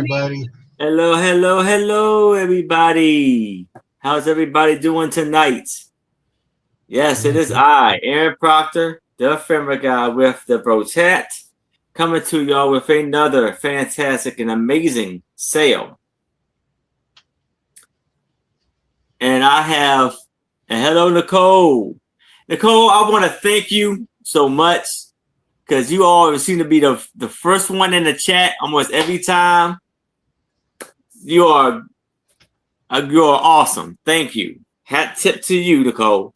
everybody. Hello, hello, hello, everybody. How's everybody doing tonight? Yes, it is I, Aaron Proctor, the ephemera guy with the Bro Chat, coming to y'all with another fantastic and amazing sale. And I have, and hello, Nicole. Nicole, I want to thank you so much because you always seem to be the first one in the chat almost every time. You're awesome. Thank you. Hat tip to you, Nicole.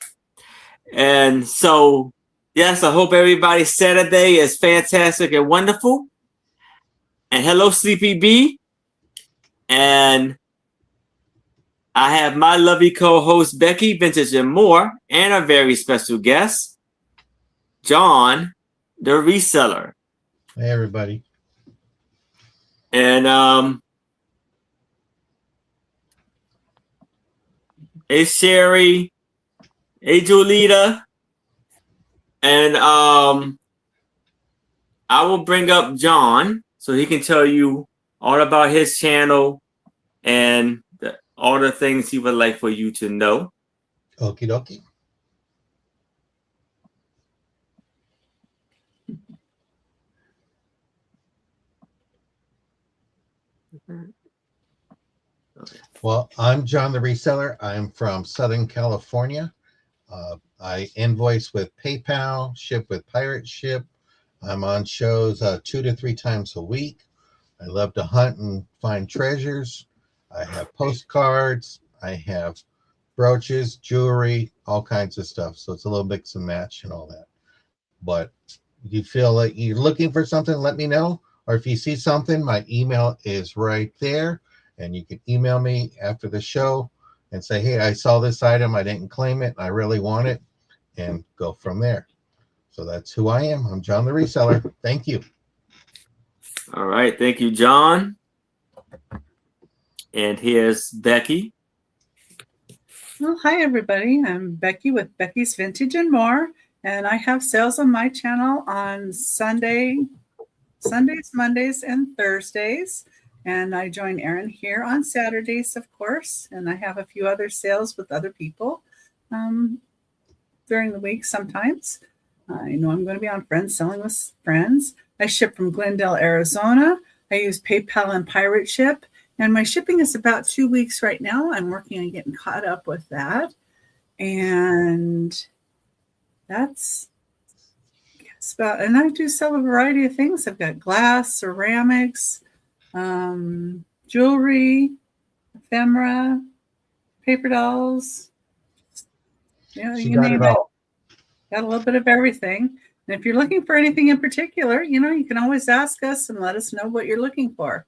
And so, yes, I hope everybody's Saturday is fantastic and wonderful. And hello, Sleepy B. And I have my lovely co-host, Becky, Vintage and More, and a very special guest, John, the reseller. Hey, everybody. And hey, Sherry. Hey, Julita. And I will bring up John so he can tell you all about his channel and all the things he would like for you to know. Okie dokie. Well, I'm John the Reseller. I'm from Southern California. I invoice with PayPal, ship with Pirate Ship. I'm on shows 2 to 3 times a week. I love to hunt and find treasures. I have postcards. I have brooches, jewelry, all kinds of stuff. So it's a little mix and match and all that. But if you feel like you're looking for something, let me know. Or if you see something, my email is right there. And you can email me after the show and say, hey, I saw this item. I didn't claim it. I really want it. And go from there. So that's who I am. I'm John the Reseller. Thank you. All right. Thank you, John. And here's Becky. Well, hi, everybody. I'm Becky with Becky's Vintage and More. And I have sales on my channel on Sundays, Mondays, and Thursdays. And I join Aaron here on Saturdays, of course. And I have a few other sales with other people during the week sometimes. I know I'm going to be on Friends Selling with Friends. I ship from Glendale, Arizona. I use PayPal and Pirate Ship. And my shipping is about 2 weeks right now. I'm working on getting caught up with that. And that's about, and I do sell a variety of things. I've got glass, ceramics, jewelry, ephemera, paper dolls. You name it. Got a little bit of everything. And if you're looking for anything in particular, you can always ask us and let us know what you're looking for.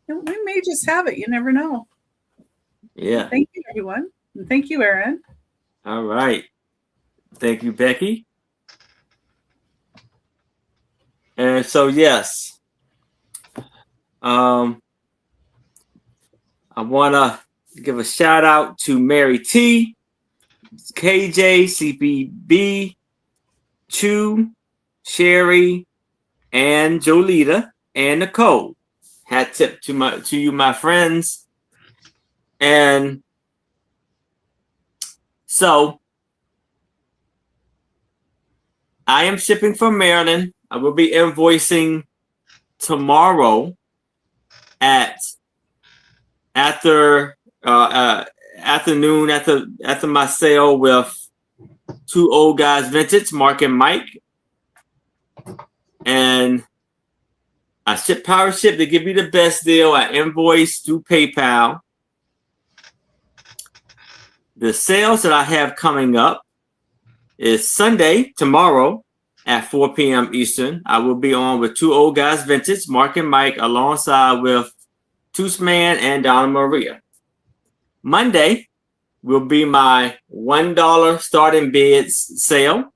And we may just have it. You never know. Yeah. Thank you, everyone. And thank you, Aaron. All right. Thank you, Becky. And so, yes, I want to give a shout out to Mary T, KJ, CPB, Chu, Sherry, and Jolita, and Nicole. Hat tip to you, my friends. And so I am shipping from Maryland. I will be invoicing tomorrow at afternoon after my sale with Two Old Guys Vintage, Mark and Mike. And I ship Pirate Ship. They give me the best deal. I invoice through PayPal. The sales that I have coming up is Sunday, tomorrow, at 4 p.m. Eastern. I will be on with Two Old Guys Vintage, Mark and Mike, alongside with Tooth Man and Donna Maria. Monday will be my $1 starting bids sale.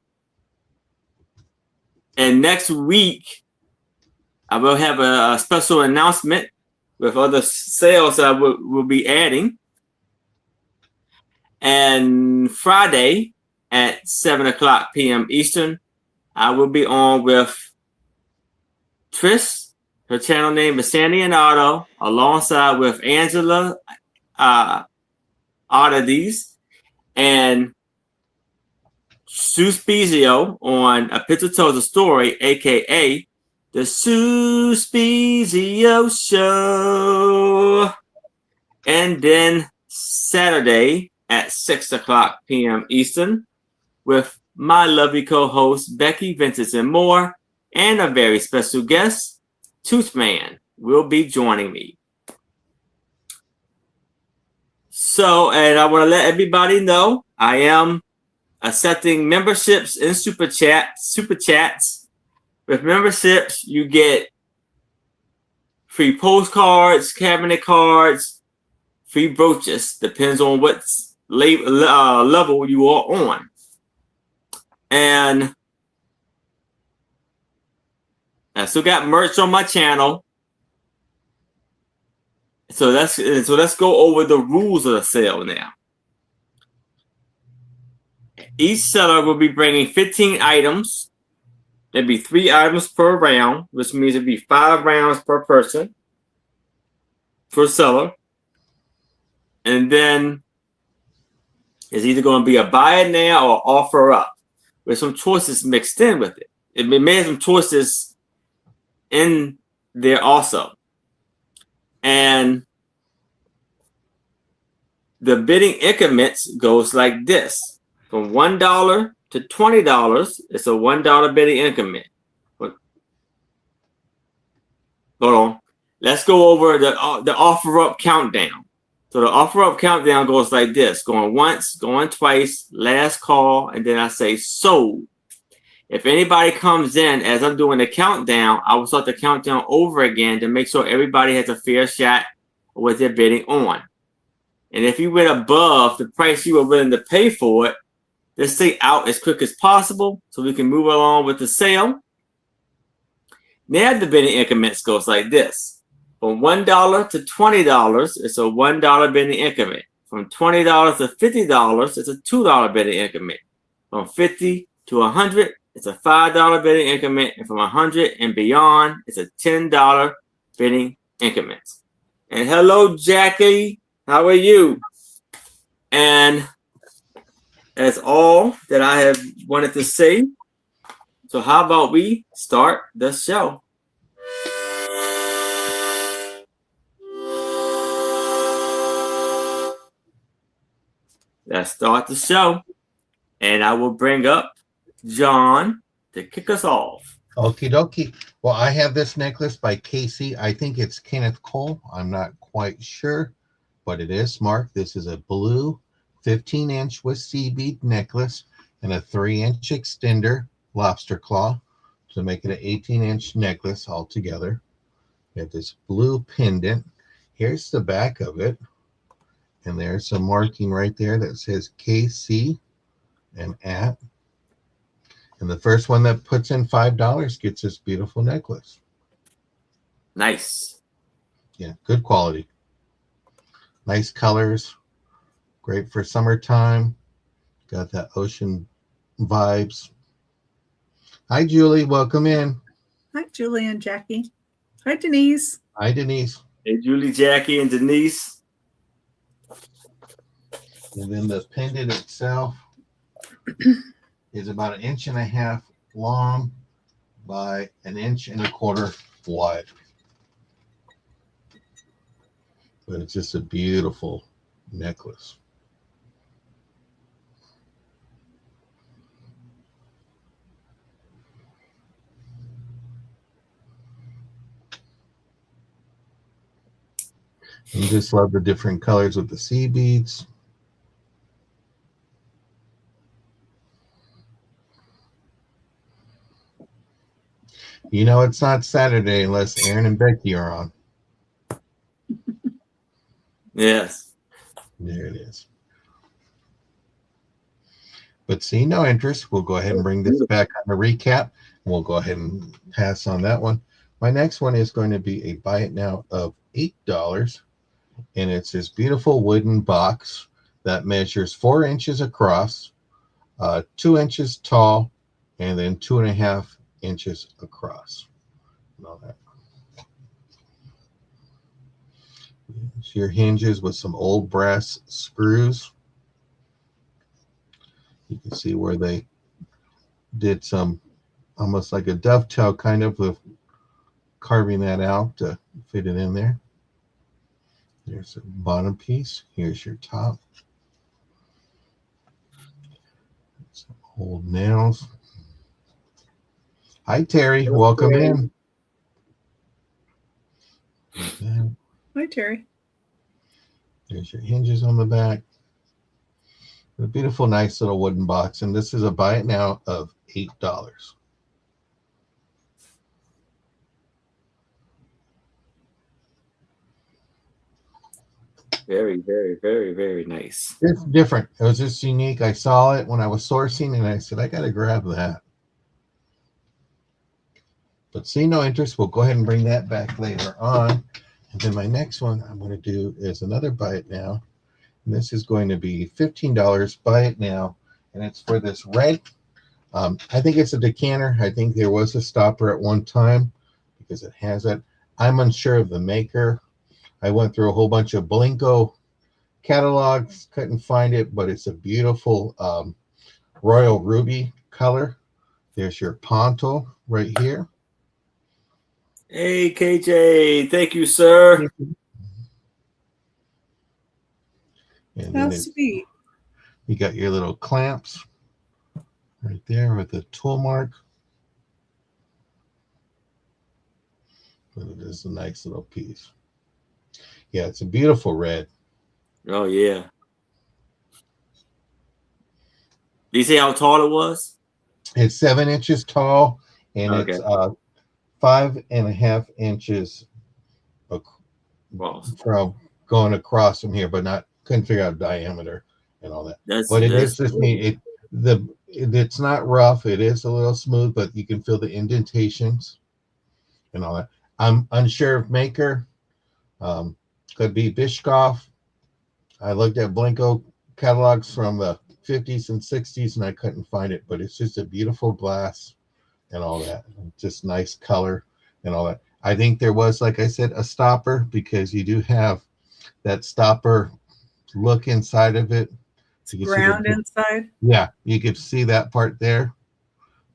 And next week, I will have a special announcement with other sales that I will be adding. And Friday at 7 o'clock p.m. Eastern, I will be on with Tris Her channel name is Sandy and Otto, alongside with Angela Oddities and Sue Spezio on A Picture Tells a Story, aka The Sue Spezio Show. And then Saturday at 6:00 p.m. Eastern with my lovely co-host Becky, Vintage and More, and a very special guest, Toothman, will be joining me. So, and I want to let everybody know I am accepting memberships in super chats. With memberships, you get free postcards, cabinet cards, free brooches. Depends on what level you are on. And I still got merch on my channel. So let's go over the rules of the sale now. Each seller will be bringing 15 items. There'd be 3 items per round, which means it'd be 5 rounds per person per seller. And then it's either going to be a buy it now or offer up, with some choices mixed in with it. It may have some choices in there also. And the bidding increments goes like this. From $1 to $20, it's a $1 bidding increment. Hold on. Let's go over the offer up countdown. So the offer up countdown goes like this. Going once, going twice, last call, and then I say sold. If anybody comes in as I'm doing the countdown, I will start the countdown over again to make sure everybody has a fair shot of what they're bidding on. And if you went above the price you were willing to pay for it, let's stay out as quick as possible so we can move along with the sale. Now the bidding increments goes like this. From $1 to $20, it's a $1 bidding increment. From $20 to $50, it's a $2 bidding increment. From $50 to $100, it's a $5 bidding increment. And from $100 and beyond, it's a $10 bidding increment. And hello, Jackie. How are you? And that's all that I have wanted to say. So how about we start the show? Let's start the show. And I will bring up John to kick us off. Okie dokie. Well, I have this necklace by Casey. I think it's Kenneth Cole. I'm not quite sure, but it is marked. This is a blue 15-inch with sea bead necklace and a 3-inch extender lobster claw to make it an 18-inch necklace altogether. We have this blue pendant. Here's the back of it. And there's some marking right there that says KC and at. And the first one that puts in $5 gets this beautiful necklace. Nice. Yeah, good quality. Nice colors. Great for summertime. Got that ocean vibes. Hi, Julie. Welcome in. Hi, Julie and Jackie. Hi, Denise. Hi, Denise. Hey, Julie, Jackie, and Denise. And then the pendant itself is about 1.5 inches long by 1.25 inches wide. But it's just a beautiful necklace. I just love the different colors with the sea beads. You know it's not Saturday unless Aaron and Becky are on. Yes. There it is. But see no interest. We'll go ahead and bring this back on the recap. We'll go ahead and pass on that one. My next one is going to be a buy it now of $8. And it's this beautiful wooden box that measures 4 inches across, 2 inches tall, and then 2.5 inches across. And all that. It's your hinges with some old brass screws. You can see where they did some almost like a dovetail kind of with carving that out to fit it in there. There's the bottom piece. Here's your top. Some old nails. Hi, Terry. Welcome in. Hi, Terry. There's your hinges on the back. A beautiful, nice little wooden box. And this is a buy it now of $8. Very, very, very, very nice. It's different. It was just unique. I saw it when I was sourcing and I said, I got to grab that. But see no interest. We'll go ahead and bring that back later on. And then my next one I'm going to do is another buy it now. And this is going to be $15. Buy it now. And it's for this red. I think it's a decanter. I think there was a stopper at one time because it has it. I'm unsure of the maker. I went through a whole bunch of Blinko catalogs, couldn't find it, but it's a beautiful royal ruby color. There's your ponto right here. Hey, KJ. Thank you, sir. And How then sweet. you got your little clamps right there with the tool mark. But it is a nice little piece. Yeah, it's a beautiful red. Oh, yeah. Did you see how tall it was? It's 7 inches tall, and Okay. it's 5.5 inches Wow. from going across from here, but couldn't figure out diameter and all that. But it is just neat. It's not rough. It is a little smooth, but you can feel the indentations and all that. I'm unsure of maker. Could be Bishkoff. I looked at Blinko catalogs from the 50s and 60s, and I couldn't find it. But it's just a beautiful glass and all that. Just nice color and all that. I think there was, like I said, a stopper because you do have that stopper look inside of it. So Ground inside. Yeah, you could see that part there.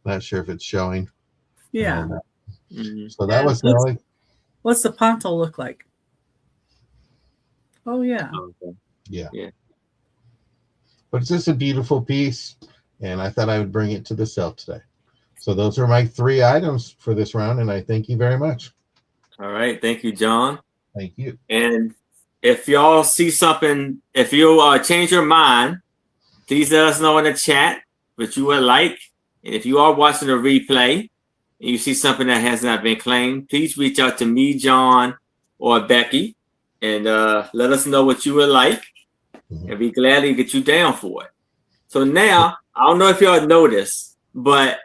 Not sure if it's showing. Yeah. Mm-hmm. So that was really. What's the ponto look like? Oh, yeah. Okay. Yeah. Yeah. But it's just a beautiful piece, and I thought I would bring it to the sale today. So those are my 3 items for this round, and I thank you very much. All right. Thank you, John. Thank you. And if y'all see something, if you change your mind, please let us know in the chat what you would like. And if you are watching a replay and you see something that has not been claimed, please reach out to me, John, or Becky, and let us know what you would like. Mm-hmm. And we gladly get you down for it. So now, I don't know if y'all noticed, but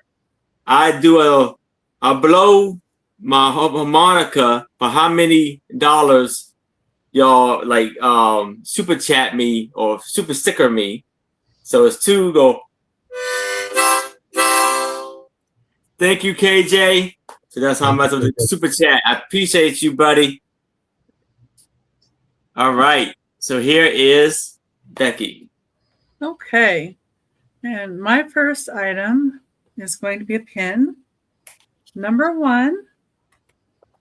I do I blow my harmonica for how many dollars y'all like super chat me or super sticker me. So it's 2 go. Thank you, KJ. So that's how much of the super chat. I appreciate you, buddy. All right. So here is Becky. Okay. And my first item is going to be a pin. Number 1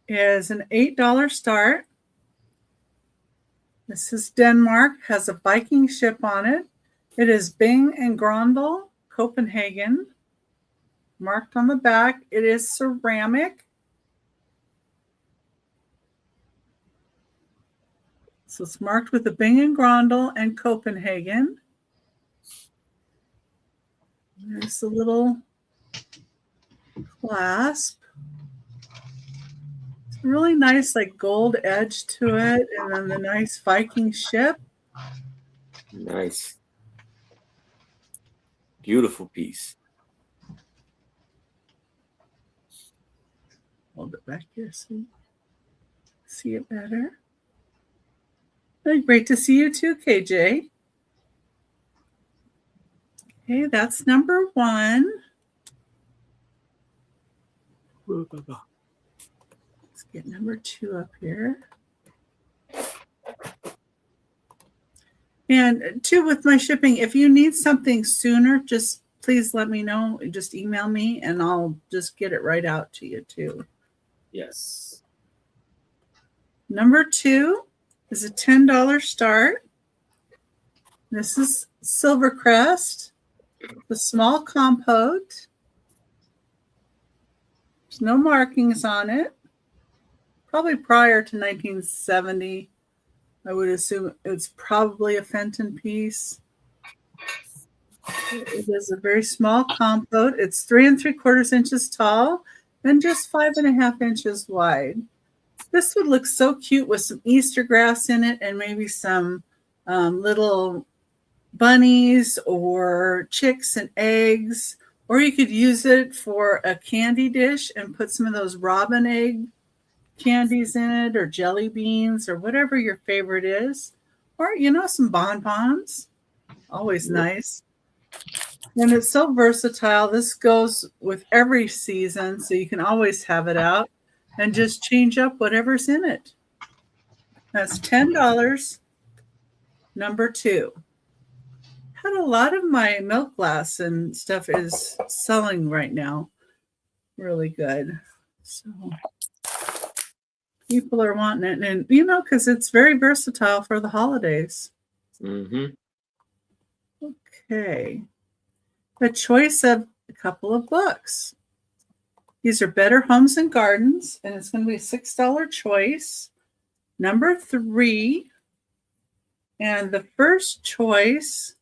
is an $8 start. This is Denmark, has a Viking ship on it. It is Bing and Grondel, Copenhagen. Marked on the back, it is ceramic. So it's marked with the Bing and Grondel and Copenhagen. There's a little clasp. It's a really nice like gold edge to it, and then the nice Viking ship. Nice. Beautiful piece. Hold it back here so you see it better. Oh, great to see you too, KJ. Okay, that's number 1. Let's get number 2 up here. And too, with my shipping, if you need something sooner, just please let me know. Just email me and I'll just get it right out to you too. Yes. Number 2 is a $10 start. This is Silvercrest, the small compote. There's no markings on it. Probably prior to 1970. I would assume it's probably a Fenton piece. It is a very small compote. It's 3 3/4 inches tall and just 5.5 inches wide. This would look so cute with some Easter grass in it and maybe some little bunnies or chicks and eggs. Or you could use it for a candy dish and put some of those robin egg candies in it, or jelly beans, or whatever your favorite is. Or, some bonbons. Always nice. And it's so versatile. This goes with every season, so you can always have it out and just change up whatever's in it. That's $10. Number 2. Had a lot of my milk glass and stuff is selling right now. Really good. So people are wanting it. And, because it's very versatile for the holidays. Mm-hmm. Okay. A choice of a couple of books. These are Better Homes and Gardens, and it's going to be a $6 choice. Number 3. And the first choice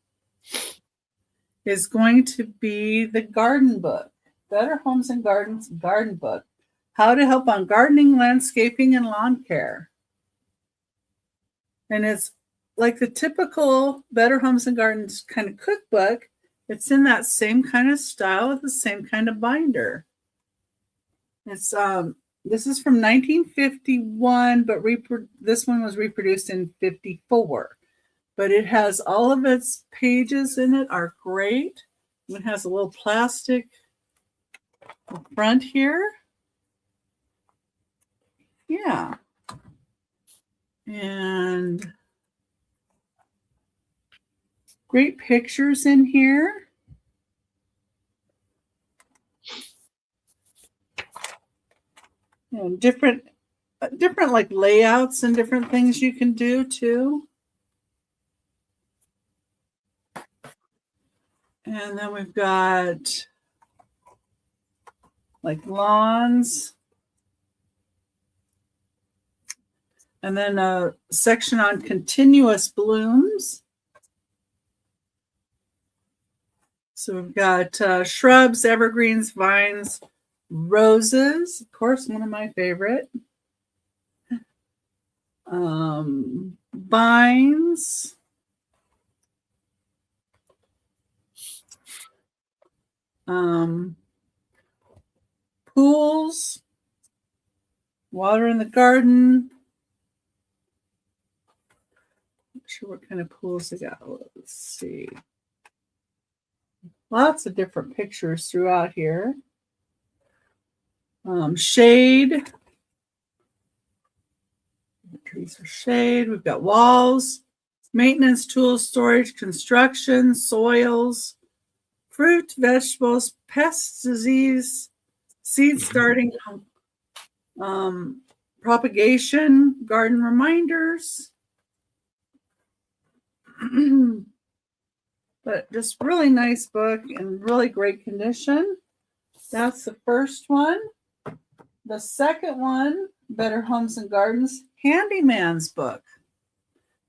is going to be the garden book. Better Homes and Gardens garden book. How to help on gardening, landscaping, and lawn care. And it's like the typical Better Homes and Gardens kind of cookbook. It's in that same kind of style with the same kind of binder. It's this is from 1951, but this one was reproduced in 54. But it has all of its pages in it are great. It has a little plastic front here. Yeah. And great pictures in here. And different like layouts and different things you can do too. And then we've got like lawns. And then a section on continuous blooms. So we've got shrubs, evergreens, vines, roses. Of course, one of my favorite. Vines. Pools. Water in the garden. Not sure what kind of pools they got. Let's see. Lots of different pictures throughout here. Shade. The trees are shade. We've got walls, maintenance tools, storage, construction, soils, fruit, vegetables, pests, disease, seed starting, propagation, garden reminders. But just really nice book in really great condition. That's the first one. The second one, Better Homes and Gardens, Handyman's book.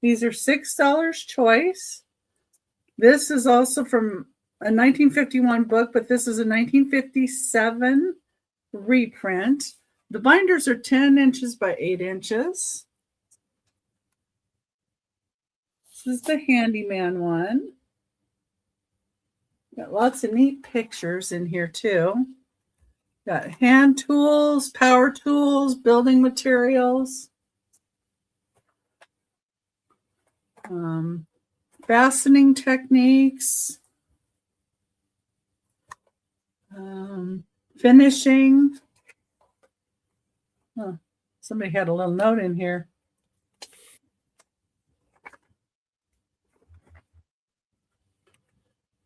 These are $6 choice. This is also from a 1951 book, but this is a 1957 reprint. The binders are 10 inches by 8 inches. This is the Handyman one. Got lots of neat pictures in here too. Got hand tools, power tools, building materials. Fastening techniques. Finishing. Oh, somebody had a little note in here.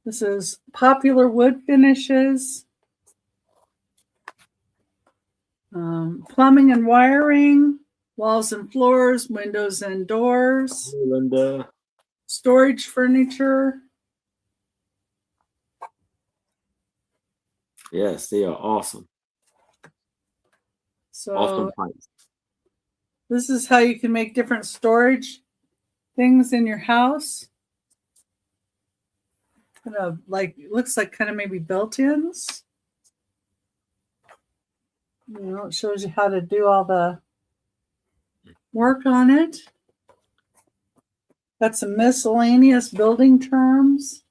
This is popular wood finishes. Plumbing and wiring, walls and floors, windows and doors, Linda. storage furniture. Yes, they are awesome. So Awesome price. this is how you can make different storage things in your house. Kind of like, looks like kind of maybe built-ins. You know, it shows you how to do all the work on it. Got some miscellaneous building terms.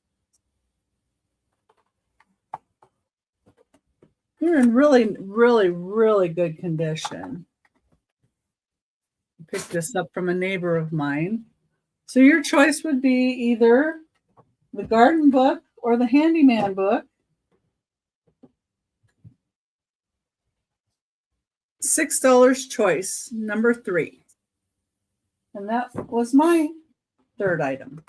They're in really, really, really good condition. I picked this up from a neighbor of mine. So your choice would be either the garden book or the handyman book. $6 choice, number 3. And that was my third item.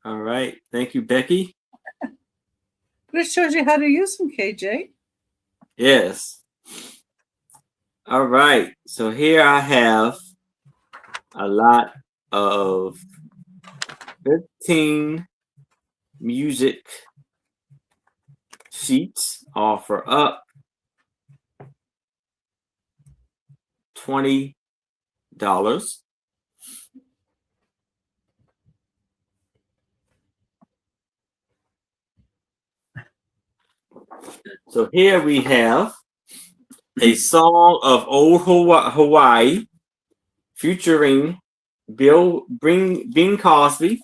All right. Thank you, Becky. But it shows you how to use them, KJ. Yes. All right. So here I have a lot of 15 music sheets, offer up $20. So here we have a song of old Hawaii featuring Bing Crosby.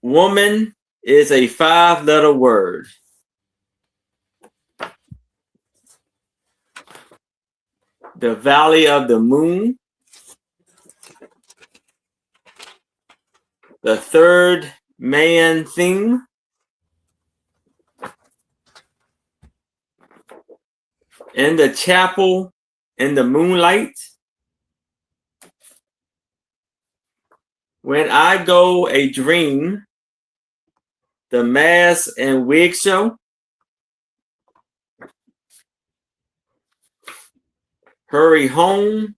Woman is a 5-letter word. The Valley of the Moon. The Third Man Theme. In the Chapel in the Moonlight. When I Go a Dream. The Mask and Wig Show. Hurry Home.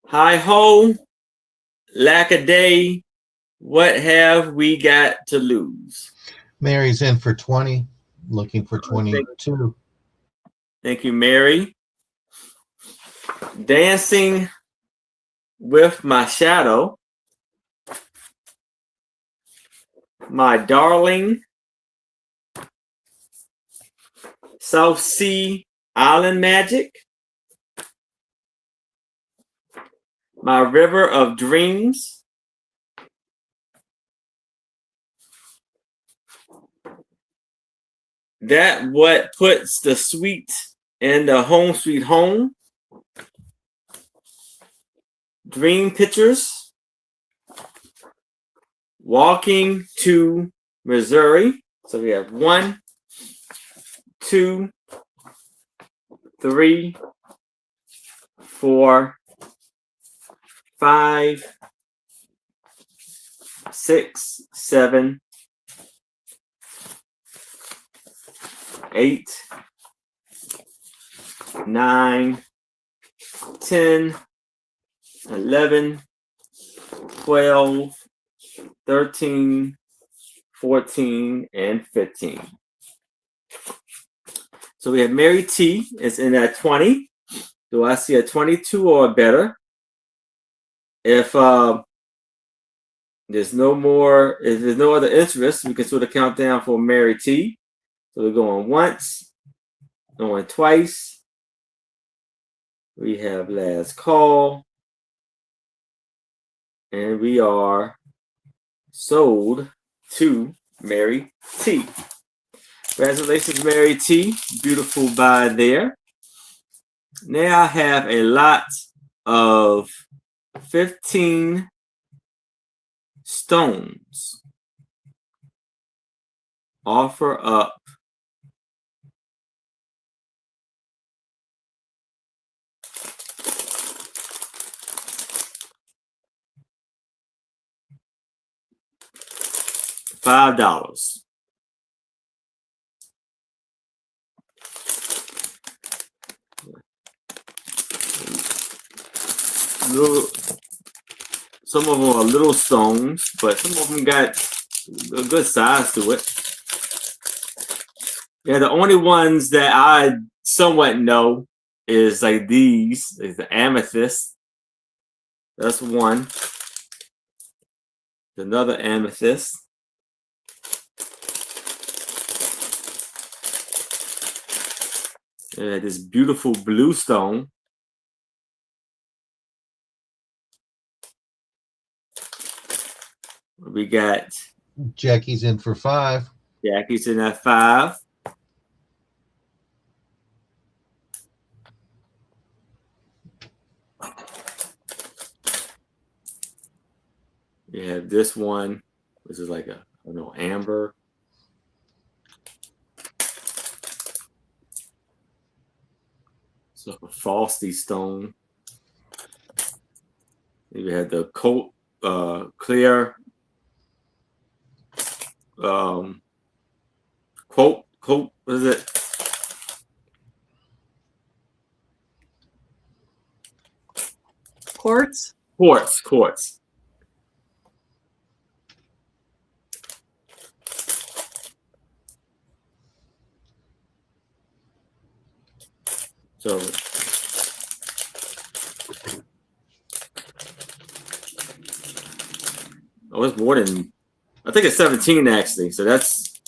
Hi Ho. Lack a Day. What have we got to lose? Mary's in for 20, looking for 22. Thank you, Mary. Dancing with My Shadow. My Darling. South Sea Island Magic. My River of Dreams. That What Puts the Sweet in the Home Sweet Home. Dream Pictures. Walking to Missouri. So we have 1, 2, 3, 4, 5, 6, 7, 8, 9, 10, 11, 12, 13, 14, and 15. So we have Mary T is in at 20. Do I see a 22 or better? If there's no other interest, we can sort of count down for Mary T. So we're going once, going twice. We have last call. And we are sold to Mary T. Congratulations, Mary T. Beautiful buy there. Now I have a lot of 15 stones. Offer up $5. Little, some of them are little stones, but some of them got a good size to it. Yeah, the only ones that I somewhat know is like these, is the amethyst. That's one. Another amethyst. And this beautiful blue stone. We got Jackie's in for 5. Jackie's in at 5. We have this one, which is like a, I don't know, amber. So a frosty stone. We had the coat, clear, quote, what is it? Quartz. Quartz. So oh, it's more than, I think it's 17 actually. So that's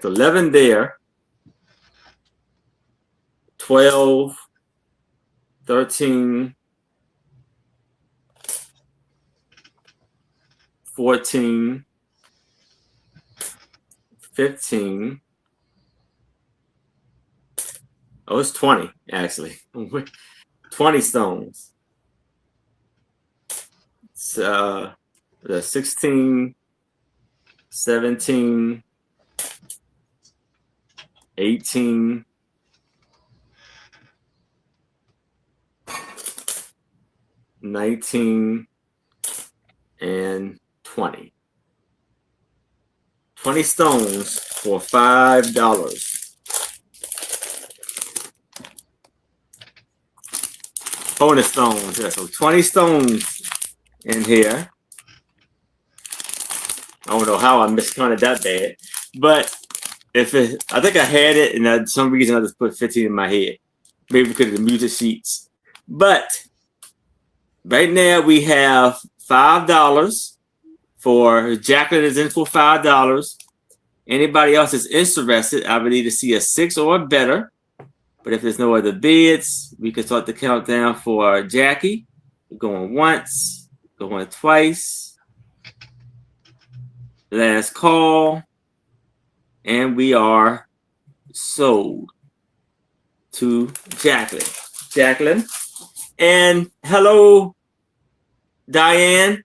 11 there. 12, 13, 14, 15. Oh, it's 20 actually. 20 stones. It's the 16, 17, 18, 19, and 20. 20 stones for $5. Bonus stones, yeah, so 20 stones in here. I don't know how I miscounted that bad, but if it, I think I had it, and for some reason I just put 15 in my head, maybe because of the music sheets. But right now we have $5 for Jacqueline is in for $5. Anybody else is interested, I would need to see a 6 or better. But if there's no other bids, we can start the countdown for Jackie. We're going once, going twice. Last call. And we are sold to Jacqueline. Jacqueline. And hello, Diane.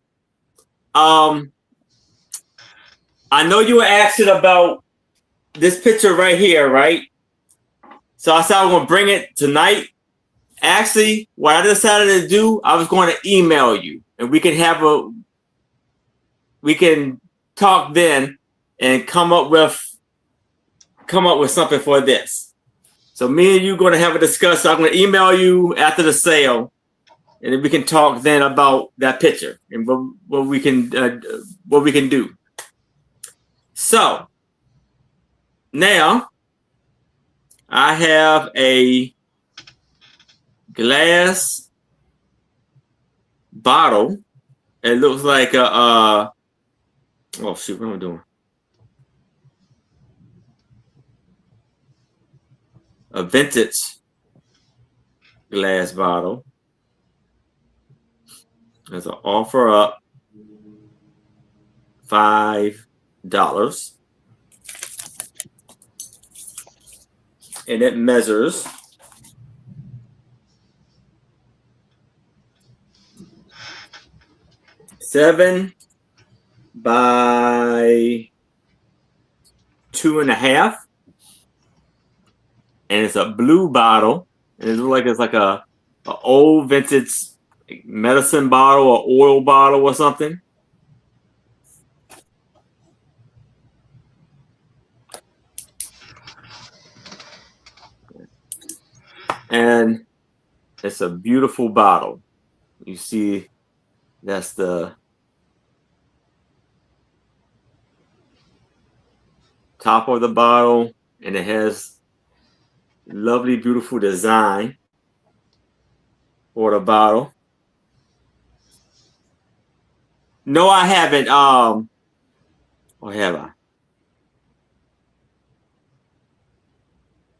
I know you were asking about this picture right here, right? So I said I was going to bring it tonight. Actually, what I decided to do, I was going to email you, and we can talk then and come up with something for this. So me and you are going to have a discussion. I'm going to email you after the sale, and then we can talk then about that picture and what we can do. So now I have a glass bottle. It looks like a oh shoot, what am I doing? A vintage glass bottle. There's an offer up $5. And it measures 7 by 2.5, and it's a blue bottle, and it looks like a old vintage medicine bottle or oil bottle or something. And it's a beautiful bottle. You see, that's the top of the bottle, and it has lovely, beautiful design for the bottle. No, I haven't. Or have I?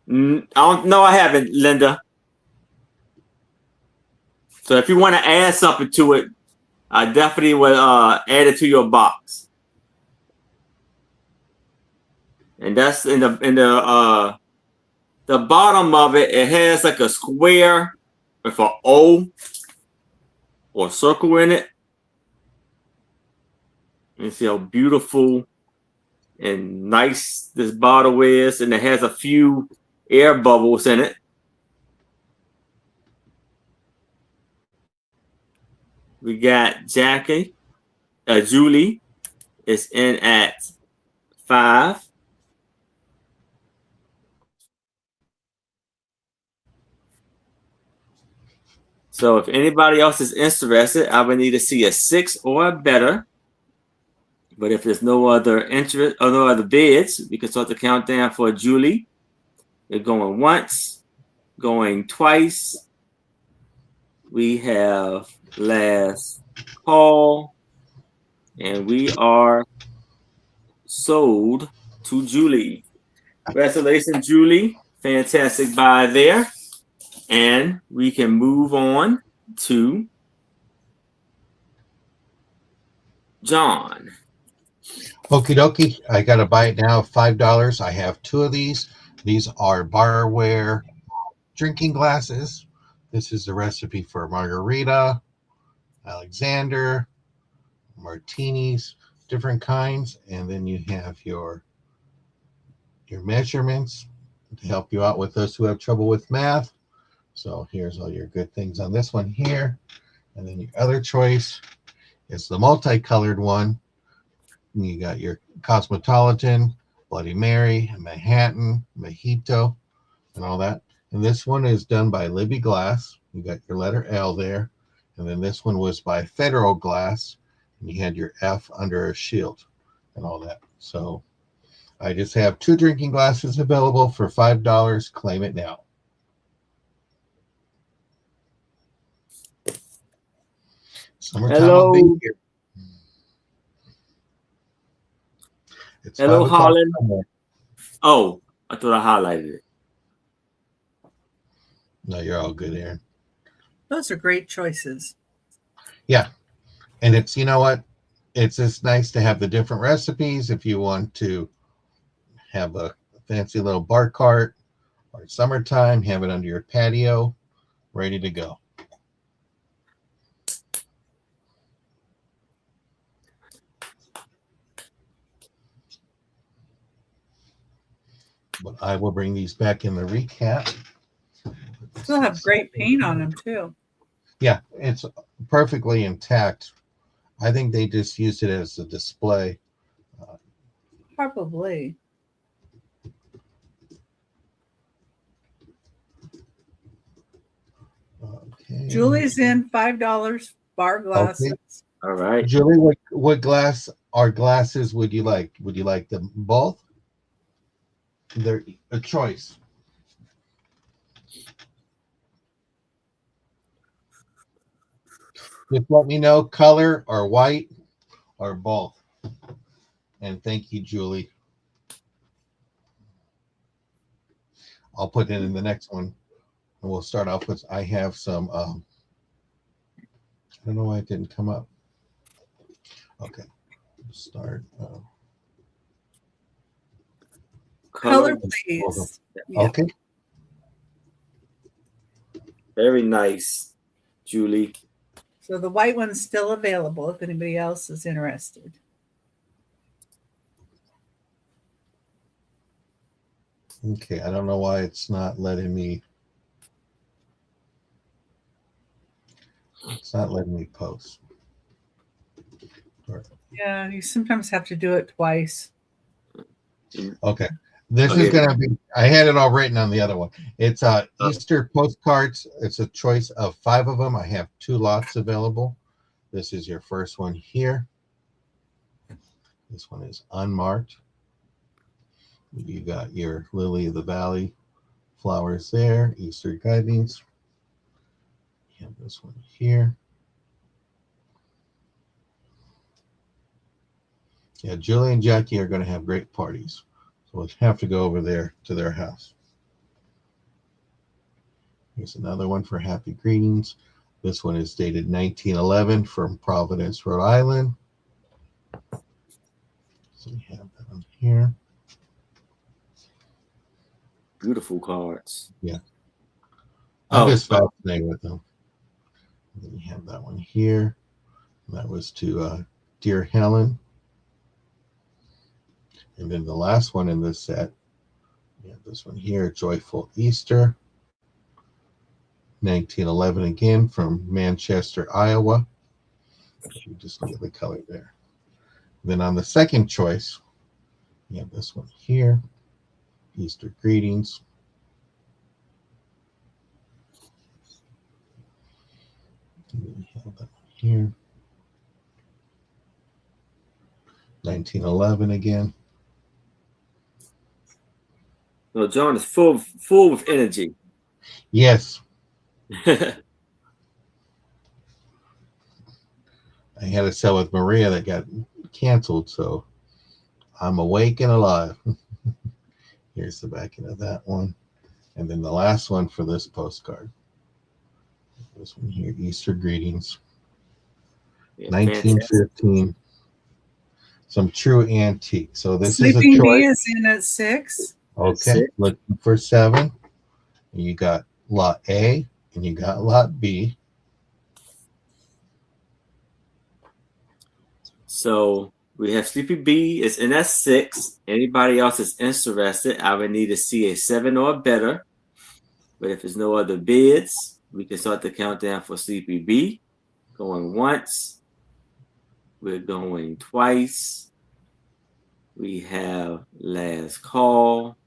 No, I haven't, Linda. So if you want to add something to it, I definitely will add it to your box. And that's in the bottom of it. It has like a square with an O or circle in it. You see how beautiful and nice this bottle is, and it has a few air bubbles in it. We got Julie is in at 5. So if anybody else is interested, I would need to see a 6 or better. But if there's no other interest or no other bids, we can start the countdown for Julie. We're going once, going twice. We have last call, and we are sold to Julie. Congratulations, Julie. Fantastic buy there. And we can move on to John. Okie dokie. I got to buy it now, $5. I have 2 of these. These are barware drinking glasses. This is the recipe for margarita, Alexander, martinis, different kinds. And then you have your measurements to help you out with those who have trouble with math. So here's all your good things on this one here. And then your other choice is the multicolored one. You got your Cosmopolitan, Bloody Mary, Manhattan, Mojito, and all that. And this one is done by Libby Glass. You got your letter L there. And then this one was by Federal Glass. And you had your F under a shield and all that. So I just have 2 drinking glasses available for $5. Claim it now. Summertime Hello. will be here. It's Hello, 5 o'clock. Holland. Oh, I thought I highlighted it. No, you're all good, Aaron. Those are great choices. Yeah. And it's, you know what? It's just nice to have the different recipes if you want to have a fancy little bar cart or summertime, have it under your patio, ready to go. But I will bring these back in the recap. Still have great paint on them too. Yeah, it's perfectly intact. I think they just used it as a display. Probably. Okay. Julie's in $5 bar glasses. Okay. All right. Julie, what glass or glasses would you like? Would you like them both? They're a choice. Just let me know color or white or both. And thank you, Julie. I'll put it in the next one. And we'll start off with, I have some, I don't know why it didn't come up. Okay, start. Color, please. Okay. Very nice, Julie. So the white one's still available if anybody else is interested. Okay, I don't know why it's not letting me. It's not letting me post. Yeah, you sometimes have to do it twice. Okay, This is going to be, I had it all written on the other one. It's Easter postcards. It's a choice of 5 of them. I have 2 lots available. This is your first one here. This one is unmarked. You got your Lily of the Valley flowers there, Easter guidings. You have this one here. Yeah, Julie and Jackie are going to have great parties. So we'll have to go over there to their house. Here's another one for Happy Greetings. This one is dated 1911 from Providence, Rhode Island. So we have that one here. Beautiful cards. Yeah. I'm just fascinated with them. And then we have that one here. That was to Dear Helen. And then the last one in this set, we have this one here, Joyful Easter. 1911 again from Manchester, Iowa. You just look at the color there. Then on the second choice, we have this one here, Easter Greetings. And then we have that one here. 1911 again. No, John is full of energy. Yes. I had a sell with Maria that got canceled, so I'm awake and alive. Here's the backing of that one. And then the last one for this postcard. This one here, Easter Greetings. Yeah, 1915. Fantastic. Some true antique. So this Sleeping is a choice. Bee is in at 6. Okay, looking for 7. You got lot A and you got lot B. So we have Sleepy B is in at 6. Anybody else is interested, I would need to see a 7 or better. But if there's no other bids, we can start the countdown for Sleepy B. Going once. We're going twice. We have last call.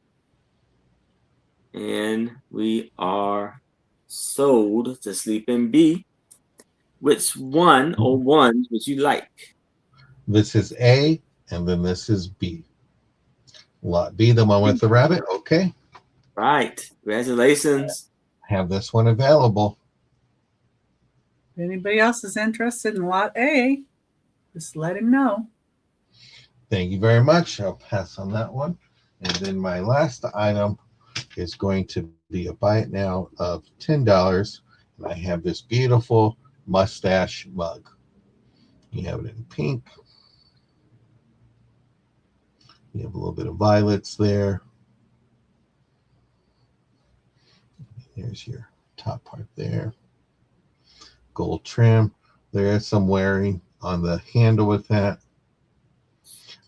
And we are sold to Sleeping B. Which one or ones would you like? This is A, and then this is B. Lot B, the one with the rabbit. Okay. Right. Congratulations. Have this one available. If anybody else is interested in lot A, just let him know. Thank you very much. I'll pass on that one. And then my last item is going to be a buy it now of $10. And I have this beautiful mustache mug. You have it in pink. You have a little bit of violets there. There's your top part there. Gold trim. There is some wearing on the handle with that.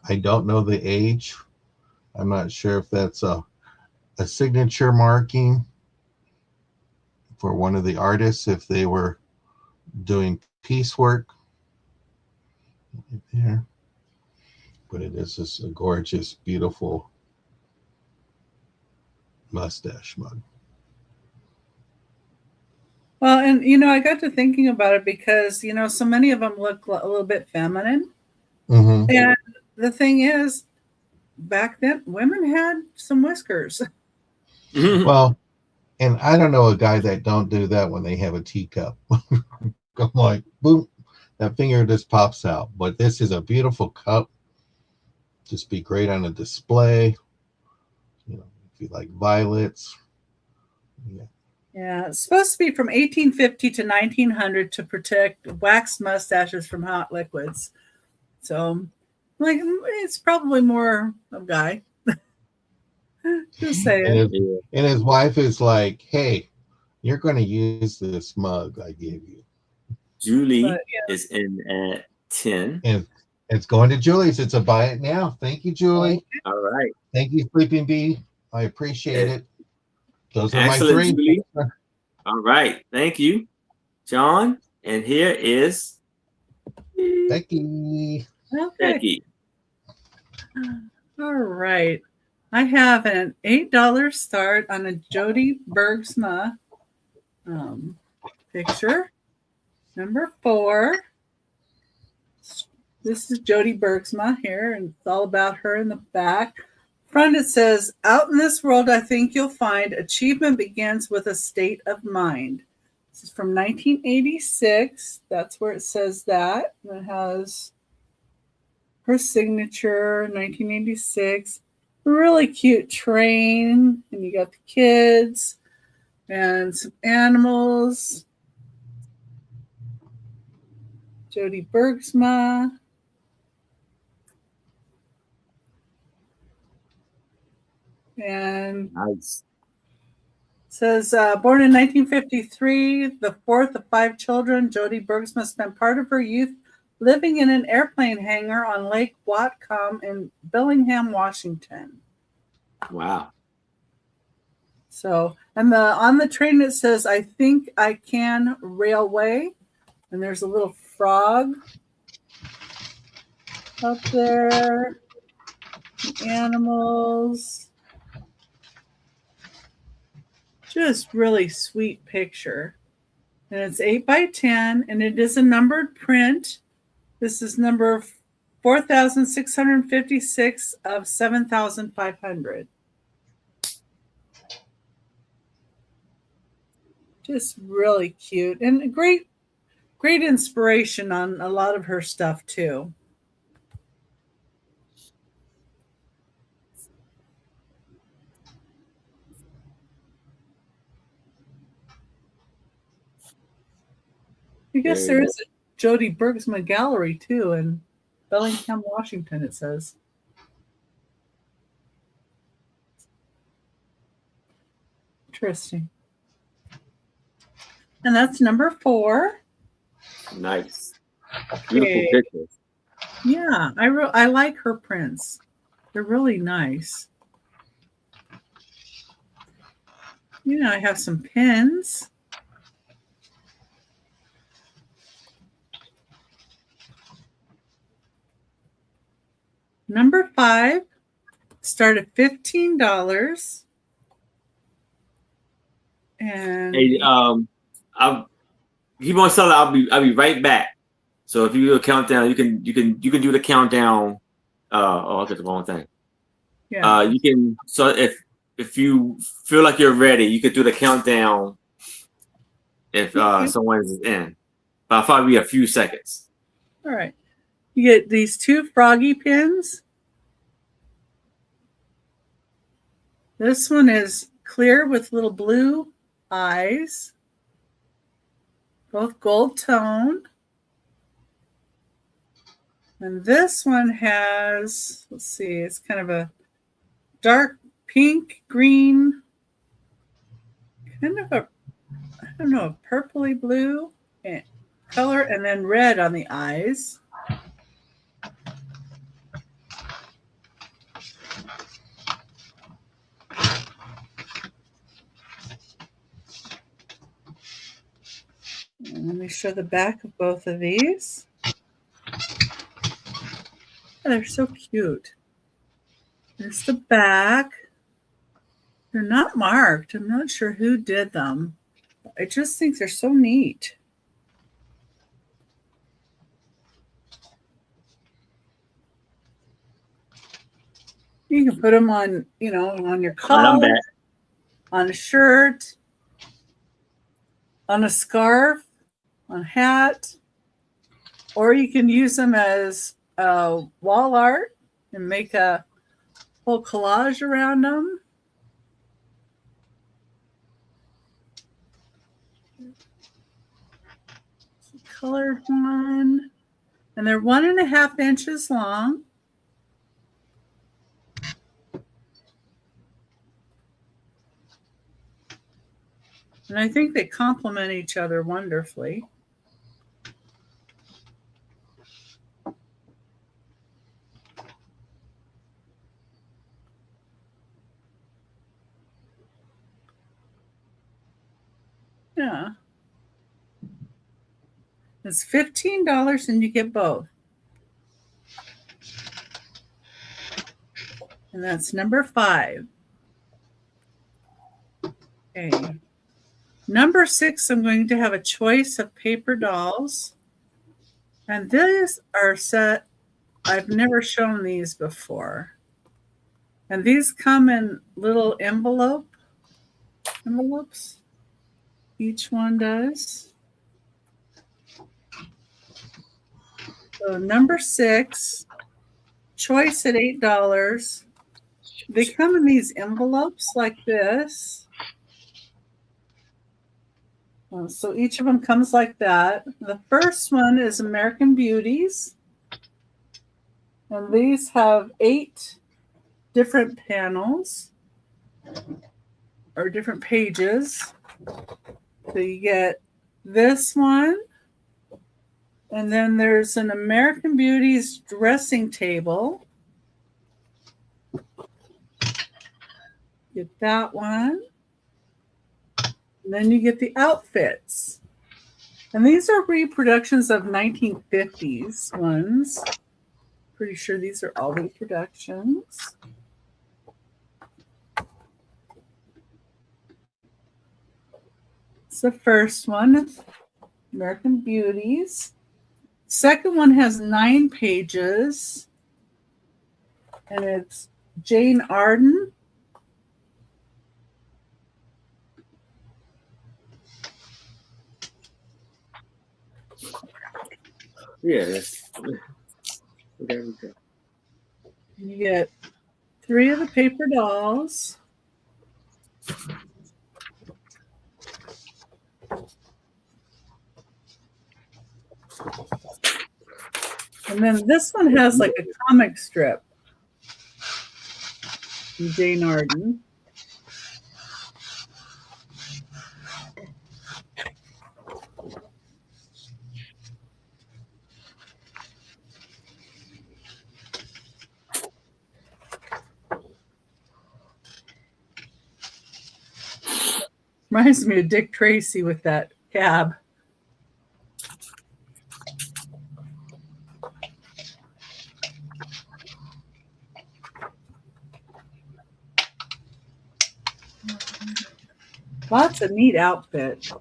I don't know the age. I'm not sure if that's a signature marking for one of the artists, if they were doing piecework right there. But it is just a gorgeous, beautiful mustache mug. Well, and I got to thinking about it because so many of them look a little bit feminine. Mm-hmm. And the thing is, back then women had some whiskers. Well, and I don't know a guy that don't do that when they have a teacup. I'm like, boom, that finger just pops out. But this is a beautiful cup. Just be great on a display. If you like violets. Yeah, it's supposed to be from 1850 to 1900 to protect waxed mustaches from hot liquids. So, it's probably more a guy. Just saying. And his wife is like, hey, you're going to use this mug I gave you. Julie is in at 10. And it's going to Julie's. It's a buy it now. Thank you, Julie. All right. Thank you, Sleeping Bee. I appreciate it. Those are excellent, my 3. Julie. All right. Thank you, John. And here is Becky. Okay. Becky. All right. I have an $8 start on a Jody Bergsma picture. Number 4. This is Jody Bergsma here, and it's all about her in the back. Front it says, "Out in this world, I think you'll find achievement begins with a state of mind." This is from 1986. That's where it says that. And it has her signature, 1986. Really cute train, and you got the kids and some animals. Jody Bergsma. And Nice. says, born in 1953, the fourth of 5 children, Jody Bergsma spent part of her youth living in an airplane hangar on Lake Whatcom in Bellingham, Washington. Wow. So, and on the train it says, "I think I can railway," and there's a little frog up there, animals. Just really sweet picture. And it's 8 by 10, and it is a numbered print. This is number 4,656 of 7,500. Just really cute and great inspiration on a lot of her stuff too. I guess there is a Jody Bergsma gallery too in Bellingham, Washington, it says. Interesting. And that's number 4. Nice. Beautiful Okay. pictures. Yeah, I like her prints. They're really nice. I have some pins. Number 5, start at $15. And Hey, I'll keep on selling. I'll be right back. So if you do a countdown, you can do the countdown. I got the wrong thing. yeah. You can. So if you feel like you're ready, you could do the countdown. If someone's in, but I'll probably be a few seconds. All right. You get these 2 froggy pins. This one is clear with little blue eyes, both gold tone. And this one has, let's see, it's kind of a dark pink, green, kind of a, I don't know, a purpley blue color, and then red on the eyes. And let me show the back of both of these. Oh, they're so cute. There's the back. They're not marked. I'm not sure who did them. I just think they're so neat. You can put them on, on your collar, on a shirt, on a scarf, on a hat, or you can use them as wall art and make a whole collage around them. Colored one, and they're 1.5 inches long. And I think they complement each other wonderfully. Yeah. It's $15 and you get both. And that's number 5. Okay. Number 6, I'm going to have a choice of paper dolls. And these are set. I've never shown these before. And these come in little envelopes. Each one does. So number 6, choice at $8. They come in these envelopes like this. So each of them comes like that. The first one is American Beauties. And these have 8 different panels or different pages. So you get this one. And then there's an American Beauties dressing table. Get that one. And then you get the outfits. And these are reproductions of 1950s ones. Pretty sure these are all reproductions. It's the first one, American Beauties. Second one has 9 pages. And it's Jane Arden. Yes. You get 3 of the paper dolls. And then this one has like a comic strip from Jane Arden. Reminds me of Dick Tracy with that cab. Lots of neat outfits.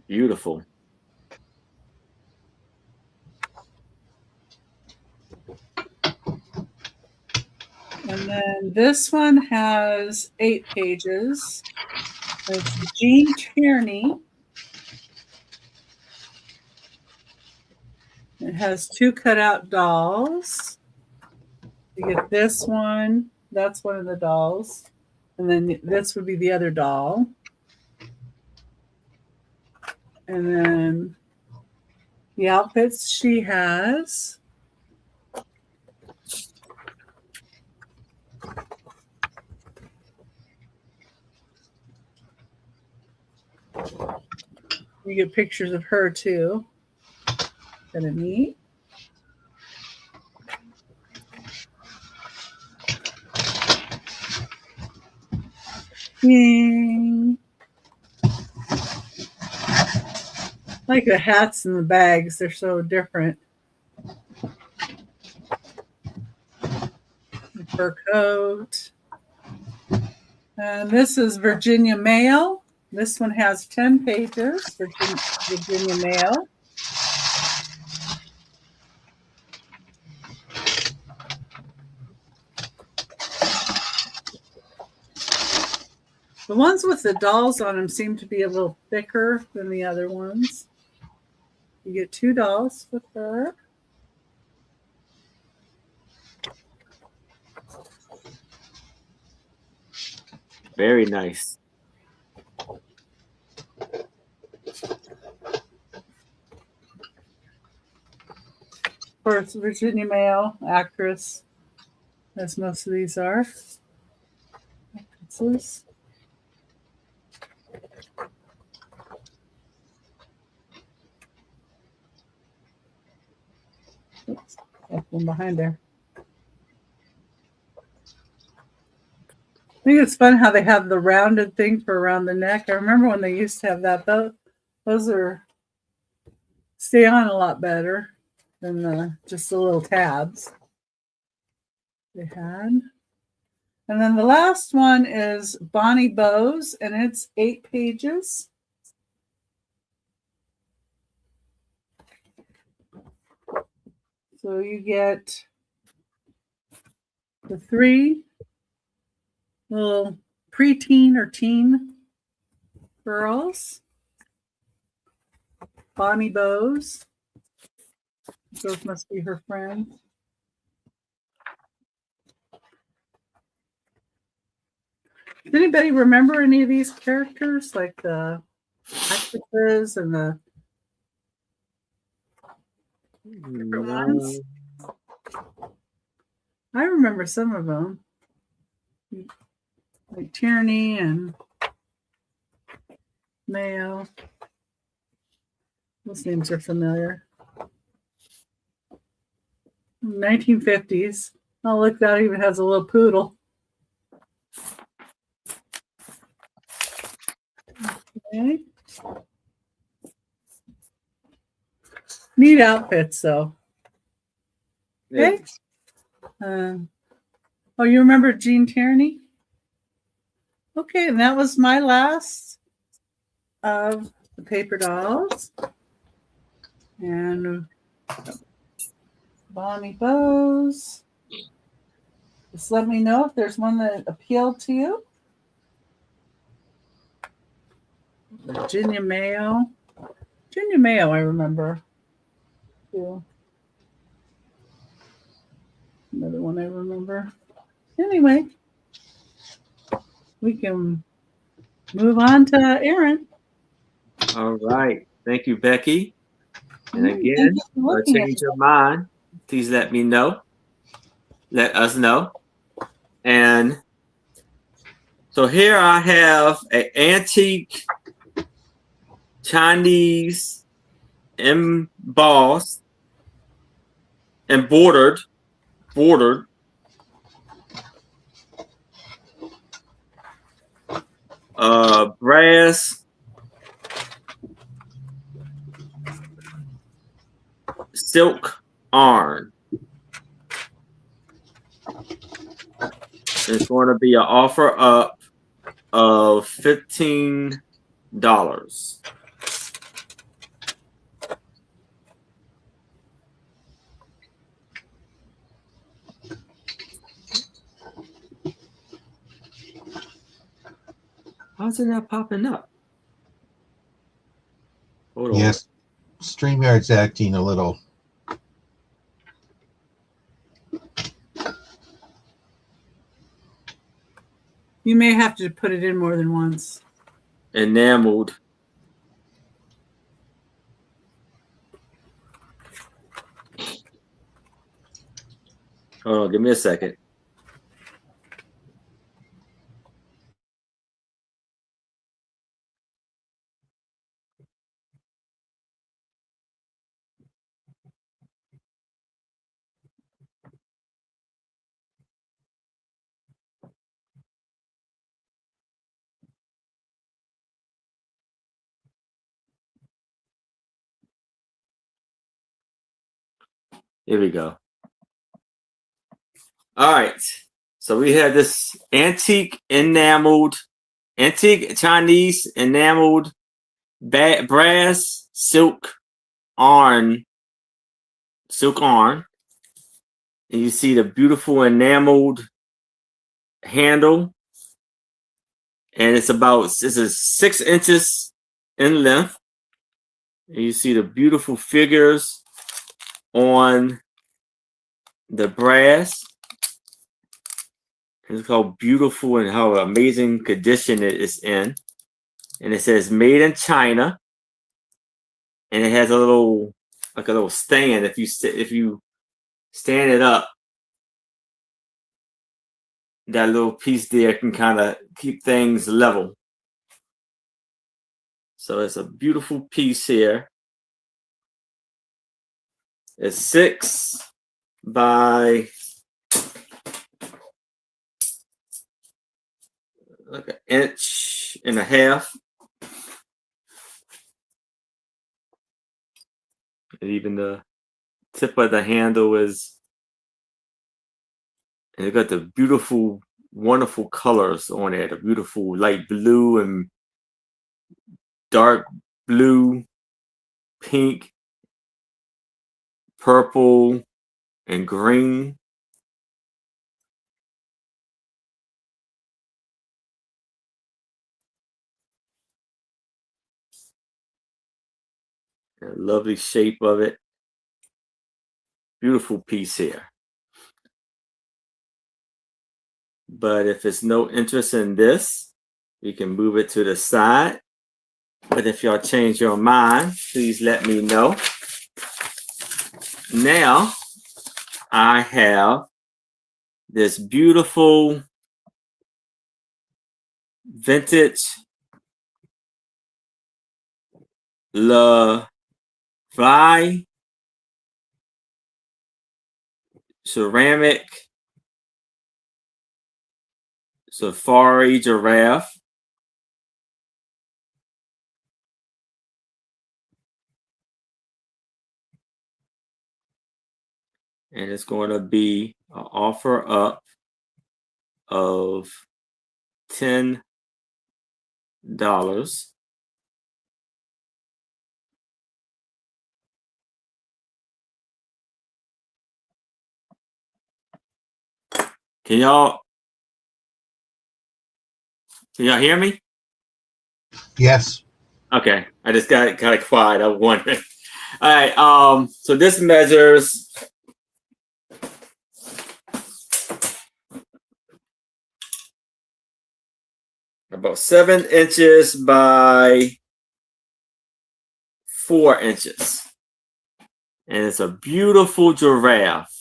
Beautiful. And then this one has 8 pages. It's Jean Tierney. It has 2 cutout dolls. You get this one. That's one of the dolls. And then this would be the other doll. And then the outfits she has. You get pictures of her too. Kind of neat. Yay. Like the hats and the bags, they're so different. The fur coat. And this is Virginia Mail. This one has 10 pages, Virginia Mail. The ones with the dolls on them seem to be a little thicker than the other ones. You get 2 dolls with her. Very nice. Of course, Virginia Mail, actress, as most of these are. Actresses. Oops, left one behind there. I think it's fun how they have the rounded thing for around the neck. I remember when they used to have that. Those are stay on a lot better than just the little tabs they had. And then the last one is Bonnie Bows, and it's 8 pages. So you get the 3 little preteen or teen girls. Bonnie Bows. Those must be her friends. Does anybody remember any of these characters, like the actresses and the different ones? I remember some of them, like Tierney and Mayo. Those names are familiar. 1950s. Oh, look, that even has a little poodle. Okay. Neat outfits, though. Okay. Oh, you remember Jean Tierney? Okay, and that was my last of the paper dolls. And Bonnie Bows. Just let me know if there's one that appealed to you. Virginia Mayo. Virginia Mayo, I remember. Too. Another one I remember. Anyway, we can move on to Aaron. All right. Thank you, Becky. And again, change your mind. Please let me know. Let us know. And so here I have an antique Chinese embossed and bordered brass silk yarn. It's going to be an offer up of $15. How's it not popping up? Hold on. Yes, StreamYard's acting a little. You may have to put it in more than once. Enameled. Hold on, give me a second. Here we go. All right. So we have this antique Chinese enameled brass silk yarn. And you see the beautiful enameled handle. And it's a 6 inches in length. And you see the beautiful figures on the brass. It's called beautiful and how amazing condition it is in. And it says made in China. And it has a little stand. If you stand it up, that little piece there can kind of keep things level. So it's a beautiful piece here. It's 6 by like 1.5 inches. And even the tip of the handle is, and it got the beautiful, wonderful colors on it. The beautiful light blue and dark blue, pink, purple, and green. A lovely shape of it. Beautiful piece here. But if it's no interest in this, we can move it to the side. But if y'all change your mind, please let me know. Now, I have this beautiful vintage La Vie ceramic safari giraffe. And it's going to be an offer up of $10. Can y'all hear me? Yes. Okay, I just got kind of quiet. I was wondering. All right, so this measures about 7 inches by 4 inches. And it's a beautiful giraffe.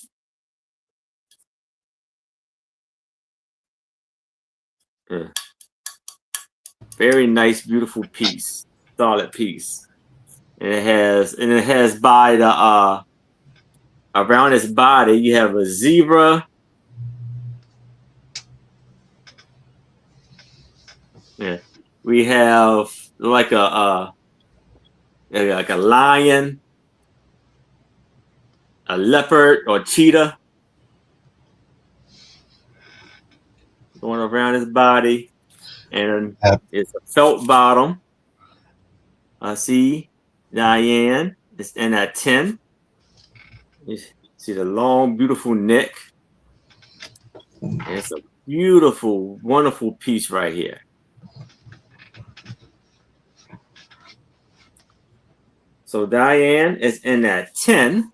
Very nice, beautiful piece, solid piece. And it has by the around its body, you have a zebra. Yeah, we have like a lion, a leopard or cheetah going around his body, and it's a felt bottom. I see Diane is in at 10. You see the long, beautiful neck. And it's a beautiful, wonderful piece right here. So Diane is in at 10.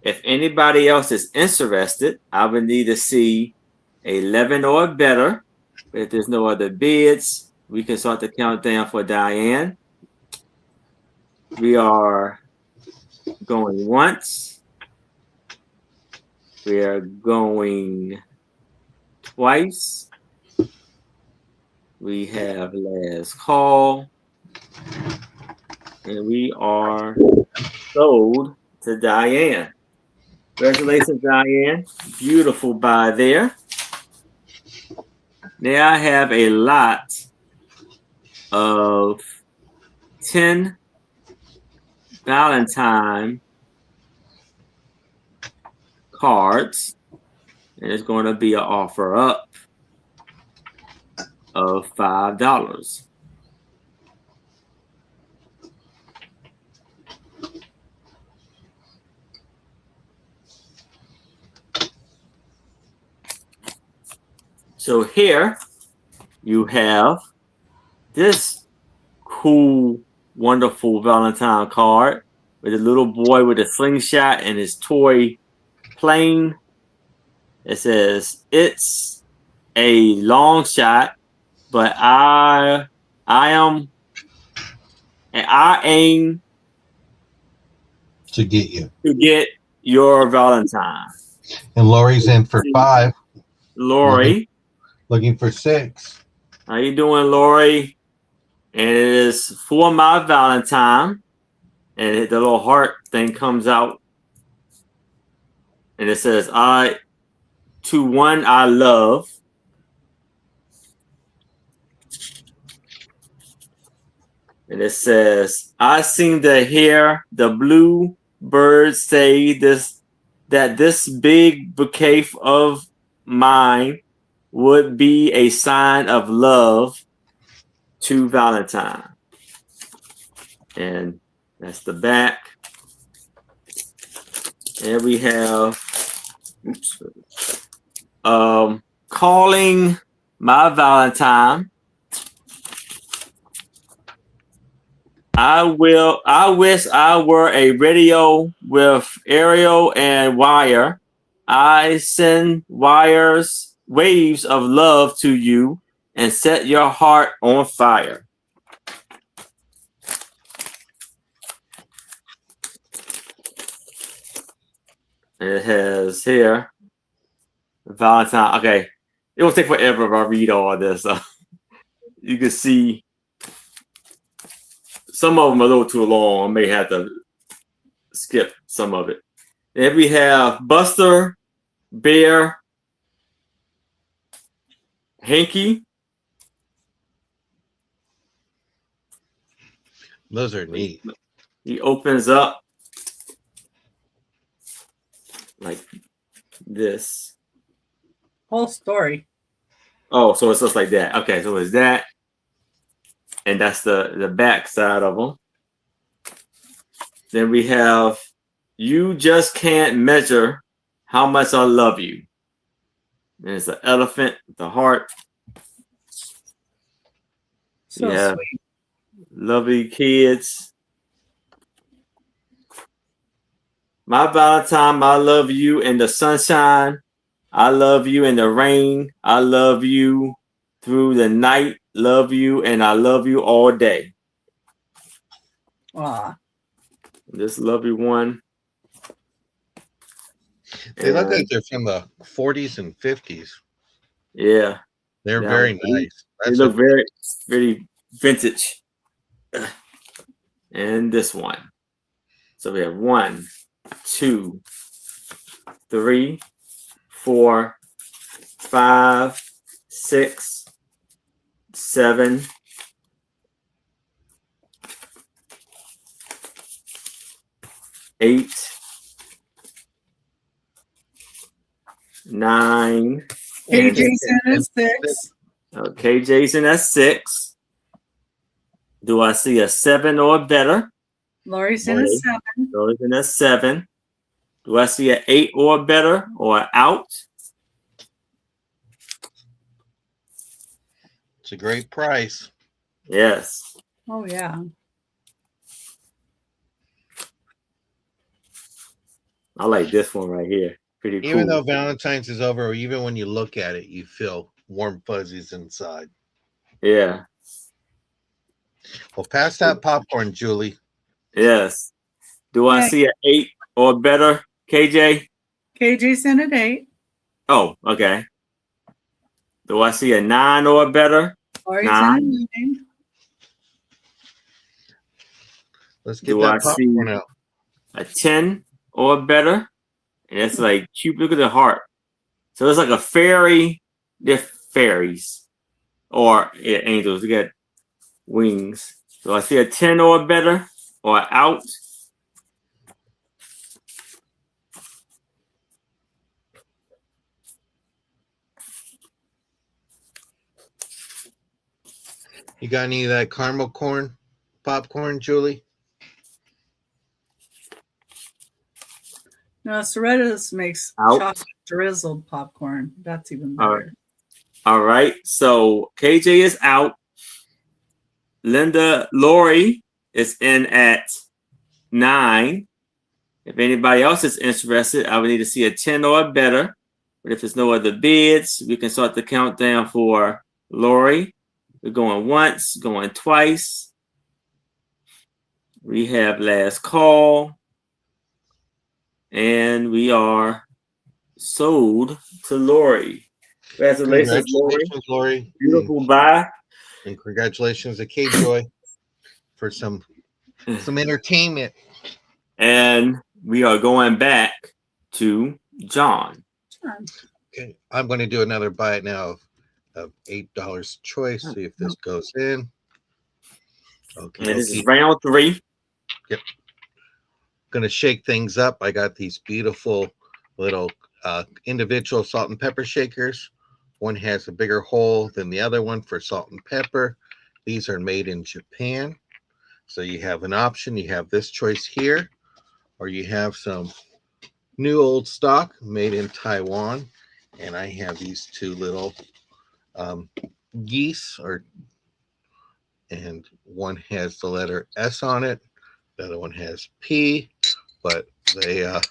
If anybody else is interested, I would need to see 11 or better. But if there's no other bids, we can start the countdown for Diane. We are going once. We are going twice. We have last call. And we are sold to Diane. Congratulations, Diane. Beautiful buy there. Now I have a lot of 10 Valentine cards. And it's going to be an offer up of $5. So here you have this cool, wonderful Valentine card with a little boy with a slingshot and his toy plane. It says, "It's a long shot, but I aim To get you. to get your Valentine." And Lori's in for 5. Lori, Looking for 6. how you doing, Lori? And it is for my Valentine. And the little heart thing comes out. And it says, to one I love. And it says, I seem to hear the blue birds say that this big bouquet of mine would be a sign of love to Valentine. And that's the back. And we have calling my Valentine. I wish I were a radio with aerial and wire. I send waves of love to you and set your heart on fire. It has here Valentine. Okay, it will take forever if I read all this. You can see some of them are a little too long. I may have to skip some of it. Then we have Buster, Bear, Hanky. Those are neat. He opens up like this. Whole story. Oh, so it's just like that. Okay, so it's that. And that's the back side of them. Then we have, you just can't measure how much I love you. And it's an elephant with the heart. So yeah, sweet. Lovely kids. My Valentine, I love you in the sunshine. I love you in the rain. I love you through the night. Love you, and I love you all day. Aw. This lovely one. They look like they're from the 40s and 50s. Yeah. They're very nice. They look very, very vintage. And this one. So we have 1, 2, 3, 4, 5, 6, 7, 8, 9. KJ's in at 6. Okay, Jason, that's 6. Do I see a 7 or better? Lori's in at 7. Lori's in at 7. Do I see an 8 or better or out? It's a great price. Yes. Oh, yeah. I like this one right here. Pretty cool. Even though Valentine's is over, or even when you look at it, you feel warm fuzzies inside. Yeah. Well, pass that popcorn, Julie. Yes. Do I see an 8 or better, KJ? KJ's in at 8. Oh, okay. Do I see a 9 or better? Lori's 9. in at 9. Let's get that popcorn out. A 10 or better? And it's like cute. Look at the heart. So it's like a fairy. They're fairies. Or angels. They got wings. So I see a 10 or better or out. You got any of that caramel corn popcorn, Julie? No, Soretta's makes chocolate drizzled popcorn. That's even better. All right. So KJ is out. Lori is in at 9. If anybody else is interested, I would need to see a 10 or better. But if there's no other bids, we can start the countdown for Lori. We're going once, going twice. We have last call. And we are sold to Lori. Congratulations, Lori. Beautiful buy. And congratulations to K-Joy for some entertainment. And we are going back to John. Okay, I'm going to do another buy it now of $8 choice. See if this goes in. Okay. And this is round 3. Yep. going to shake things up. I got these beautiful little individual salt and pepper shakers. One has a bigger hole than the other one for salt and pepper. These are made in Japan. So you have an option. You have this choice here, or you have some new old stock made in Taiwan. And I have these two little geese, and one has the letter S on it. The other one has P, but they're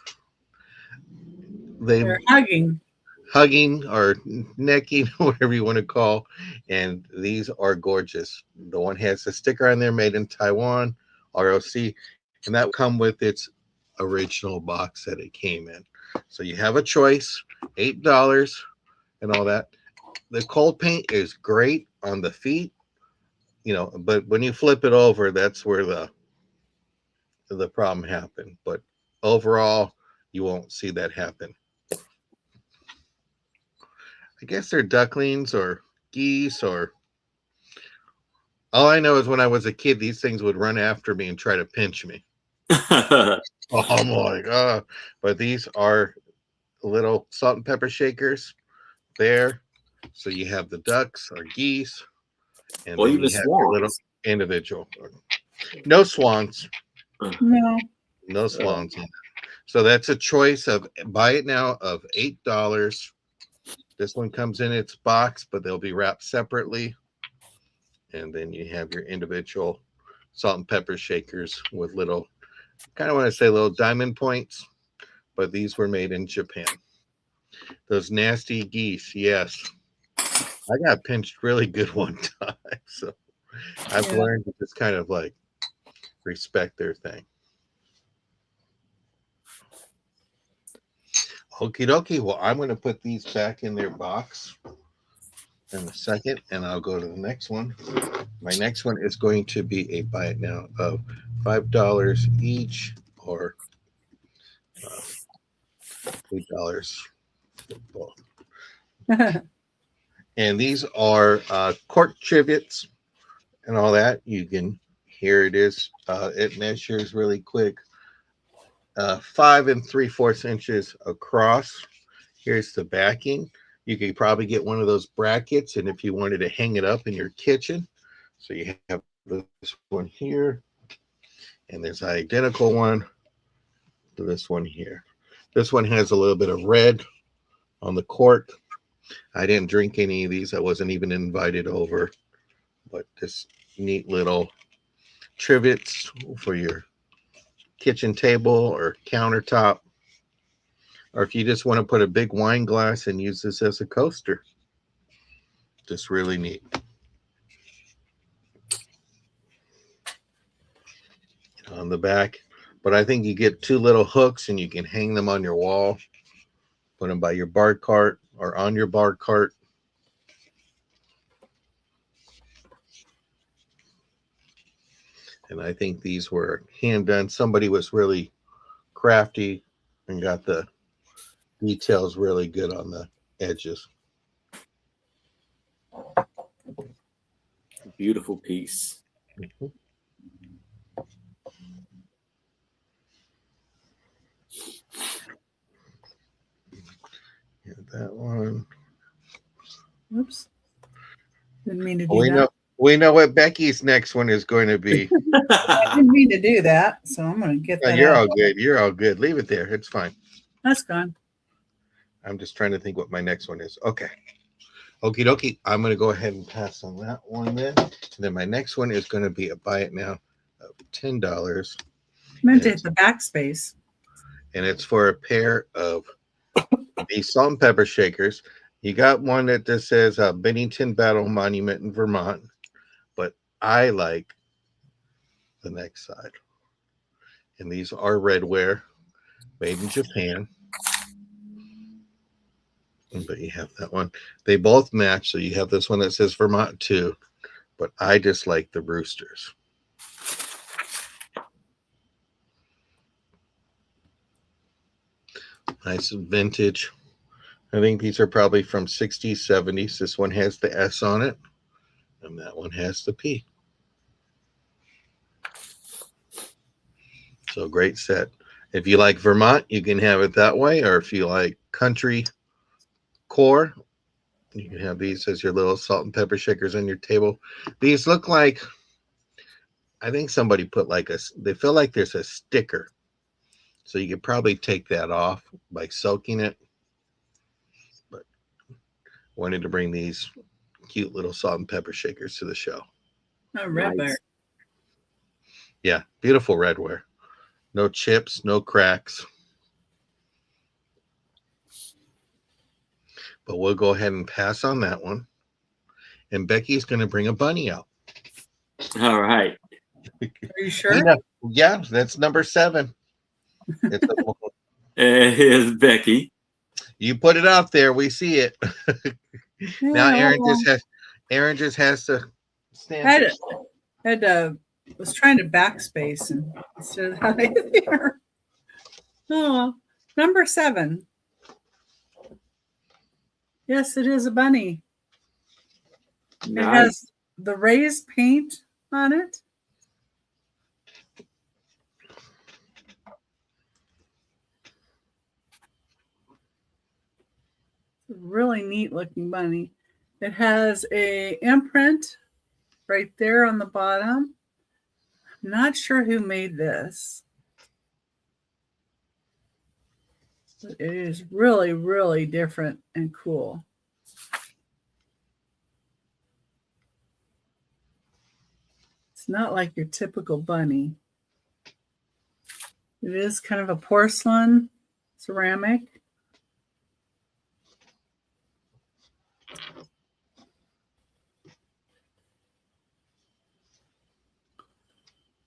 hugging or necking, whatever you want to call. And these are gorgeous. The one has a sticker on there made in Taiwan, ROC, and that will come with its original box that it came in. So you have a choice, $8 and all that. The cold paint is great on the feet, but when you flip it over, that's where the problem happened. But overall, you won't see that happen. I guess they're ducklings or geese, or all I know is when I was a kid, these things would run after me and try to pinch me. Oh, I'm like, oh. But these are little salt and pepper shakers there. So you have the ducks or geese, and or then even you have your little individual. No swans. No swans. So that's a choice of buy it now of $8. This one comes in its box, but they'll be wrapped separately. And then you have your individual salt and pepper shakers with little, kind of want to say little diamond points, but these were made in Japan. Those nasty geese, yes. I got pinched really good one time. So I've learned to just kind of like respect their thing. Okie dokie. Well, I'm going to put these back in their box in a second, and I'll go to the next one. My next one is going to be a buy it now of $5 each, or $8 for both. And these are cork trivets and all that. You can, here it is. It measures really quick, 5 3/4 inches across. Here's the backing. You could probably get one of those brackets, and if you wanted to hang it up in your kitchen. So you have this one here, and there's an identical one to this one here. This one has a little bit of red on the cork. I didn't drink any of these. I wasn't even invited over, but this neat little trivets for your kitchen table or countertop, or if you just want to put a big wine glass and use this as a coaster. Just really neat. On the back, but I think you get two little hooks and you can hang them on your wall, put them by your bar cart or on your bar cart. And I think these were hand done. Somebody was really crafty and got the details really good on the edges. Beautiful piece. Mm-hmm. That one. Oops. Didn't mean to do that. We know what Becky's next one is going to be. I didn't mean to do that, so I'm going to get that. You're all good. You're all good. Leave it there. It's fine. That's gone. I'm just trying to think what my next one is. Okay. Okie dokie. I'm going to go ahead and pass on that one then. And then my next one is going to be a buy it now of $10. Meant to hit the backspace. And it's for a pair of these salt and pepper shakers. You got one that just says Bennington Battle Monument in Vermont, but I like the next side. And these are redware, made in Japan. But you have that one. They both match, so you have this one that says Vermont too, but I just like the roosters. Nice vintage. I think these are probably from 60s, 70s. This one has the S on it, and that one has the P. So great set. If you like Vermont, you can have it that way. Or if you like country core, you can have these as your little salt and pepper shakers on your table. These look like, I think somebody put like they feel like there's a sticker. So you could probably take that off by soaking it. But wanted to bring these cute little salt and pepper shakers to the show. Oh, redware. Yeah, beautiful redware. No chips, no cracks. But we'll go ahead and pass on that one. And Becky's going to bring a bunny out. All right. Are you sure? Yeah, that's number 7. Here's Becky. You put it out there, we see it. Now Aaron just has to stand. Was trying to backspace and instead of having it there. Oh, number 7. Yes, it is a bunny. Nice. It has the raised paint on it. Really neat looking bunny. It has a imprint right there on the bottom. I'm not sure who made this, but it is really, really different and cool. It's not like your typical bunny. It is kind of a porcelain ceramic.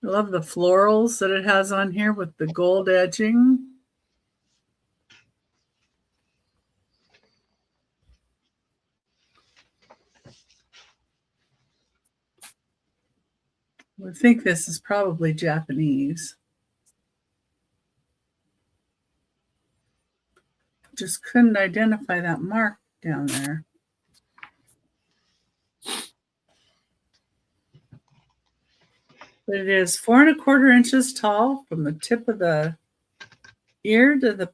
I love the florals that it has on here with the gold edging. I think this is probably Japanese. Just couldn't identify that mark down there. But it is 4 1/4 inches tall from the tip of the ear to the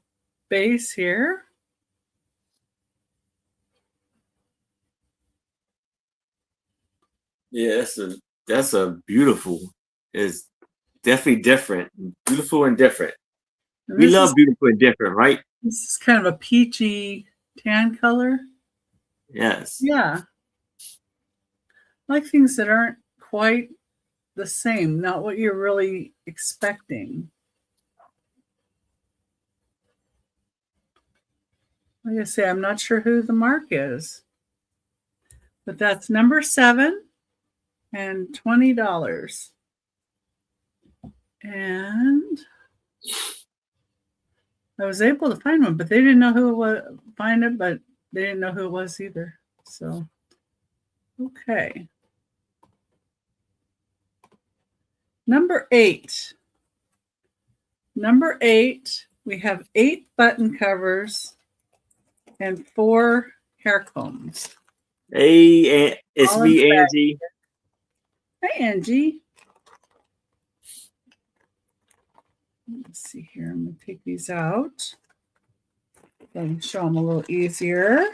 base here. Yeah, that's a beautiful. It's definitely different. Beautiful and different. We love beautiful and different, right? This is kind of a peachy tan color. Yes. Yeah. I like things that aren't quite the same, not what you're really expecting. Like I say, I'm not sure who the mark is, but that's number 7 and $20. And I was able to find one, but they didn't know who it was. Find it, but they didn't know who it was either. So, okay. Number 8. Number 8, we have 8 button covers and 4 hair combs. Hey, it's me, Angie. Hey, Angie. Let's see here. I'm going to take these out and show them a little easier.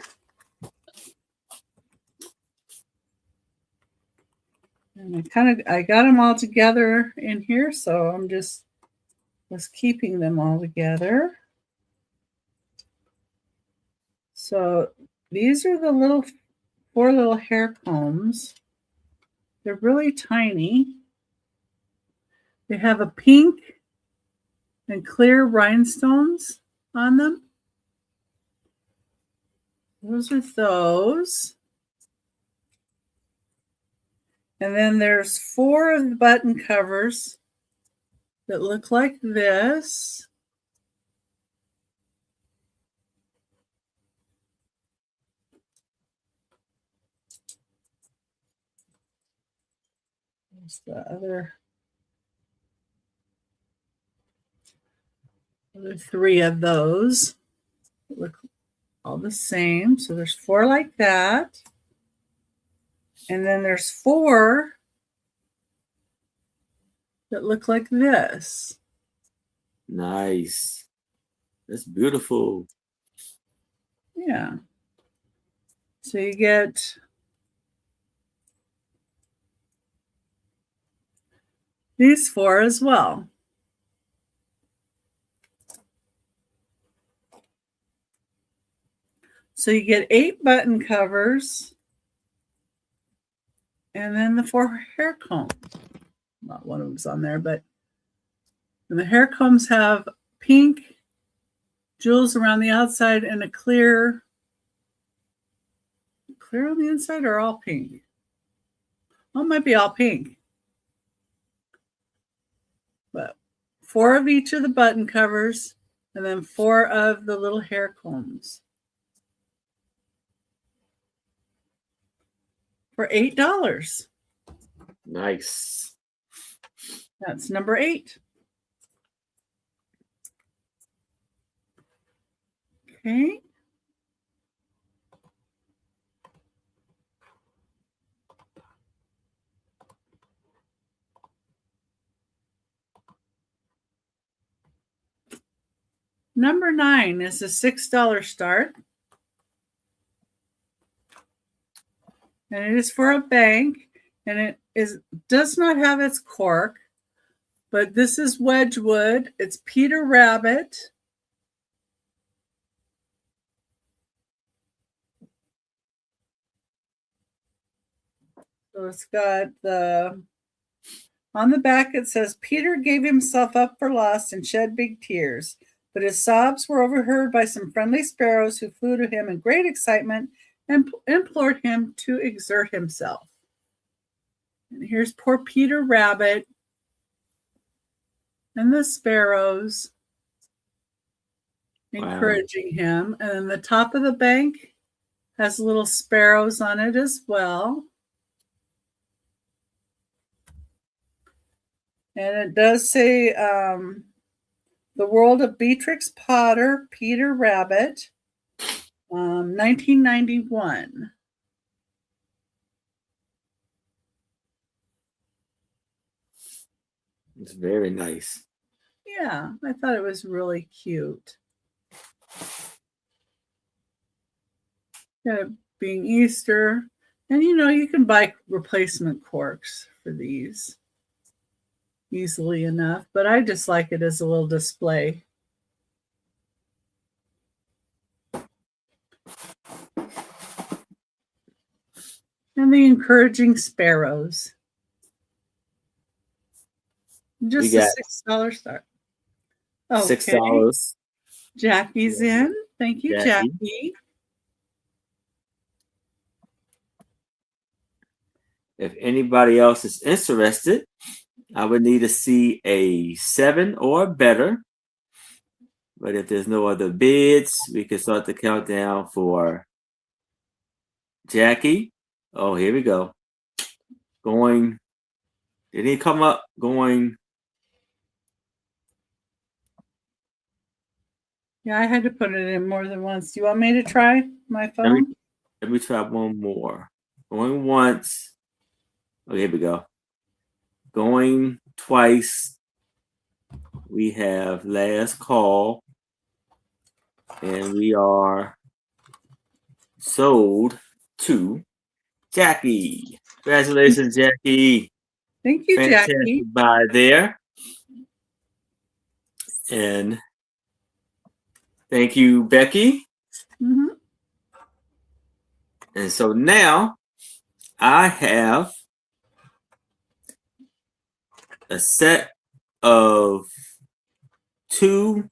And I got them all together in here, so I'm just keeping them all together. So these are the 4 little hair combs. They're really tiny. They have a pink and clear rhinestones on them. Those are those. And then there's 4 of the button covers that look like this. There's the other 3 of those that look all the same. So there's 4 like that. And then there's 4 that look like this. Nice. That's beautiful. Yeah. So you get these 4 as well. So you get 8 button covers and then the 4 hair combs. Not one of them's on there, but and the hair combs have pink jewels around the outside and a clear on the inside or all pink? Well, it might be all pink. But 4 of each of the button covers and then 4 of the little hair combs. For $8. Nice. That's number 8. Okay. Number 9 is a $6 start. And it is for a bank. And it does not have its cork. But this is Wedgwood. It's Peter Rabbit. So it's got on the back it says, Peter gave himself up for lost and shed big tears, but his sobs were overheard by some friendly sparrows who flew to him in great excitement and implored him to exert himself. And here's poor Peter Rabbit and the sparrows encouraging him. And then the top of the bank has little sparrows on it as well. And it does say The World of Beatrix Potter, Peter Rabbit, 1991. It's very nice. Yeah, I thought it was really cute. Yeah, being Easter. And you can buy replacement corks for these easily enough, but I just like it as a little display. And the encouraging sparrows. Just a $6 start. Okay. $6. Jackie's in. Thank you, Jackie. If anybody else is interested, I would need to see a 7 or better. But if there's no other bids, we can start the countdown for Jackie. Oh, here we go. Going. Did he come up? Going. Yeah, I had to put it in more than once. Do you want me to try my phone? Let me try one more. Going once. Oh, here we go. Going twice. We have last call. And we are sold to Jackie. Congratulations, Jackie. Thank you, Fantastic Jackie. Buy there. And thank you, Becky. Mm-hmm. And so now I have a set of 2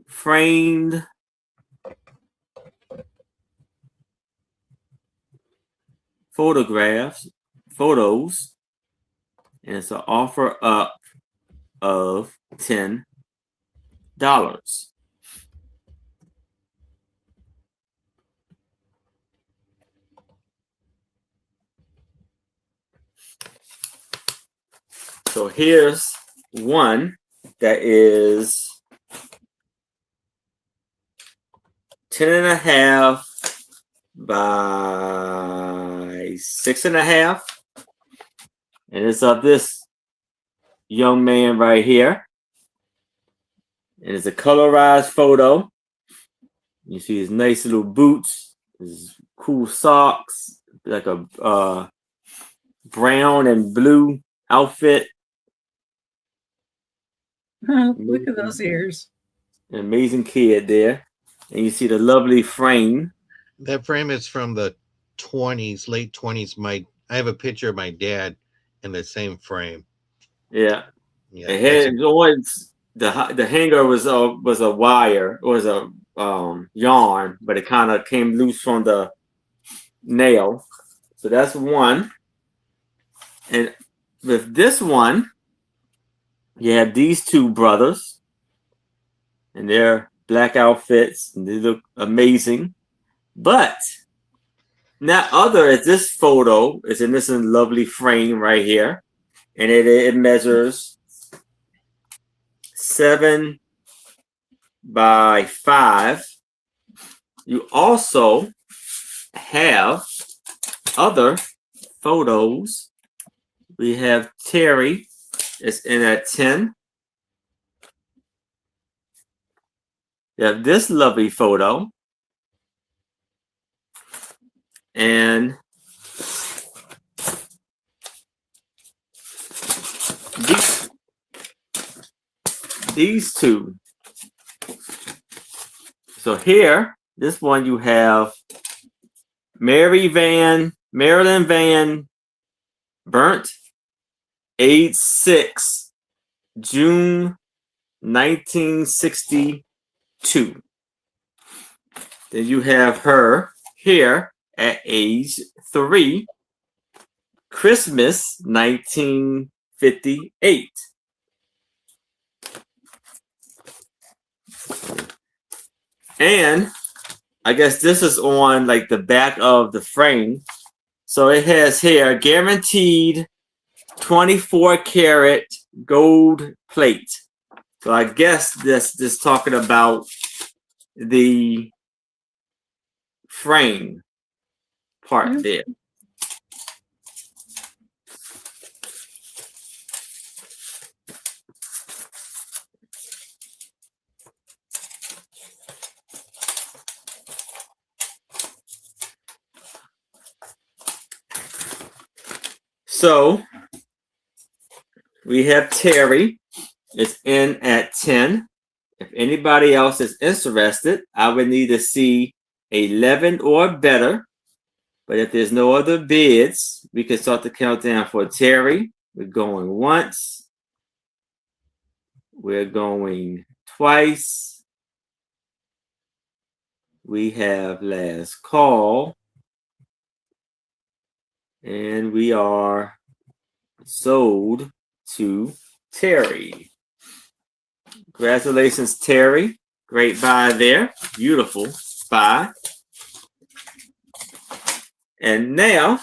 framed photos, and it's an offer up of $10. So here's one that is 10.5 by 6.5, and it's of this young man right here. And it's a colorized photo. You see his nice little boots, his cool socks, like a brown and blue outfit. Look at those ears. An amazing kid there. And you see the lovely frame. That frame is from the 20s, late 20s. I have a picture of my dad in the same frame. Yeah. Yeah, It had always the hanger was a wire, was a yarn, but it kind of came loose from the nail. So that's one. And with this one, you have these two brothers, and their black outfits, and they look amazing. But now other is this photo is in this lovely frame right here, and it measures 7 by 5. You also have other photos. We have Terry is in at 10. You have this lovely photo. And these two. So here, this one you have Marilyn Van Burnt, age 6, June 1962. Then you have her here at age 3, Christmas 1958. And I guess this is on like the back of the frame. So it has here guaranteed 24 karat gold plate. So I guess this talking about the frame part there. So we have Terry. It's in at 10. If anybody else is interested, I would need to see 11 or better. But if there's no other bids, we can start the countdown for Terry. We're going once. We're going twice. We have last call. And we are sold to Terry. Congratulations, Terry. Great buy there. Beautiful buy. And now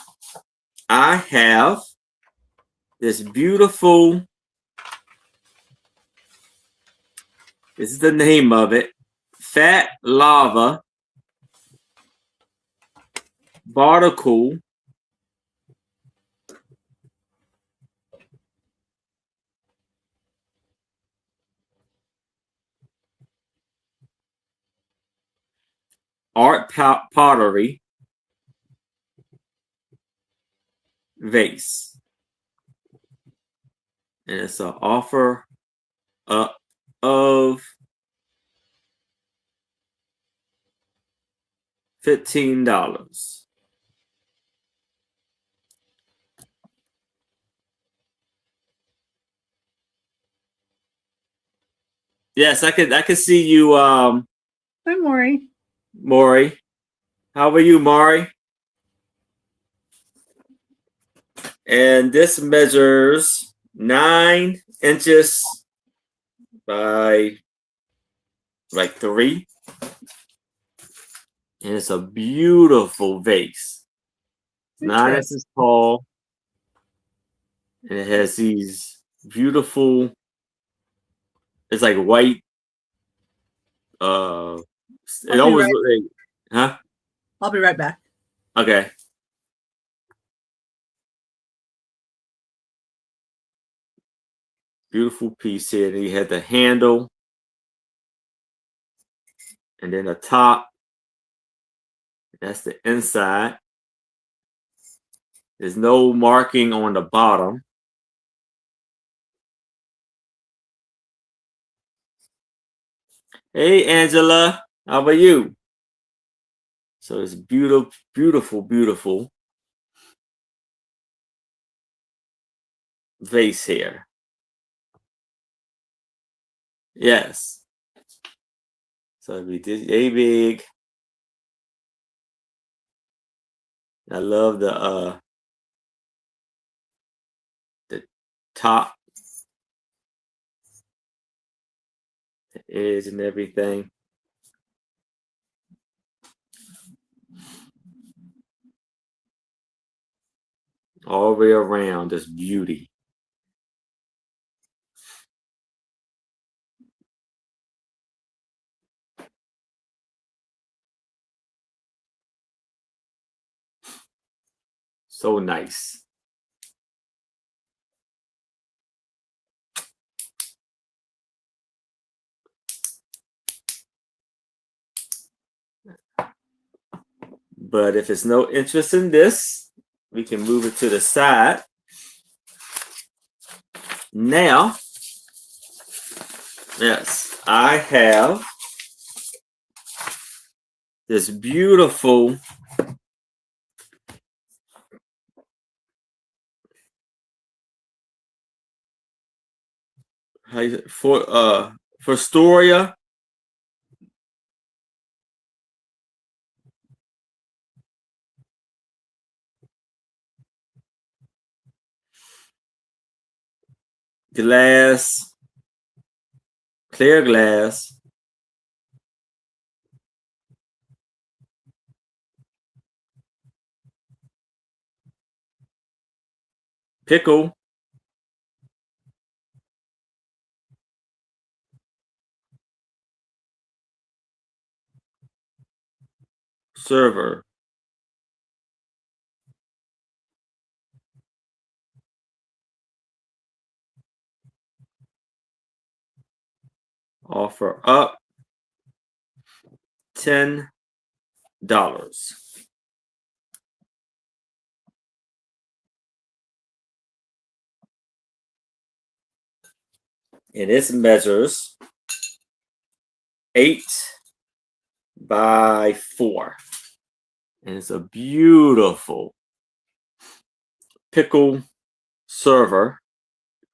I have this beautiful, this is the name of it, Fat Lava Barnacle art pottery vase. And it's an offer of $15. Yes, I could see you, Hi, Maury. Maury. How are you, Maury? And this measures 9 inches by like 3. And it's a beautiful vase. 9 inches tall. And it has these beautiful, it's like white. It always looks like, huh? I'll be right back. Okay. Beautiful piece here. You had the handle And then the top, that's the inside. There's no marking on the bottom. Hey, Angela, how about you? So it's beautiful, beautiful, beautiful vase here. Yes. So we did a big. I love the top, the edge and everything. All the way around, this beauty. So nice. But if it's no interest in this, we can move it to the side. Now, yes, I have this beautiful for Storia. Glass, clear glass. Pickle. Server. Offer up $10. And this measures 8 by 4. And it's a beautiful pickle server,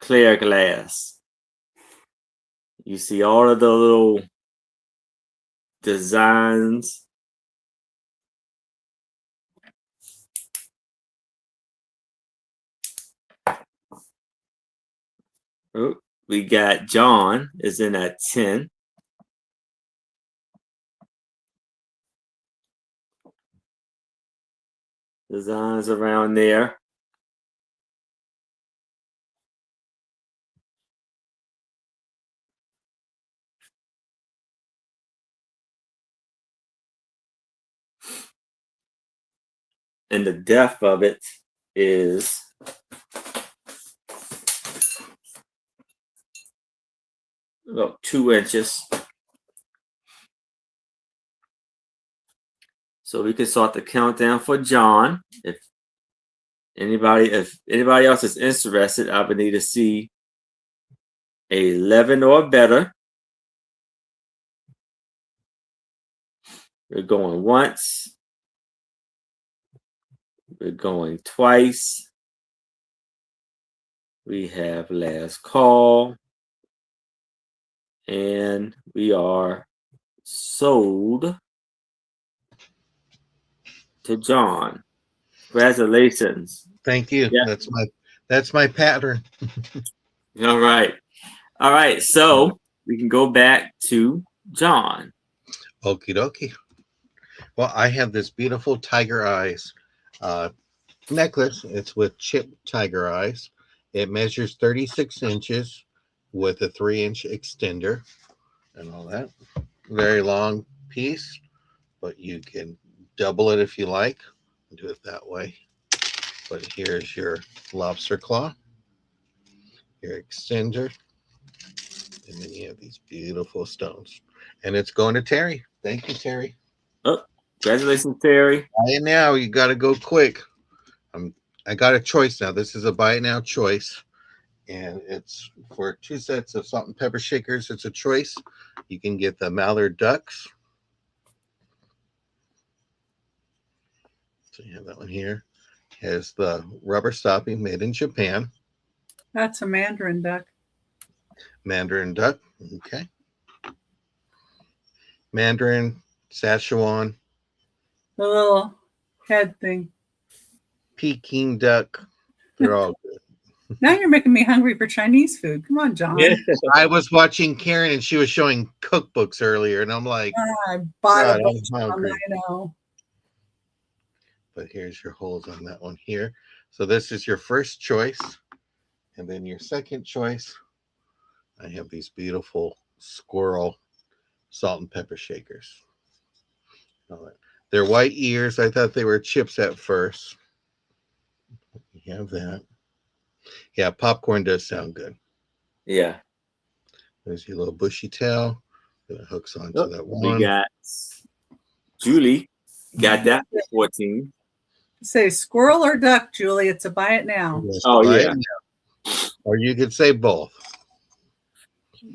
clear glass. You see all of the little designs. Oh, we got John is in at 10. Designs around there. And the depth of it is about 2 inches. So we can start the countdown for John. If anybody else is interested, I would need to see 11 or better. We're going once. We're going twice. We have last call. And we are sold to John. Congratulations. Thank you. Yeah. That's my pattern. All right. All right. So we can go back to John. Okie dokie. Well, I have this beautiful tiger eyes necklace. It's with chip tiger eyes. It measures 36 inches with a 3-inch extender and all that. Very long piece, but you can double it if you like. Do it that way. But here's your lobster claw, your extender, and then you have these beautiful stones. And it's going to Terry. Thank you, Terry. Oh, congratulations, Terry. Buy it now. You got to go quick. I got a choice now. This is a buy it now choice. And it's for 2 sets of salt and pepper shakers. It's a choice. You can get the Mallard Ducks. So you have that one here. Has the rubber stopping made in Japan. That's a mandarin duck. Mandarin duck. Okay. Mandarin, Szechuan, The little head thing. Peking duck. They're all good. Now you're making me hungry for Chinese food. Come on, John. Yeah. I was watching Karen and she was showing cookbooks earlier, and I'm like, I bought God, a bunch I'm of them, hungry. I know. But here's your holes on that one here. So this is your first choice. And then your second choice, I have these beautiful squirrel salt and pepper shakers. They're white ears. I thought they were chips at first. You have that. Yeah, popcorn does sound good. Yeah. There's your little bushy tail. That hooks onto that one. We got Julie. Got that for 14. Say squirrel or duck, Julie. It's a buy it now. Yes, Oh, buy yeah. it now. Or you could say both.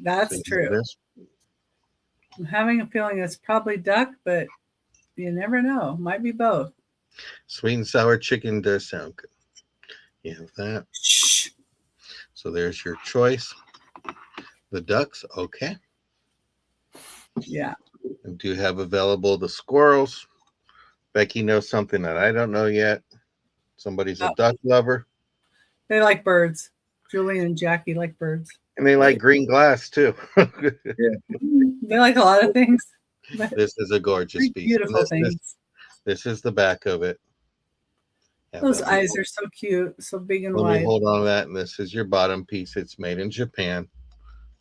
That's So true. this. I'm having a feeling it's probably duck, but you never know. Might be both. Sweet and sour chicken does sound good. You have that. Shh. So there's your choice. The ducks, okay. Yeah. And do you have available the squirrels? Becky knows something that I don't know yet. Somebody's a duck lover. They like birds. Julie and Jackie like birds. And they like green glass too. They like a lot of things. But This is a gorgeous piece. beautiful things. This is the back of it. Have Those that eyes little- are so cute, so big and Let me wide. hold on to that. And this is your bottom piece. It's made in Japan.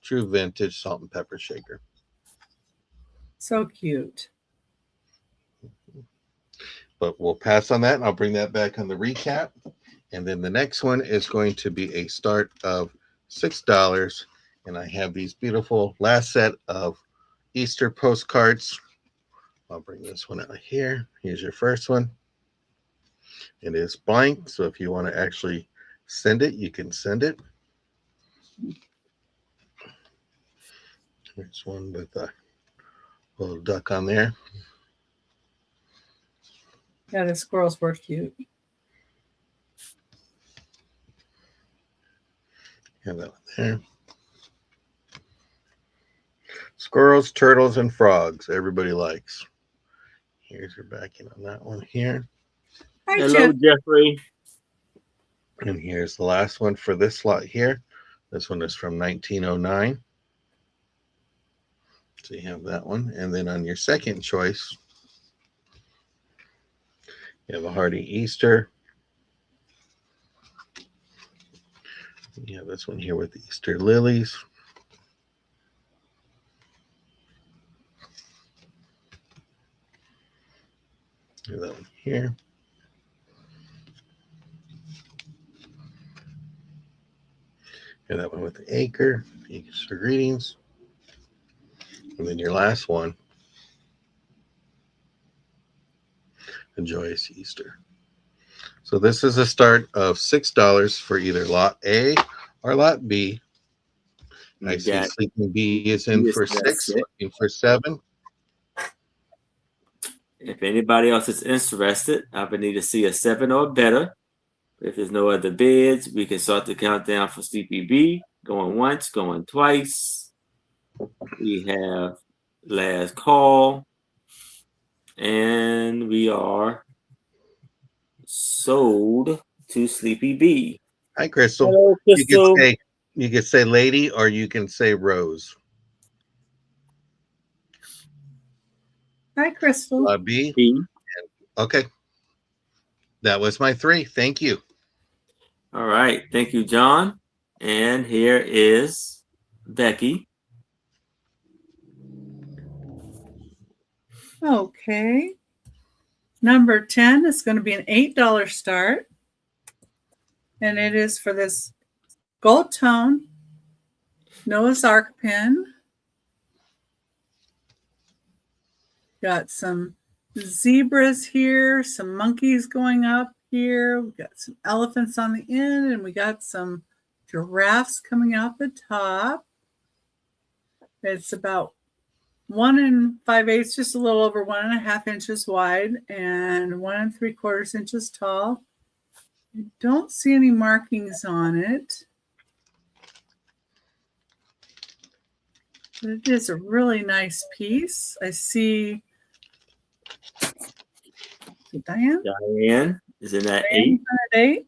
True vintage salt and pepper shaker. So cute. But we'll pass on that and I'll bring that back on the recap. And then the next one is going to be a start of $6. And I have these beautiful last set of Easter postcards. I'll bring this one out here. Here's your first one. It is blank. So if you want to actually send it, you can send it. There's one with a little duck on there. Yeah, the squirrels were cute. Have that one there. Squirrels, turtles, and frogs. Everybody likes. Here's your backing on that one here. Hi, Hello, Jeff. Jeffrey. And here's the last one for this lot here. This one is from 1909. So you have that one. And then on your second choice, you have a Hearty Easter. You have this one here with the Easter lilies. You have that one here. And that one with the acre. Easter greetings. And then your last one, a joyous Easter. So this is a start of $6 for either lot A or lot B. I see Sleeping B is in Yes, for that's 6, it. looking for 7. If anybody else is interested, I would need to see a 7 or better. If there's no other bids, we can start the countdown for Sleepy B. Going once, going twice. We have last call. And we are sold to Sleepy B. Hi, Crystal. Hello, Crystal. You can say lady or you can say Rose. Hi, Crystal. B. B. Okay. That was my 3. Thank you. All right. Thank you, John. And here is Becky. Okay. Number 10 is going to be an $8 start. And it is for this gold tone Noah's Ark pin. Got some zebras here, some monkeys going up here. We've got some elephants on the end, and we got some giraffes coming out the top. It's about 1 5/8, just a little over 1.5 inches wide and 1 3/4 inches tall. I don't see any markings on it. But it is a really nice piece. I see Diane. Diane is in that 8. 8.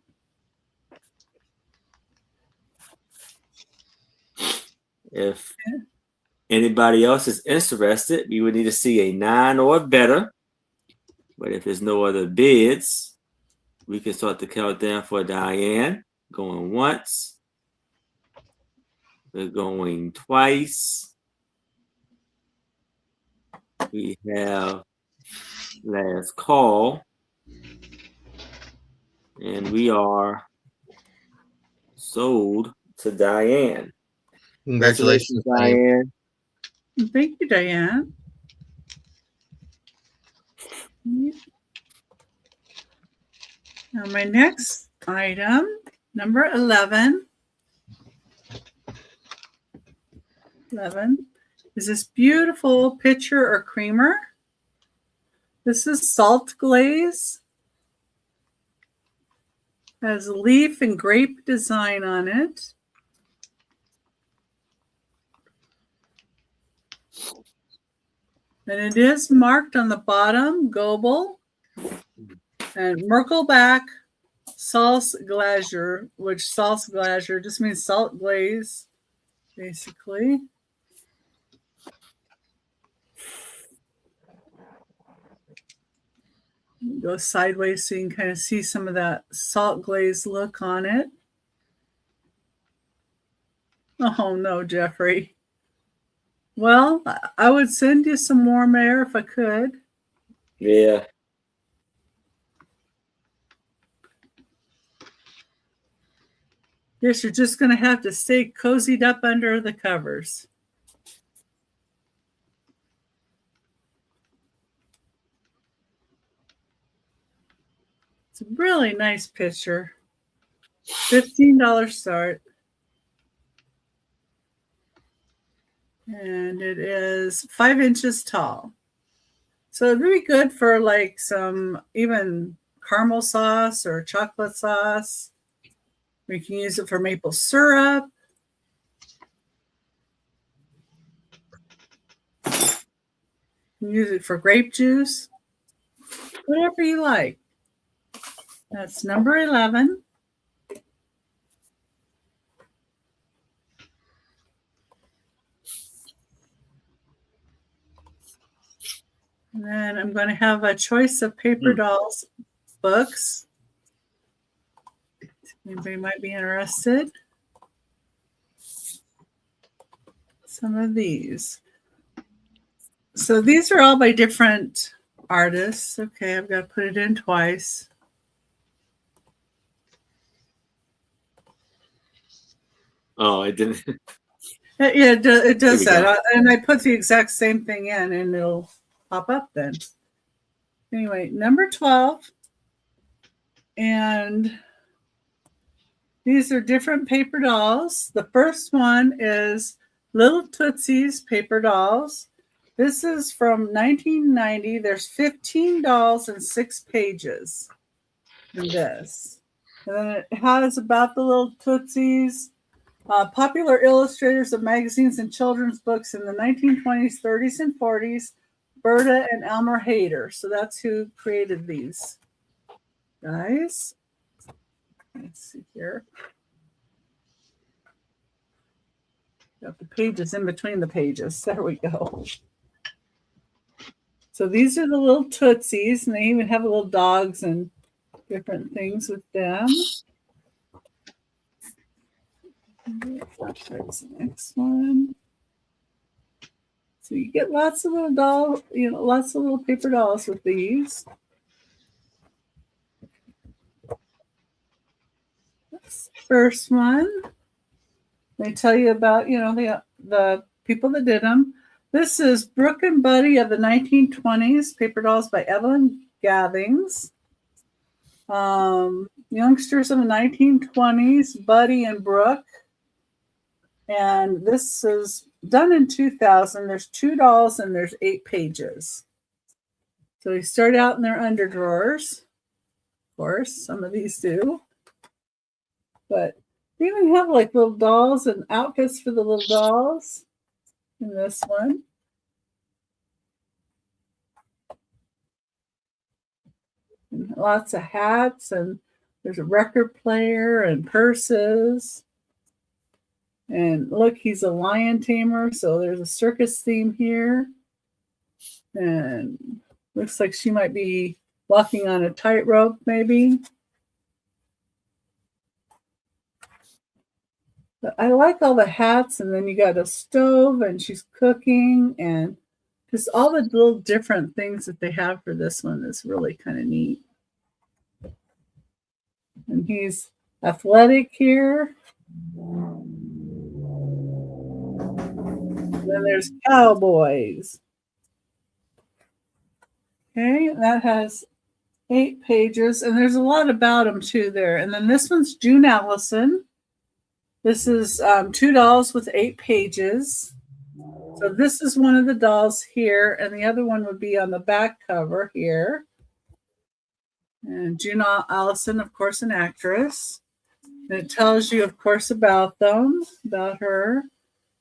If anybody else is interested, we would need to see a 9 or better. But if there's no other bids, we can start the countdown for Diane. Going once. We're going twice. We have last call. And we are sold to Diane. Congratulations, Diane. Thank you, Diane. Now my next item, number 11. 11 is this beautiful pitcher or creamer. This is salt glaze. Has leaf and grape design on it. And it is marked on the bottom, Goebel and Merkelbach Salz Glazier, which Salz Glazier just means salt glaze, basically. Go sideways so you can kind of see some of that salt glaze look on it. Oh no, Jeffrey. Well, I would send you some warm air if I could. Yeah. Yes, you're just going to have to stay cozied up under the covers. It's a really nice picture. $15 start. And it is 5 inches tall. So it'd be good for like some even caramel sauce or chocolate sauce. We can use it for maple syrup. You can use it for grape juice. Whatever you like. That's number 11. And then I'm going to have a choice of paper dolls books. Anybody might be interested. Some of these. So these are all by different artists. Okay, I've got to put it in twice. Oh, it didn't. Yeah, it does that. And I put the exact same thing in and it'll pop up then. Anyway, number 12. And these are different paper dolls. The first one is Little Tootsie's Paper Dolls. This is from 1990. There's 15 dolls and 6 pages in this. And then it has about the Little Tootsies. Popular illustrators of magazines and children's books in the 1920s, 30s, and 40s, Berta and Elmer Hayter. So that's who created these guys. Let's see here. Got the pages in between the pages. There we go. So these are the little Tootsies, and they even have little dogs and different things with them. That's the next one. So you get lots of little dolls, lots of little paper dolls with these. That's the first one. They tell you about, the people that did them. This is Brooke and Buddy of the 1920s, paper dolls by Evelyn Gathings. Youngsters of the 1920s, Buddy and Brooke. And this is done in 2000. There's 2 dolls and there's 8 pages. So they start out in their underdrawers. Of course, some of these do. But they even have like little dolls and outfits for the little dolls in this one. And lots of hats, and there's a record player and purses. And look, he's a lion tamer, so there's a circus theme here. And looks like she might be walking on a tightrope, maybe. But I like all the hats, and then you got a stove, and she's cooking, and just all the little different things that they have for this one is really kind of neat. And he's athletic here. And then there's cowboys. Okay, that has 8 pages, and there's a lot about them too there. And then this one's June Allison. This is 2 dolls with 8 pages. So this is one of the dolls here, and the other one would be on the back cover here. And June Allison, of course, an actress. And it tells you, of course, about them, about her.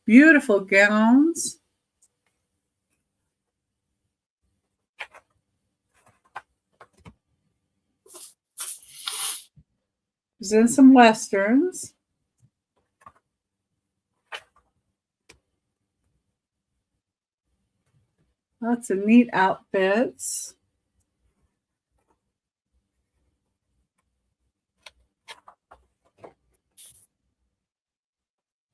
Beautiful gowns. There's in some westerns. Lots of neat outfits.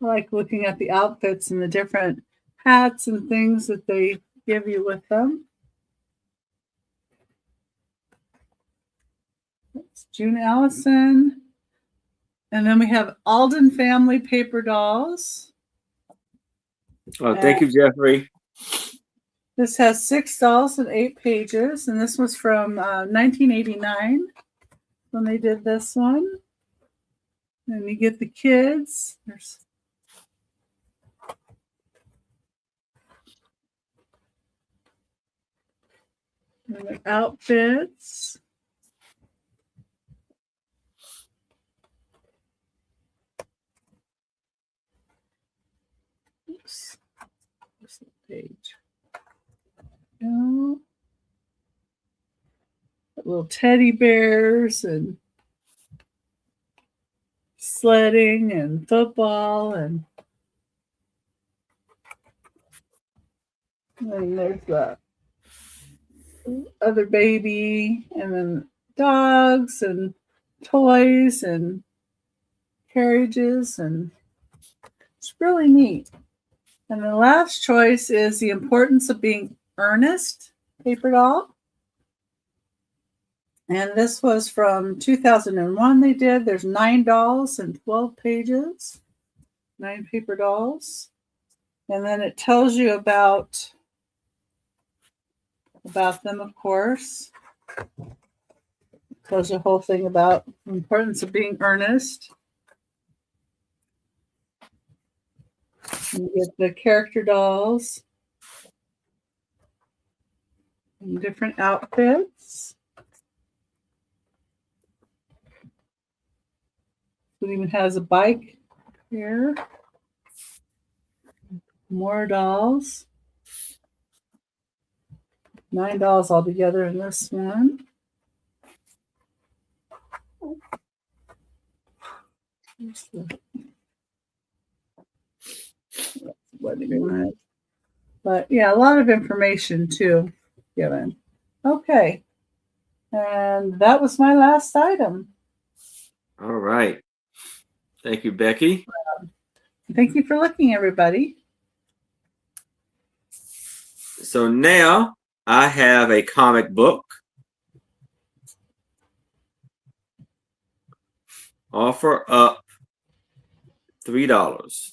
I like looking at the outfits and the different hats and things that they give you with them. That's June Allison. And then we have Alden Family paper dolls. Oh, thank you, Jeffrey. This has 6 dolls and 8 pages, and this was from 1989 when they did this one. And you get the kids. There's and the outfits. Oops. Where's the page? No. Little teddy bears and sledding and football, and then there's the other baby, and then dogs and toys and carriages, and it's really neat. And the last choice is The Importance of Being Earnest paper doll. And this was from 2001 they did. There's 9 dolls and 12 pages. 9 paper dolls. And then it tells you about them, of course. It tells you a whole thing about the importance of being earnest. You get the character dolls in different outfits. It even has a bike here. More dolls. 9 dolls altogether in this one. But yeah, a lot of information too given. Okay. And that was my last item. All right. Thank you, Becky. Thank you for looking, everybody. So now I have a comic book. Offer up $3.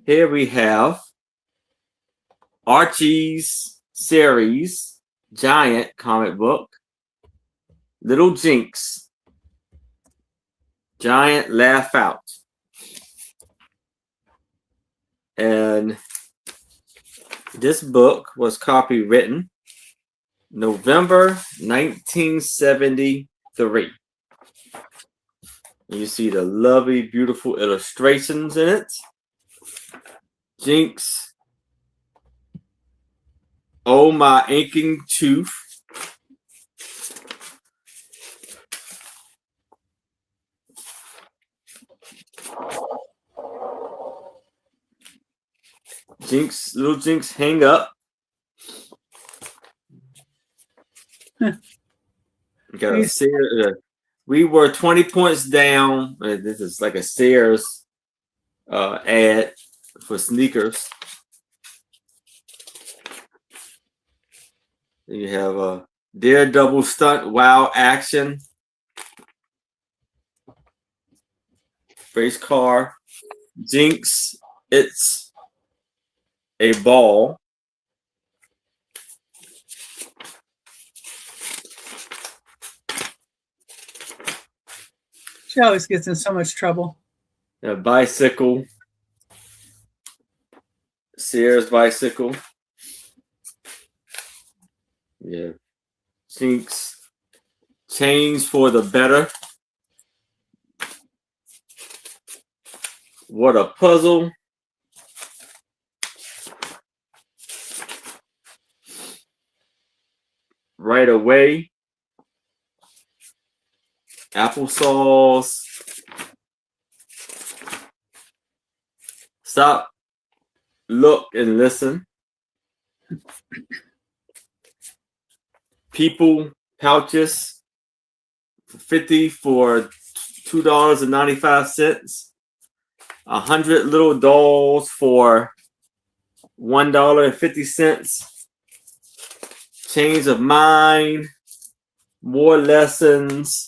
Here we have Archie's series, giant comic book, Little Jinx, giant laugh out. And this book was copywritten November 1973. You see the lovely, beautiful illustrations in it. Jinx. Oh, my inking tooth. Jinx, little Jinx, hang up. Got a Sears, we were 20 points down. This is like a Sears ad for sneakers. You have a Daredevil stunt, wow action. Race car. Jinx, it's a ball. She always gets in so much trouble. A bicycle. Sears bicycle. Yeah. Jinx. Change for the better. What a puzzle. Right away. Applesauce. Stop, look, and listen. People pouches, 50 for $2.95. 100 little dolls for $1.50. Change of mind, more lessons.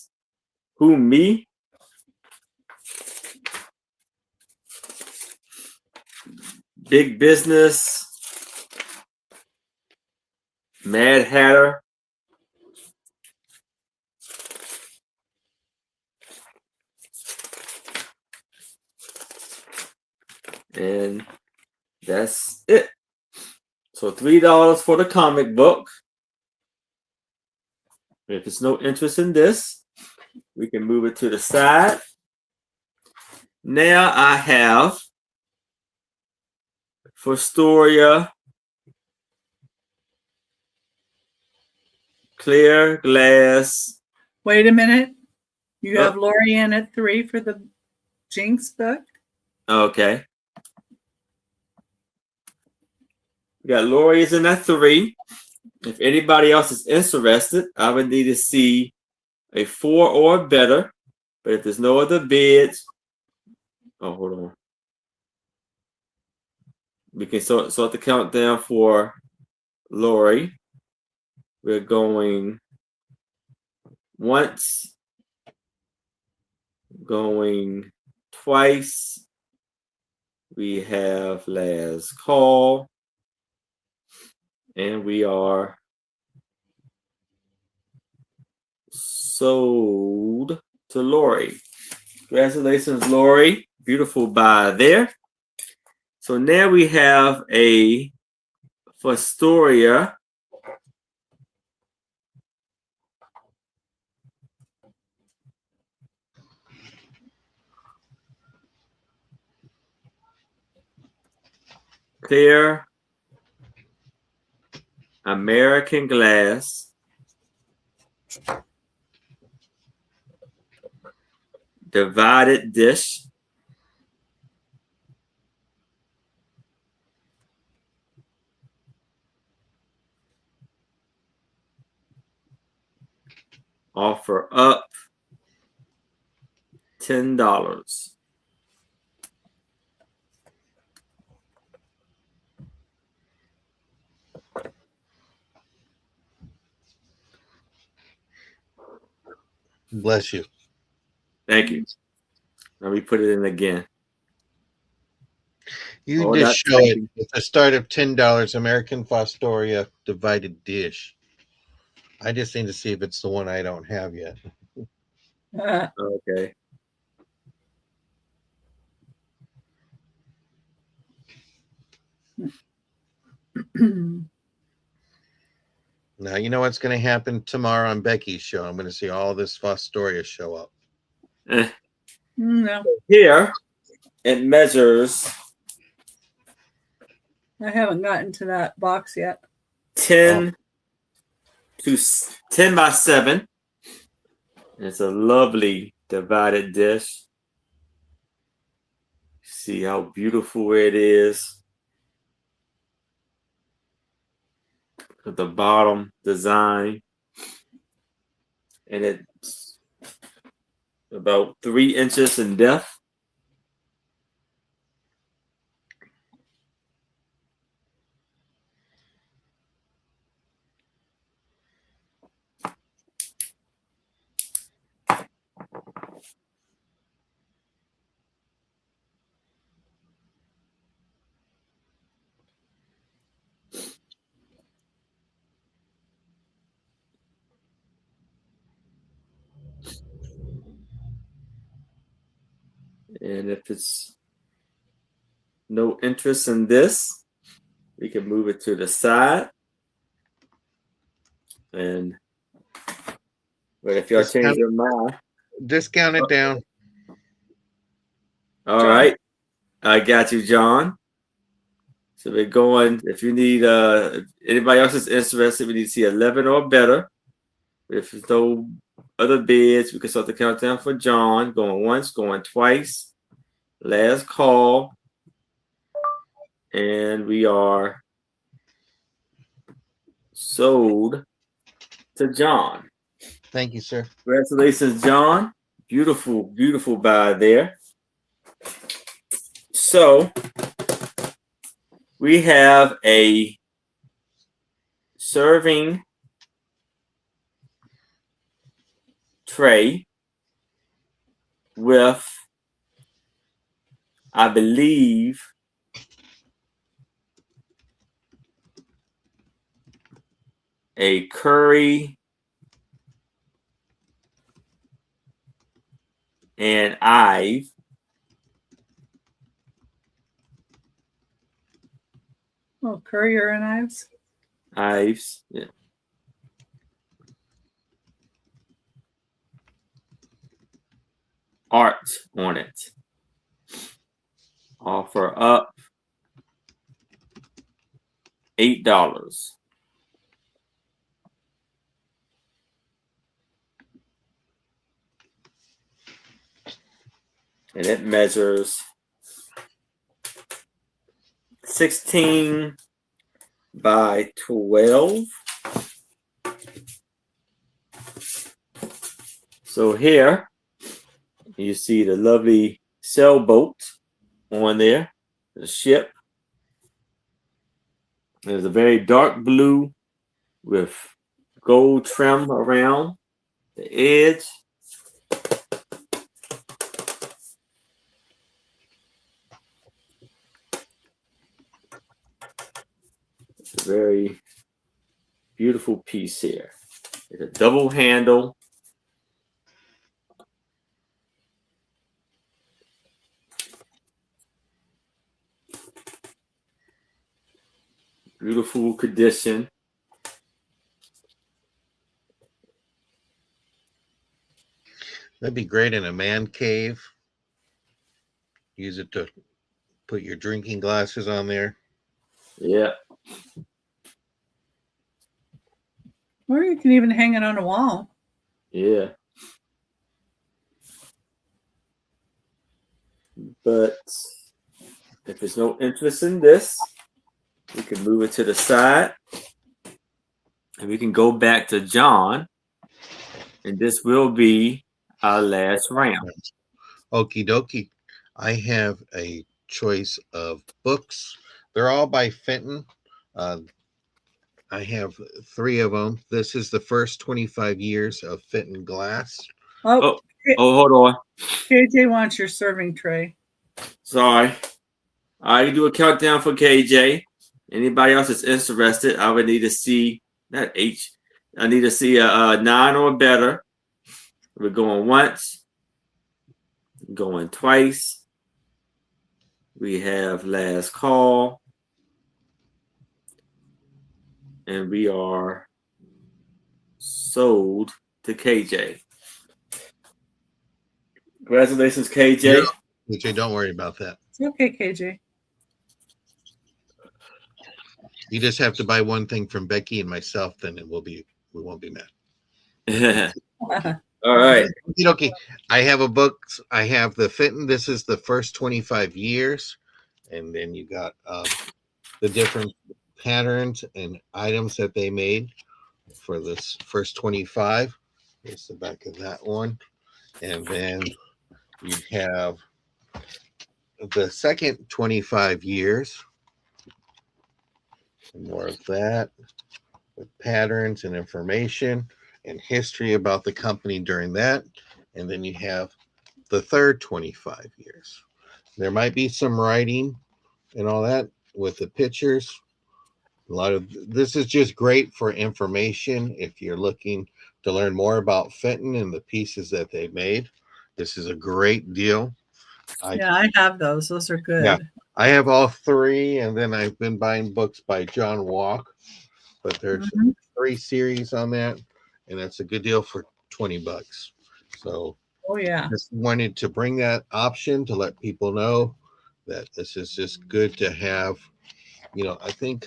Who, me? Big business. Mad Hatter. And that's it. So $3 for the comic book. If there's no interest in this, we can move it to the side. Now I have Fostoria Clear Glass. Wait a minute. You have Lori in at 3 for the Jinx book. Okay. We got Lori's in at 3. If anybody else is interested, I would need to see a 4 or better. But if there's no other bids, oh, hold on. We can sort the countdown for Lori. We're going once, going twice. We have last call. And we are sold to Lori. Congratulations, Lori. Beautiful buy there. So now we have a Fostoria Clear American Glass divided dish. Offer up $10. Bless you. Thank you. Let me put it in again. You All just that show it typing. at the start of $10 American Fostoria divided dish. I just need to see if it's the one I don't have yet. Okay. Now, you know what's going to happen tomorrow on Becky's show? I'm going to see all this Fostoria show up. No, Here, it measures I haven't gotten to that box yet. 10 to 10 by 7. It's a lovely divided dish. See how beautiful it is. At the bottom design. And it's about 3 inches in depth. And if it's no interest in this, we can move it to the side. And but if y'all change your mind, Discount it down. all John. right. I got you, John. So we're going. If you need if anybody else is interested, we need to see 11 or better. If there's no other bids, we can start the countdown for John. Going once, going twice. Last call. And we are sold to John. Thank you, sir. Congratulations, John. Beautiful, beautiful buy there. So we have a serving tray with, I believe, a curry and Ive. Oh, courier and knives. Ives, yeah. Art on it. Offer up $8. And it measures 16 by 12. So here you see the lovely sailboat on there, the ship. There's a very dark blue with gold trim around the edge. It's a very beautiful piece here. It's a double handle. Beautiful condition. That'd be great in a man cave. Use it to put your drinking glasses on there. Yeah. Or you can even hang it on a wall. Yeah. But if there's no interest in this, we can move it to the side. And we can go back to John. And this will be our last round. Okie dokie. I have a choice of books. They're all by Fenton. I have 3 of them. This is the first 25 years of Fenton glass. Oh, Oh, hold on. KJ wants your serving tray. Sorry. I can do a countdown for KJ. Anybody else that's interested, I would need to see that H. I need to see a 9 or better. We're going once, going twice. We have last call. And we are sold to KJ. Congratulations, KJ. KJ, don't worry about that. It's okay, KJ. You just have to buy one thing from Becky and myself, then we won't be mad. All right. Okay. I have a book. I have the Fenton. This is the first 25 years. And then you got the different patterns and items that they made for this first 25. Here's the back of that one. And then you have the second 25 years. More of that with patterns and information and history about the company during that. And then you have the third 25 years. There might be some writing and all that with the pictures. A lot of this is just great for information if you're looking to learn more about Fenton and the pieces that they made. This is a great deal. I have those. Those are good. Yeah, I have all three, and then I've been buying books by John Walk, but there's 3 series on that, and that's a good deal for $20. So, just wanted to bring that option to let people know that this is just good to have. I think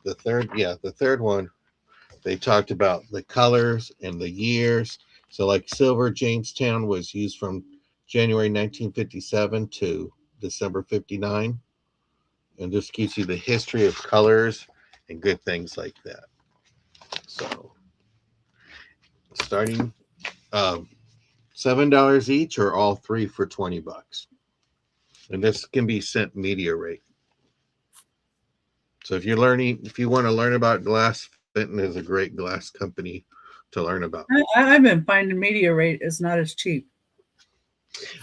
the third one, they talked about the colors and the years. So, like silver Jamestown was used from January 1957 to December 59. And this gives you the history of colors and good things like that. So, starting $7 each or all 3 for $20. And this can be sent media rate. So if you want to learn about glass, Fenton is a great glass company to learn about. I've been finding media rate is not as cheap.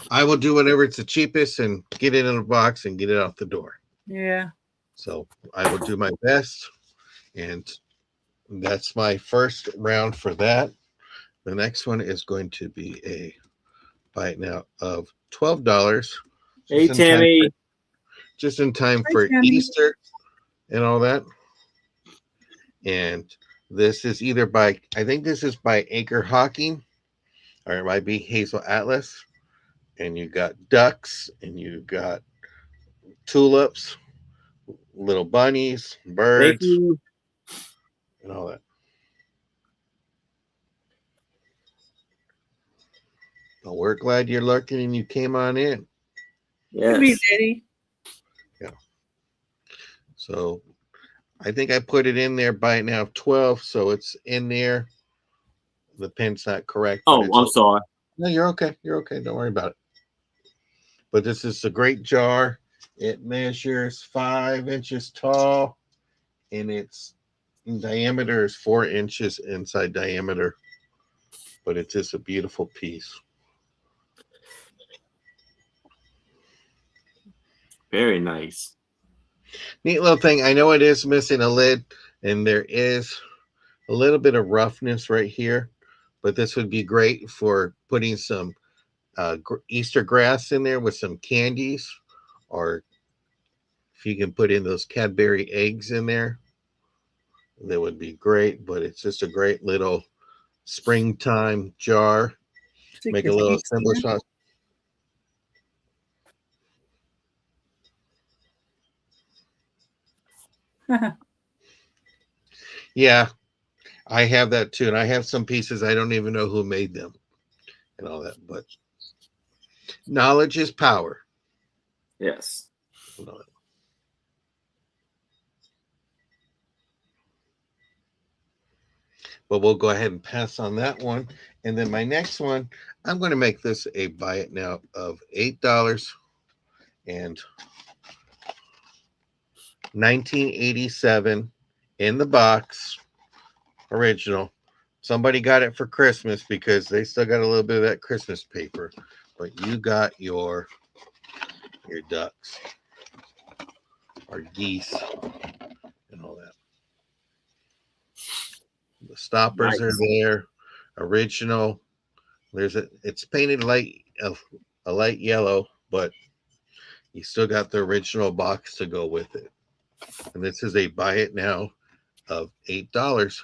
I will do whatever it's the cheapest and get it in a box and get it out the door. Yeah. So I will do my best. And that's my first round for that. The next one is going to be a buy it now of $12. Hey, Tammy. Just in time Hi, for Tammy. Easter and all that. And this is I think this is by Acre Hawking, or it might be Hazel Atlas. And you got ducks, and you got tulips, little bunnies, birds, and all that. Well, we're glad you're looking and you came on in. Yes. Yeah. So I think I put it in there by now 12, so it's in there. The pin's not correct. Oh, I'm sorry. No, you're okay. You're okay. Don't worry about it. But this is a great jar. It measures 5 inches tall, and its diameter is 4 inches inside diameter. But it's just a beautiful piece. Very nice. Neat little thing. I know it is missing a lid, and there is a little bit of roughness right here, but this would be great for putting some Easter grass in there with some candies, or if you can put in those Cadbury eggs in there, that would be great. But it's just a great little springtime jar. Make a little simple shot. Yeah, I have that too, and I have some pieces I don't even know who made them and all that. But knowledge is power. Yes. But we'll go ahead and pass on that one. And then my next one, I'm going to make this a buy it now of $8 and 1987 in the box, original. Somebody got it for Christmas because they still got a little bit of that Christmas paper. But you got your your ducks or geese and all that. The stoppers are there, original. It's painted light, a light yellow, but you still got the original box to go with it. And this is a buy it now of $8.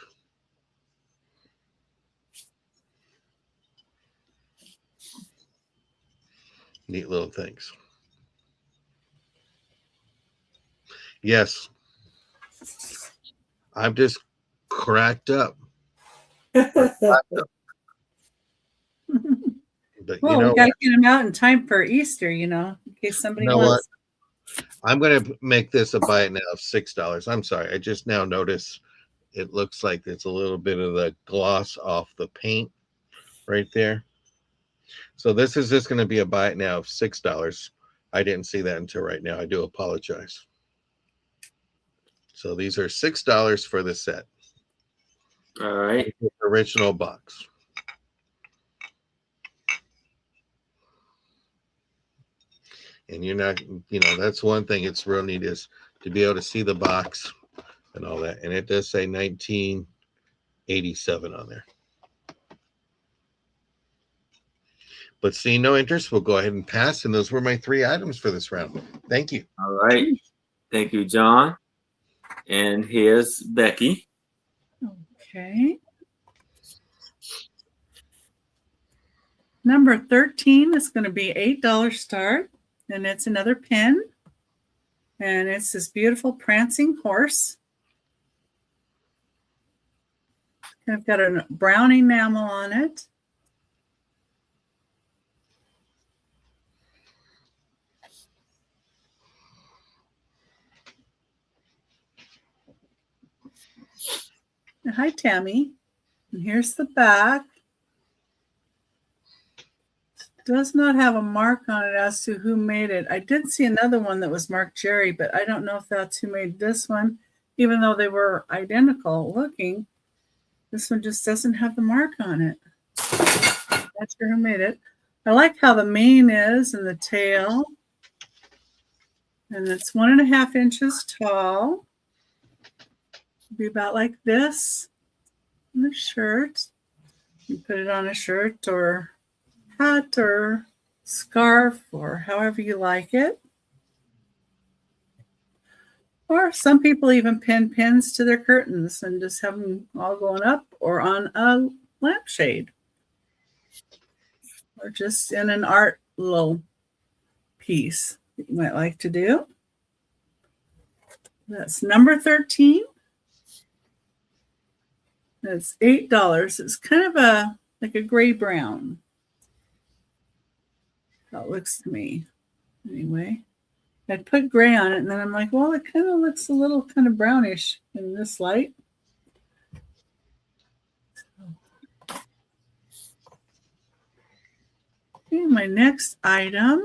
Neat little things. Yes, I'm just cracked up. But Well, we got to get them out in time for Easter, in case somebody wants. What? I'm going to make this a buy it now of $6. I'm sorry. I just now noticed it looks like it's a little bit of the gloss off the paint right there. So this is just going to be a buy it now of $6. I didn't see that until right now. I do apologize. So these are $6 for the set. All right. Original box. And you're not, that's one thing. It's real neat is to be able to see the box and all that. And it does say 1987 on there. But seeing no interest, we'll go ahead and pass. And those were my 3 items for this round. Thank you. All right. Thank you, John. And here's Becky. Okay. Number 13 is going to be $8 start. And it's another pin. And it's this beautiful prancing horse. I've got a brown enamel on it. Hi, Tammy. And here's the back. Does not have a mark on it as to who made it. I did see another one that was marked Jerry, but I don't know if that's who made this one, even though they were identical looking. This one just doesn't have the mark on it. Not sure who made it. I like how the mane is and the tail. And it's 1.5 inches tall. It'll be about like this in the shirt. You put it on a shirt or hat or scarf or however you like it. Or some people even pin pins to their curtains and just have them all going up or on a lampshade. Or just in an art little piece that you might like to do. That's number 13. That's $8. It's kind of like a gray brown. How it looks to me. Anyway, I'd put gray on it, and then I'm like, well, it kind of looks a little kind of brownish in this light. Okay, my next item.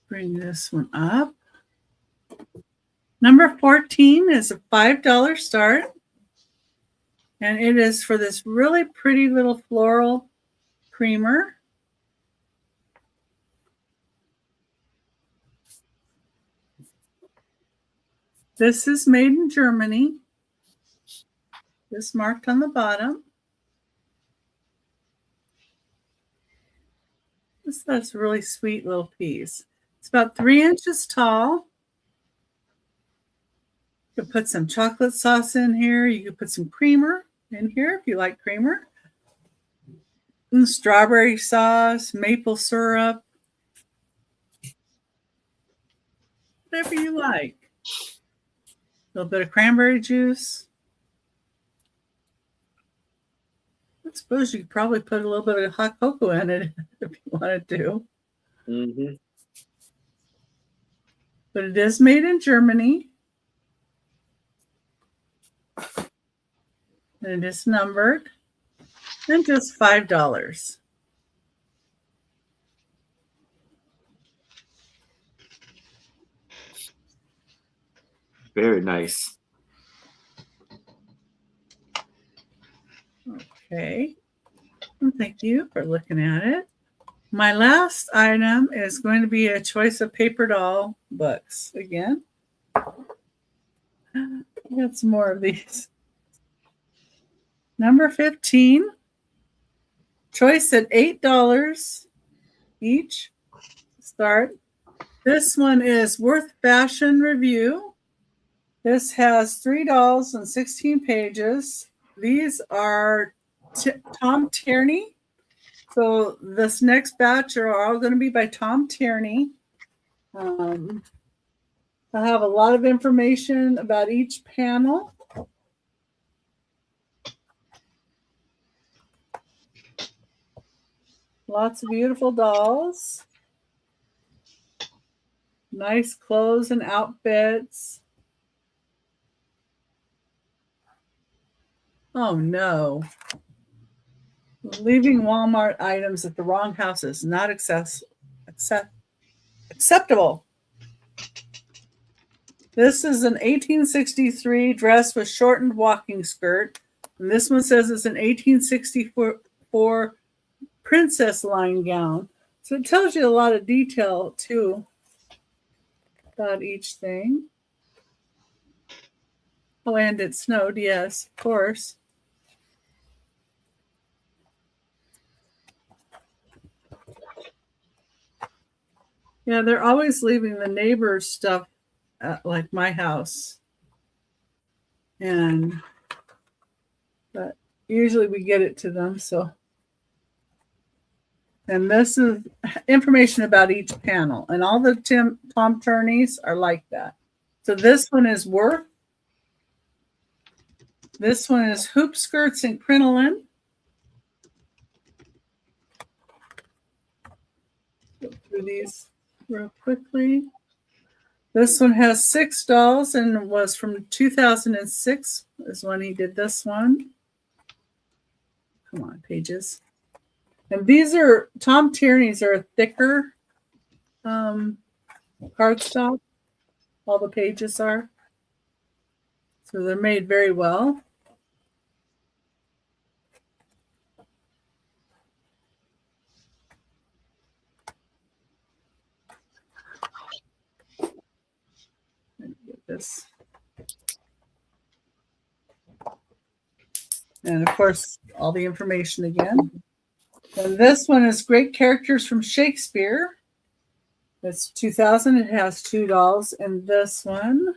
Bring this one up. Number 14 is a $5 start. And it is for this really pretty little floral creamer. This is made in Germany. This marked on the bottom. That's a really sweet little piece. It's about 3 inches tall. You could put some chocolate sauce in here. You could put some creamer in here if you like creamer. And strawberry sauce, maple syrup. Whatever you like. A little bit of cranberry juice. I suppose you could probably put a little bit of hot cocoa in it if you wanted to. Mm-hmm. But it is made in Germany. And it is numbered. And just $5. Very nice. Okay. Well, thank you for looking at it. My last item is going to be a choice of paper doll books again. I got some more of these. Number 15, choice at $8 each. Start. This one is Worth Fashion Review. This has 3 dolls and 16 pages. These are Tom Tierney. So this next batch are all going to be by Tom Tierney. I have a lot of information about each panel. Lots of beautiful dolls. Nice clothes and outfits. Oh no. Leaving Walmart items at the wrong house is not acceptable. This is an 1863 dress with shortened walking skirt. And this one says it's an 1864 princess line gown. So it tells you a lot of detail too about each thing. Oh, and it snowed, yes, of course. Yeah, they're always leaving the neighbors' stuff at, like my house. But usually we get it to them, so. And this is information about each panel. And all the Tom Tierney's are like that. So this one is Worth. This one is Hoop Skirts and Crinoline. Go through these real quickly. This one has 6 dolls and was from 2006 is when he did this one. Come on, pages. And these are, Tom Tierney's are a thicker cardstock. All the pages are. So they're made very well. Get this. And of course, all the information again. And this one is Great Characters from Shakespeare. It's 2000. It has 2 dolls. And this one,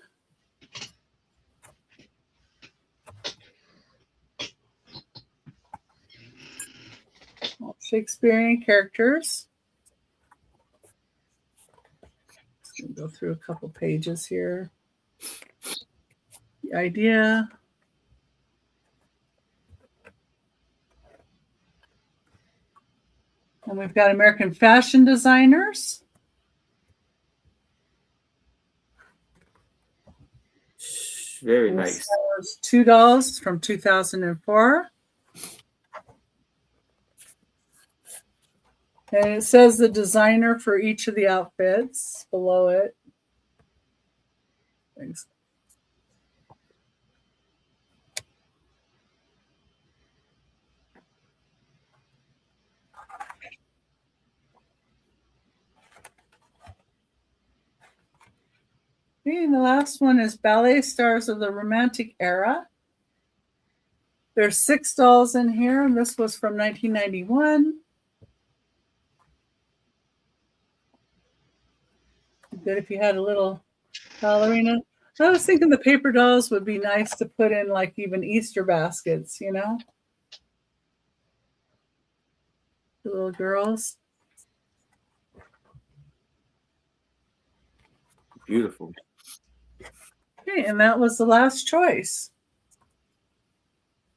all Shakespearean characters. Just gonna go through a couple pages here. The idea. And we've got American fashion designers. Very nice. $2 dolls from 2004. And it says the designer for each of the outfits below it. Thanks. Okay, and the last one is Ballet Stars of the Romantic Era. There's 6 dolls in here, and this was from 1991. Good if you had a little ballerina. I was thinking the paper dolls would be nice to put in like even Easter baskets, you know? The little girls. Beautiful. Okay, and that was the last choice.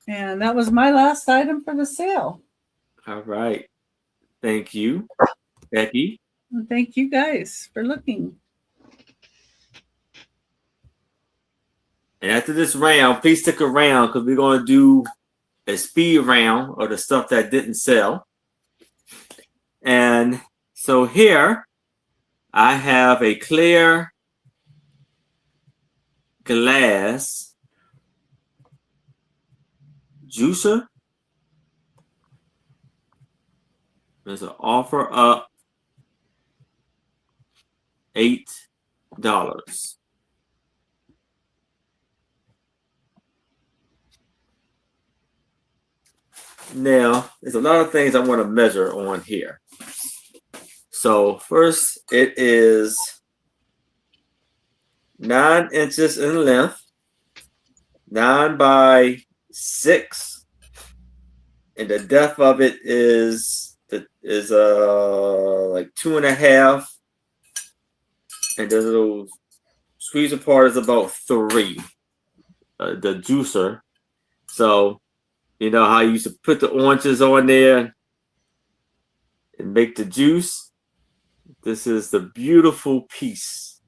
And that was my last item for the sale. All right. Thank you, Becky. And thank you guys for looking. And after this round, please stick around because we're going to do a speed round of the stuff that didn't sell. And so here I have a clear glass juicer. There's an offer up $8. Now, there's a lot of things I want to measure on here. So first, it is 9 inches in length, 9 by 6, and the depth of it is like 2.5, and the little squeezer part is about 3. The juicer. So you know how you used to put the oranges on there and make the juice. This is the beautiful piece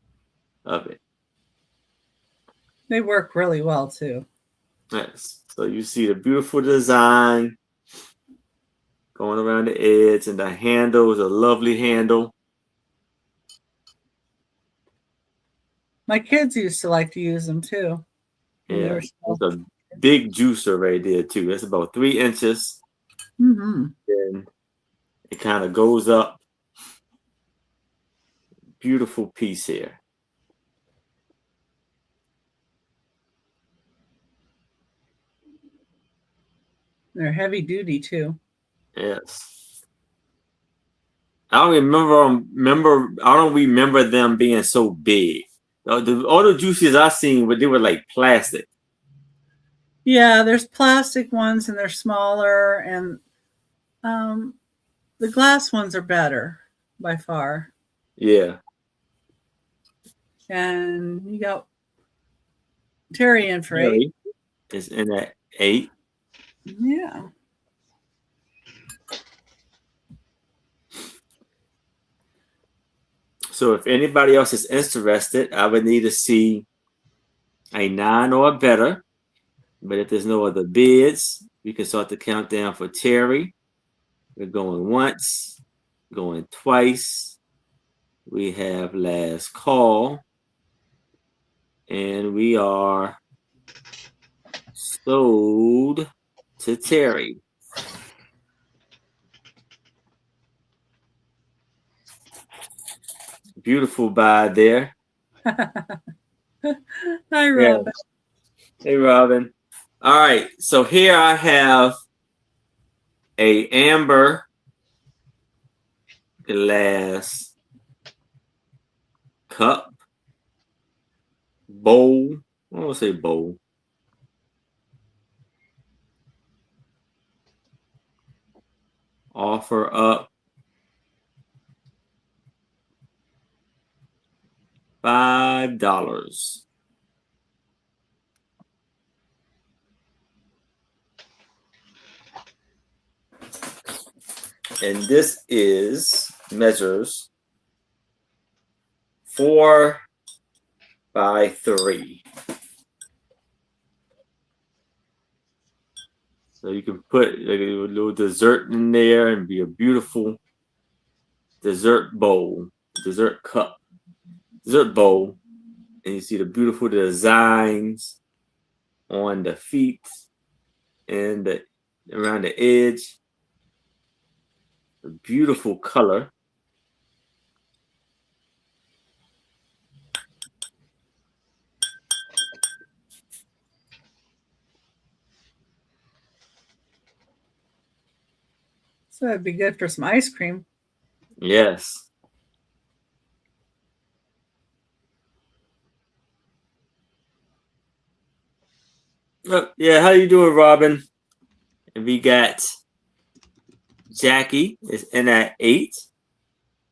of it. They work really well too. Yes. So you see the beautiful design going around the edge, and the handle is a lovely handle. My kids used to like to use them too. Yeah, it's a big juicer right there too. That's about 3 inches. Mm-hmm. And it kind of goes up. Beautiful piece here. They're heavy duty too. Yes. I don't remember them being so big. All the juices I seen, but they were like plastic. Yeah, there's plastic ones and they're smaller, and the glass ones are better by far. Yeah. And you got Terry in for Terry 8. is in at 8. Yeah. So if anybody else is interested, I would need to see a 9 or better. But if there's no other bids, we can start the countdown for Terry. We're going once, going twice. We have last call. And we are sold to Terry. Beautiful buy there. Hi, Robin. Yeah. Hey, Robin. All right. So here I have a amber glass cup, bowl. I want to say bowl. Offer up $5. And this measures 4 by 3. So you can put like a little dessert in there and be a beautiful dessert bowl, dessert cup, dessert bowl. And you see the beautiful designs on the feet and around the edge. A beautiful color. So it'd be good for some ice cream. Yes. Yeah, how you doing, Robin? And we got Jackie is in at 8.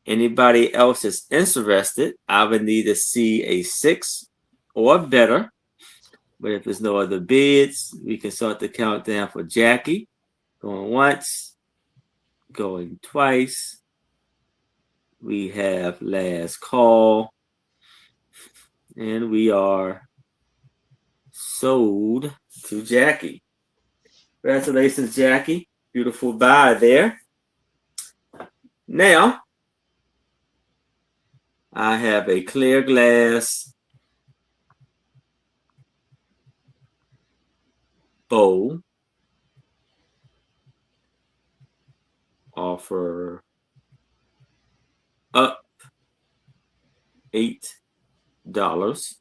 Anybody else is interested, I would need to see a 6 or better. But if there's no other bids, we can start the countdown for Jackie. Going once, going twice. We have last call. And we are sold to Jackie. Congratulations, Jackie. Beautiful buy there. Now, I have a clear glass bowl. offer up $8.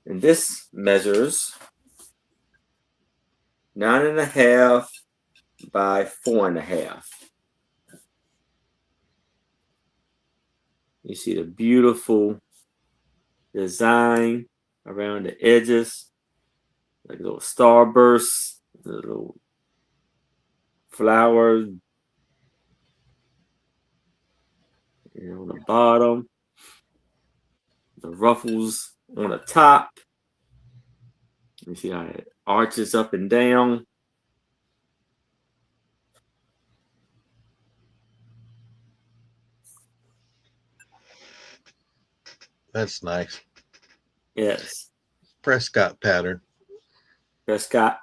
And this measures 9.5 by 4.5. You see the beautiful design around the edges, like little starbursts, little flowers, on the bottom, the ruffles on the top. You see how it arches up and down. That's nice. Yes. Prescott pattern. Prescott.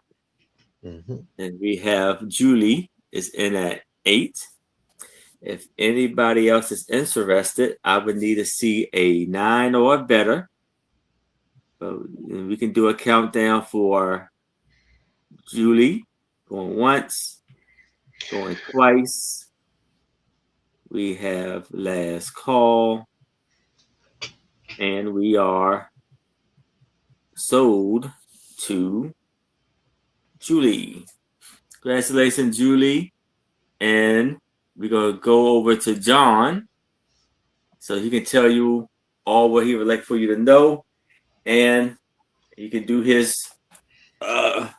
Mm-hmm. And we have Julie is in at 8. If anybody else is interested, I would need to see a 9 or better. But we can do a countdown for Julie. Going once, going twice. We have last call. And we are sold to Julie. Congratulations, Julie. And we're going to go over to John so he can tell you all what he would like for you to know. And he can do his. I'll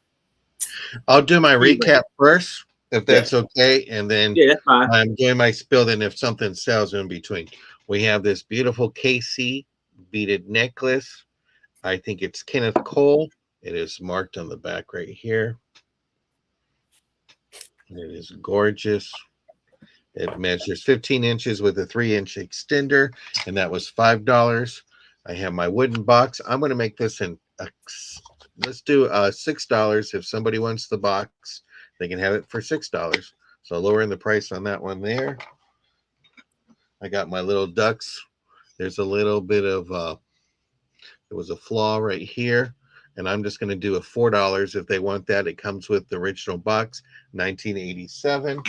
do my recap first, if that's okay. And then that's fine. I'm doing my spill. Then if something sells in between, we have this beautiful KC beaded necklace. I think it's Kenneth Cole. It is marked on the back right here. It is gorgeous. It measures 15 inches with a 3-inch extender, and that was $5. I have my wooden box. I'm going to make this in let's do $6. If somebody wants the box, they can have it for $6. So lowering the price on that one there. I got my little ducks. There's a little bit of there was a flaw right here, and I'm just going to do a $4 if they want that. It comes with the original box, 1987.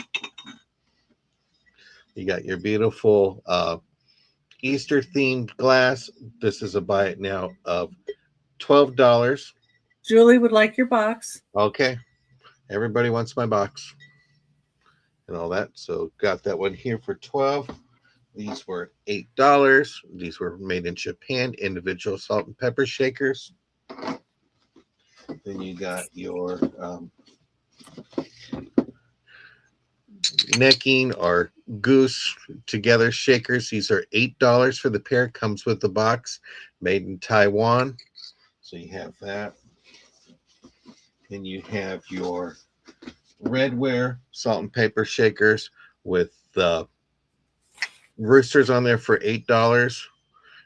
You got your beautiful Easter themed glass. This is a buy it now of $12. Julie would like your box. Okay. Everybody wants my box and all that. So got that one here for $12. These were $8. These were made in Japan, individual salt and pepper shakers. Then you got your necking or goose together shakers. These are $8 for the pair. Comes with the box, made in Taiwan. So you have that. Then you have your redware salt and pepper shakers with the roosters on there for $8.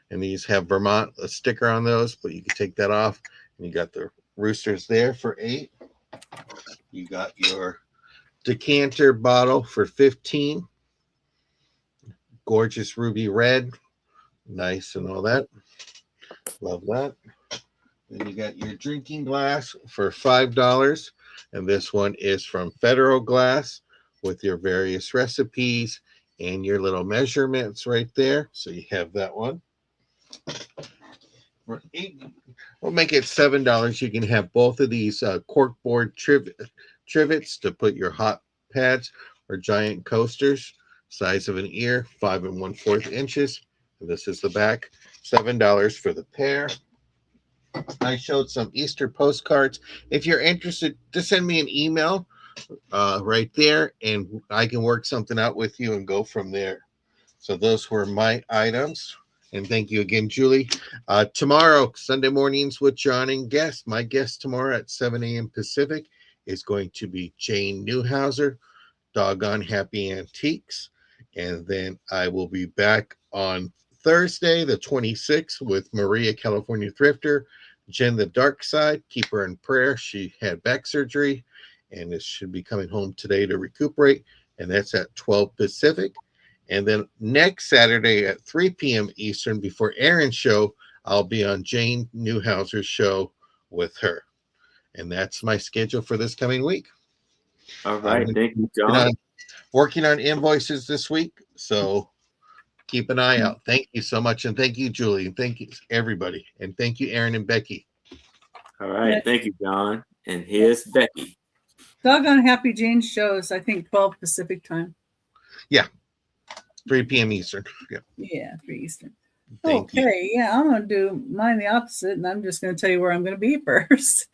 And these have Vermont, a sticker on those, but you can take that off. And you got the roosters there for $8. You got your decanter bottle for $15. Gorgeous ruby red. Nice and all that. Love that. Then you got your drinking glass for $5. And this one is from Federal Glass with your various recipes and your little measurements right there. So you have that one. For $8, we'll make it $7. You can have both of these corkboard trivets to put your hot pads or giant coasters, size of an ear, 5 1/4 inches. And this is the back, $7 for the pair. I showed some Easter postcards. If you're interested, just send me an email right there, and I can work something out with you and go from there. So those were my items. And thank you again, Julie. Tomorrow, Sunday mornings with John and guest. My guest tomorrow at 7 a.m. Pacific is going to be Jane Newhouser, Doggone Happy Antiques. And then I will be back on Thursday, the 26th, with Maria, California Thrifter. Jen, the dark side, keep her in prayer. She had back surgery and should be coming home today to recuperate. And that's at 12 Pacific. And then next Saturday at 3 p.m. Eastern, before Aaron's show, I'll be on Jane Newhouser's show with her. And that's my schedule for this coming week. All right. Thank you, Working John. on, working on invoices this week. So keep an eye out. Thank you so much. And thank you, Julie. And thank you, everybody. And thank you, Aaron and Becky. All right. Thank you, John. And here's Becky. Doggone Happy Jane shows, I think, 12 Pacific time. Yeah. 3 p.m. Eastern. Yeah. Yeah, 3 Eastern. Thank you. Yeah, I'm going to do mine the opposite, and I'm just going to tell you where I'm going to be first.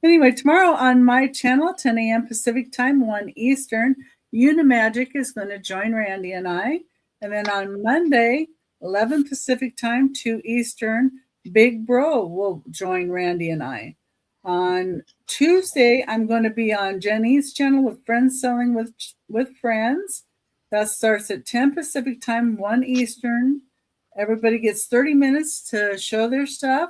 Anyway, tomorrow on my channel, 10 a.m. Pacific time, 1 Eastern, Unimagic is going to join Randy and I. And then on Monday, 11 Pacific time, 2 Eastern, Big Bro will join Randy and I. On Tuesday, I'm going to be on Jenny's channel with Friends Selling with Friends. That starts at 10 Pacific time, 1 Eastern. Everybody gets 30 minutes to show their stuff.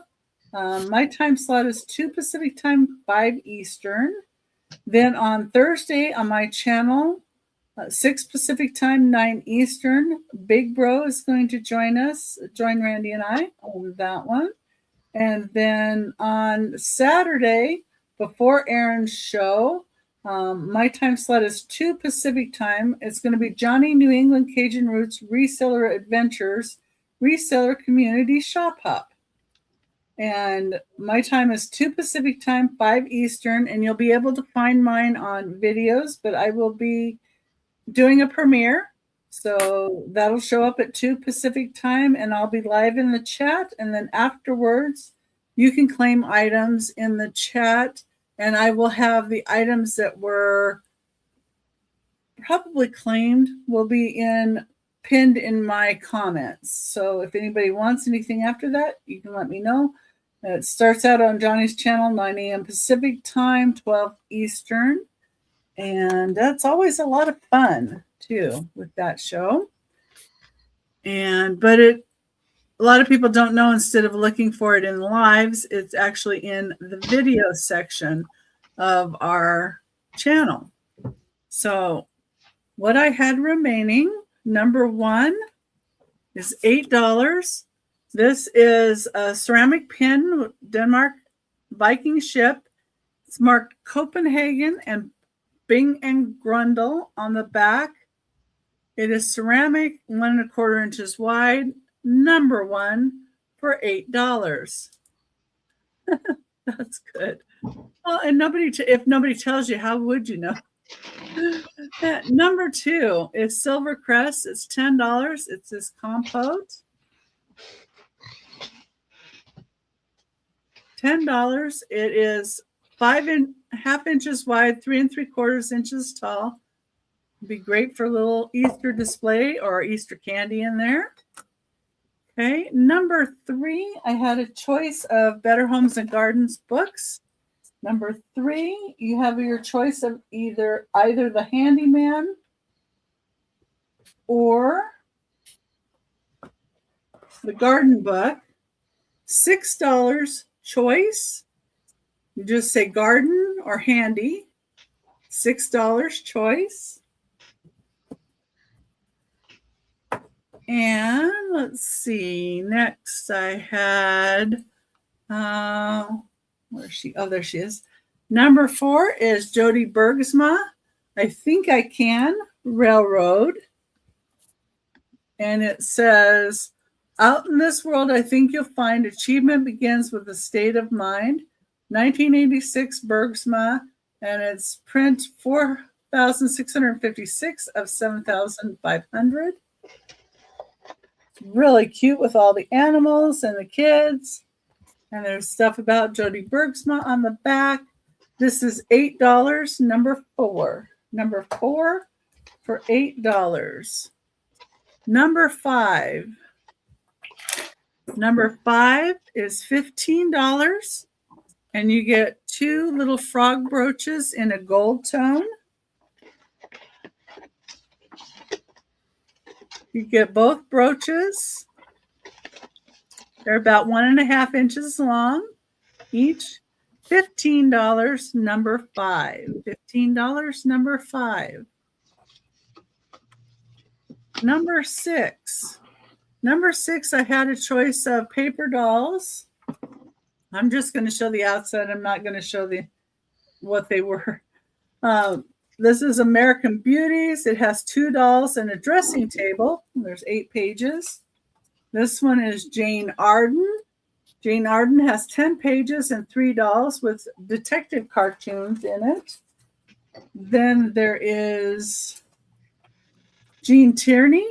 My time slot is 2 Pacific time, 5 Eastern. Then on Thursday on my channel, 6 Pacific time, 9 Eastern, Big Bro is going to join Randy and I on that one. And then on Saturday, before Aaron's show, my time slot is 2 Pacific time. It's going to be Johnny New England Cajun Roots Reseller Adventures, Reseller Community Shop Hop. And my time is 2 Pacific time, 5 Eastern, and you'll be able to find mine on videos, but I will be doing a premiere. So that'll show up at 2 Pacific time, and I'll be live in the chat. And then afterwards, you can claim items in the chat, and I will have the items that were probably claimed will be pinned in my comments. So if anybody wants anything after that, you can let me know. It starts out on Johnny's channel, 9 a.m. Pacific time, 12 Eastern. And that's always a lot of fun, too, with that show. But a lot of people don't know, instead of looking for it in lives, it's actually in the video section of our channel. So what I had remaining, number 1 is $8. This is a ceramic pin, Denmark Viking ship. It's marked Copenhagen and Bing and Grundle on the back. It is ceramic, 1 1/4 inches wide, number 1 for $8. That's good. Well, and if nobody tells you, how would you know? Number 2 is Silver Crest. It's $10. It's this compote. $10. It is 5.5 inches wide, 3 3/4 inches tall. It'd be great for a little Easter display or Easter candy in there. Okay, number 3, I had a choice of Better Homes and Gardens books. Number 3, you have your choice of either The Handyman or the Garden Book. $6 choice. You just say garden or handy. $6 choice. And let's see. Next, I had, where is she? Oh, there she is. Number 4 is Jody Bergsma. I Think I Can, Railroad. And it says, out in this world, I think you'll find achievement begins with a state of mind. 1986 Bergsma, and it's print 4,656 of 7,500. Really cute with all the animals and the kids. And there's stuff about Jody Bergsma on the back. This is $8, number 4. Number 4 for $8. Number 5. Number 5 is $15. And you get 2 little frog brooches in a gold tone. You get both brooches. They're about 1.5 inches long each. $15, number 5. $15, number 5. Number 6. Number 6, I had a choice of paper dolls. I'm just going to show the outside. I'm not going to show what they were. This is American Beauties. It has 2 dolls and a dressing table. There's 8 pages. This one is Jane Arden. Jane Arden has 10 pages and 3 dolls with detective cartoons in it. Then there is Jean Tierney.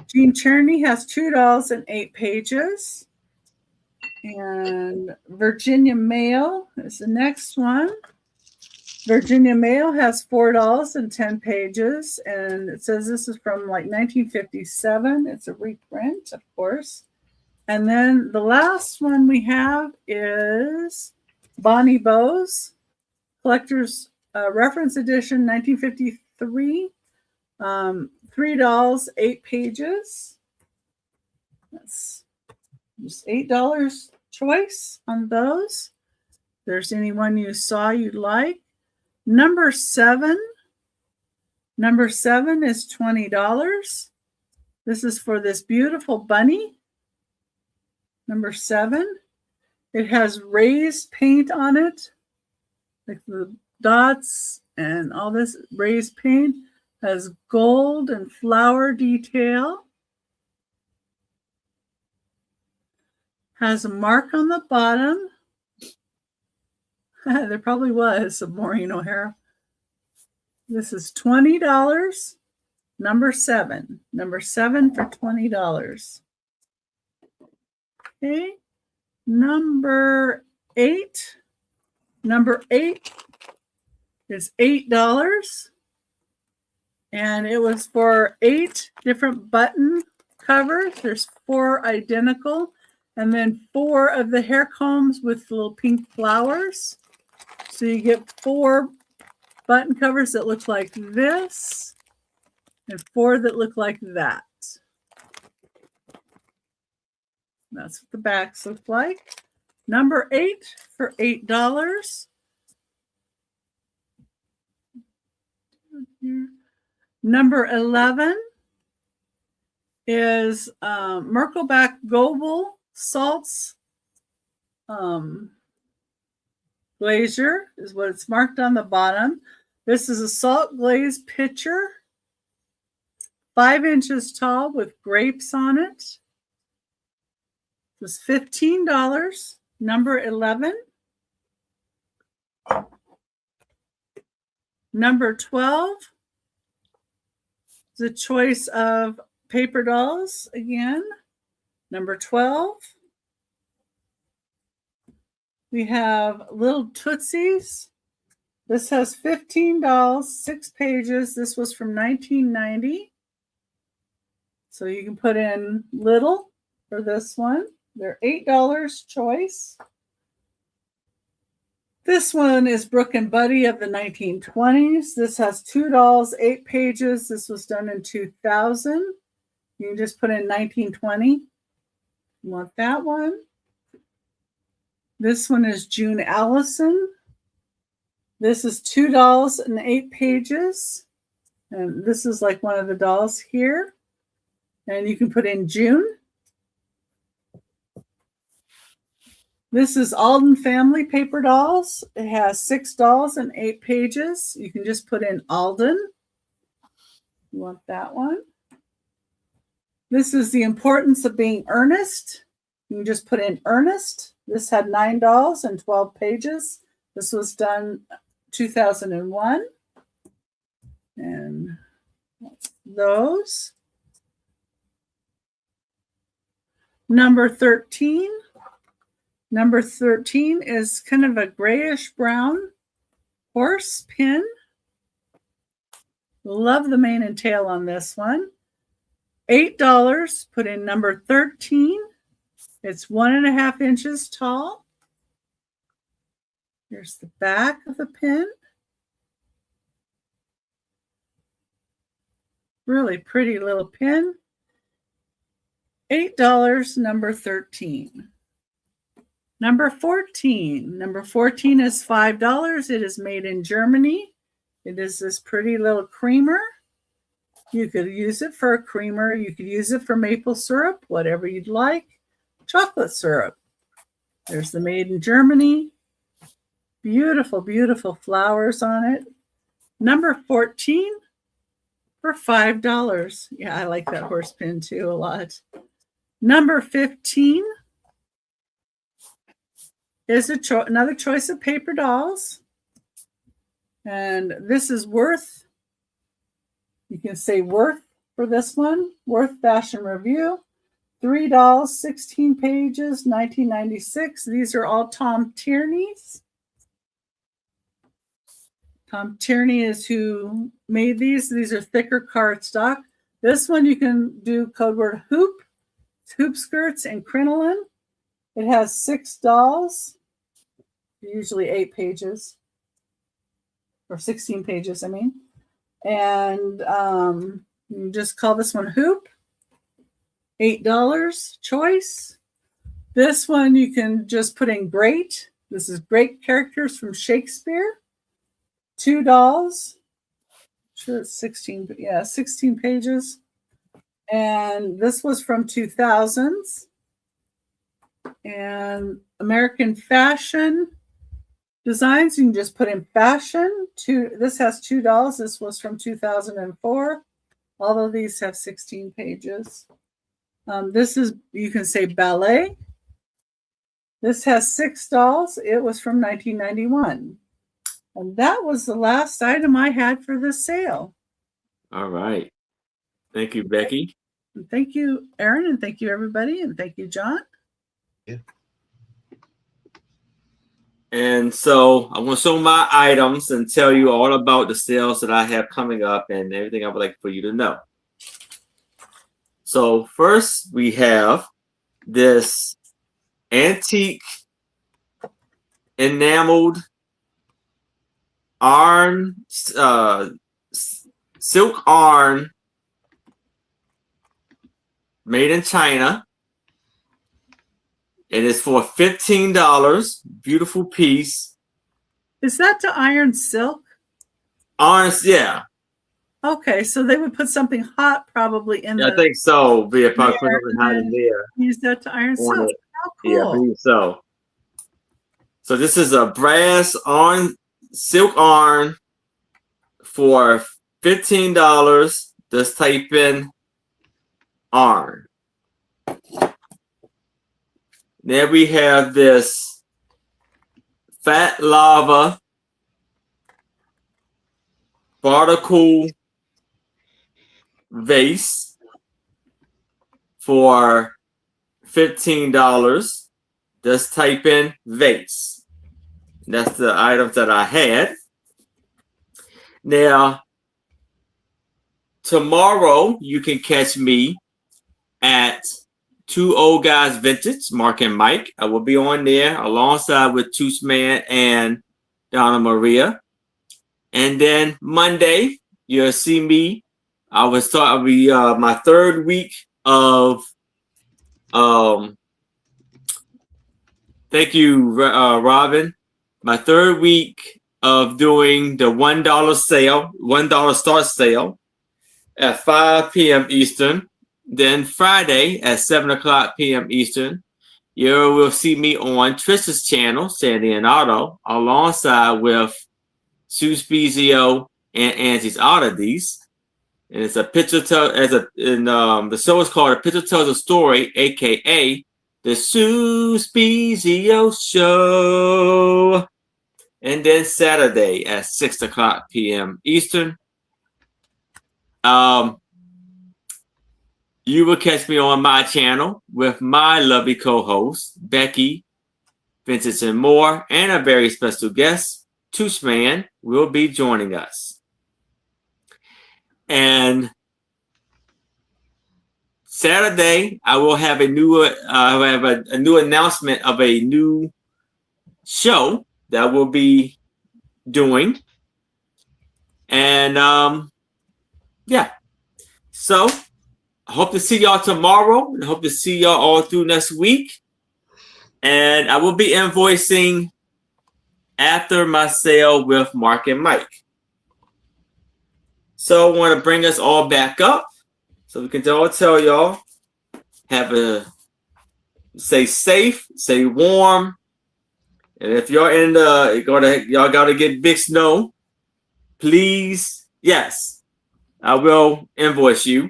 Jean Tierney has 2 dolls and 8 pages. And Virginia Mayo is the next one. Virginia Mayo has 4 dolls and 10 pages. And it says this is from like 1957. It's a reprint, of course. And then the last one we have is Bonnie Bowes, Collector's Reference Edition, 1953. 3 dolls, 8 pages. That's just $8 choice on those. If there's any one you saw you'd like. Number 7 is $20. This is for this beautiful bunny. Number 7. It has raised paint on it, like the dots and all this raised paint. Has gold and flower detail. Has a mark on the bottom. There probably was some Maureen O'Hara. This is $20. Number 7. Number 7 for $20. Okay. Number 8. Number 8 is $8. And it was for 8 different button covers. There's 4 identical. And then 4 of the hair combs with little pink flowers. So you get 4 button covers that look like this. And 4 that look like that. That's what the backs look like. Number 8 for $8. Number 11 is Merkelbach Goebel Salts Glazier is what it's marked on the bottom. This is a salt glaze pitcher, 5 inches tall with grapes on it. It was $15. Number 11. Number 12 is a choice of paper dolls again. Number 12. We have little Tootsies. This has 15 dolls, 6 pages. This was from 1990. So you can put in little for this one. They're $8 choice. This one is Brooke and Buddy of the 1920s. This has 2 dolls, 8 pages. This was done in 2000. You can just put in 1920. You want that one? This one is June Allison. This is 2 dolls and 8 pages. And this is like one of the dolls here. And you can put in June. This is Alden Family Paper Dolls. It has 6 dolls and 8 pages. You can just put in Alden. You want that one? This is The Importance of Being Earnest. You can just put in Ernest. This had 9 dolls and 12 pages. This was done 2001. And that's those. Number 13. Number 13 is kind of a grayish brown horse pin. Love the mane and tail on this one. $8. Put in number 13. It's 1.5 inches tall. Here's the back of the pin. Really pretty little pin. $8, number 13. Number 14. Number 14 is $5. It is made in Germany. It is this pretty little creamer. You could use it for a creamer. You could use it for maple syrup, whatever you'd like. Chocolate syrup. There's the made in Germany. Beautiful, beautiful flowers on it. Number 14 for $5. Yeah, I like that horse pin too a lot. Number 15 is another choice of paper dolls. And this is Worth. You can say Worth for this one. Worth Fashion Review. $3, 16 pages, 1996. These are all Tom Tierney's. Tom Tierney is who made these. These are thicker cardstock. This one you can do code word hoop, hoop skirts, and crinoline. It has 6 dolls, usually 8 pages, or 16 pages, I mean. And you just call this one hoop. $8 choice. This one you can just put in great. This is great characters from Shakespeare. $2. Sure, it's 16. Yeah, 16 pages. And this was from 2000s. And American Fashion Designs. You can just put in fashion. This has $2. This was from 2004. All of these have 16 pages. This is, you can say ballet. This has 6 dolls. It was from 1991. And that was the last item I had for this sale. All right. Thank you, Becky. And thank you, Aaron, and thank you, everybody, and thank you, John. Yeah. And so I want to show my items and tell you all about the sales that I have coming up and everything I would like for you to know. So first we have this antique enameled iron, silk iron made in China. It is for $15. Beautiful piece. Is that the iron silk? Iron, yeah. Okay, so they would put something hot probably in I think so. Be a probably put there, something hot in there. use that to iron On silk. it. How cool. Yeah, I believe so. So this is a brass iron, silk iron for $15. Just type in iron. Then we have this fat lava particle vase for $15. Just type in vase. That's the items that I had. Now, tomorrow you can catch me at Two Old Guys Vintage, Mark and Mike. I will be on there alongside with Toots Man and Donna Maria. And then Monday, you'll see me. I'll be my third week of thank you, Robin. My third week of doing the $1 sale, $1 start sale at 5 p.m. Eastern. Then Friday at 7 p.m. Eastern, you will see me on Trisha's channel, Sandy and Otto, alongside with Sue Spezio and Angie's Oddities. And it's a picture the show is called A Picture Tells a Story, aka the Sue Spezio Show. And then Saturday at 6 p.m. Eastern. You will catch me on my channel with my lovely co-host, Becky, Vincent, and more, and a very special guest, Toosh Man, will be joining us. And Saturday, I will have a new announcement of a new show that we'll be doing. And yeah, so I hope to see y'all tomorrow and hope to see y'all all through next week. And I will be invoicing after my sale with Mark and Mike. So I want to bring us all back up so we can all tell y'all, stay safe, stay warm, And if y'all y'all gotta get big snow, please, yes, I will invoice you.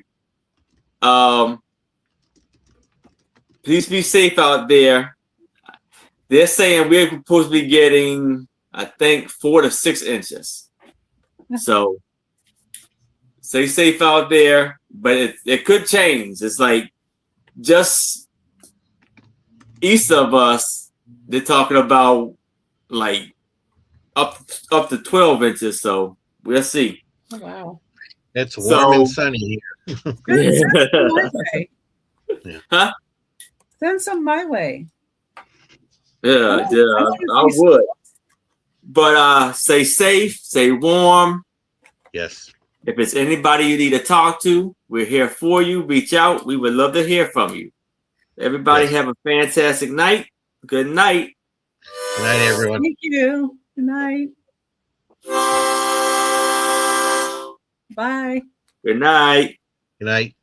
Please be safe out there. They're saying we're supposed to be getting, I think, 4 to 6 inches. So stay safe out there, but it could change. It's like just east of us, they're talking about like up to 12 inches. So we'll see. Oh, wow. It's warm and So, sunny here. Send some my way. huh? Send some my way. Yeah, I yeah, want to I see would. But stay safe, stay warm. Yes. If it's anybody you need to talk to, we're here for you. Reach out. We would love to hear from you. Everybody Yes. have a fantastic night. Good night. Good night, everyone. Thank you. Good night. Bye. Good night. Good night.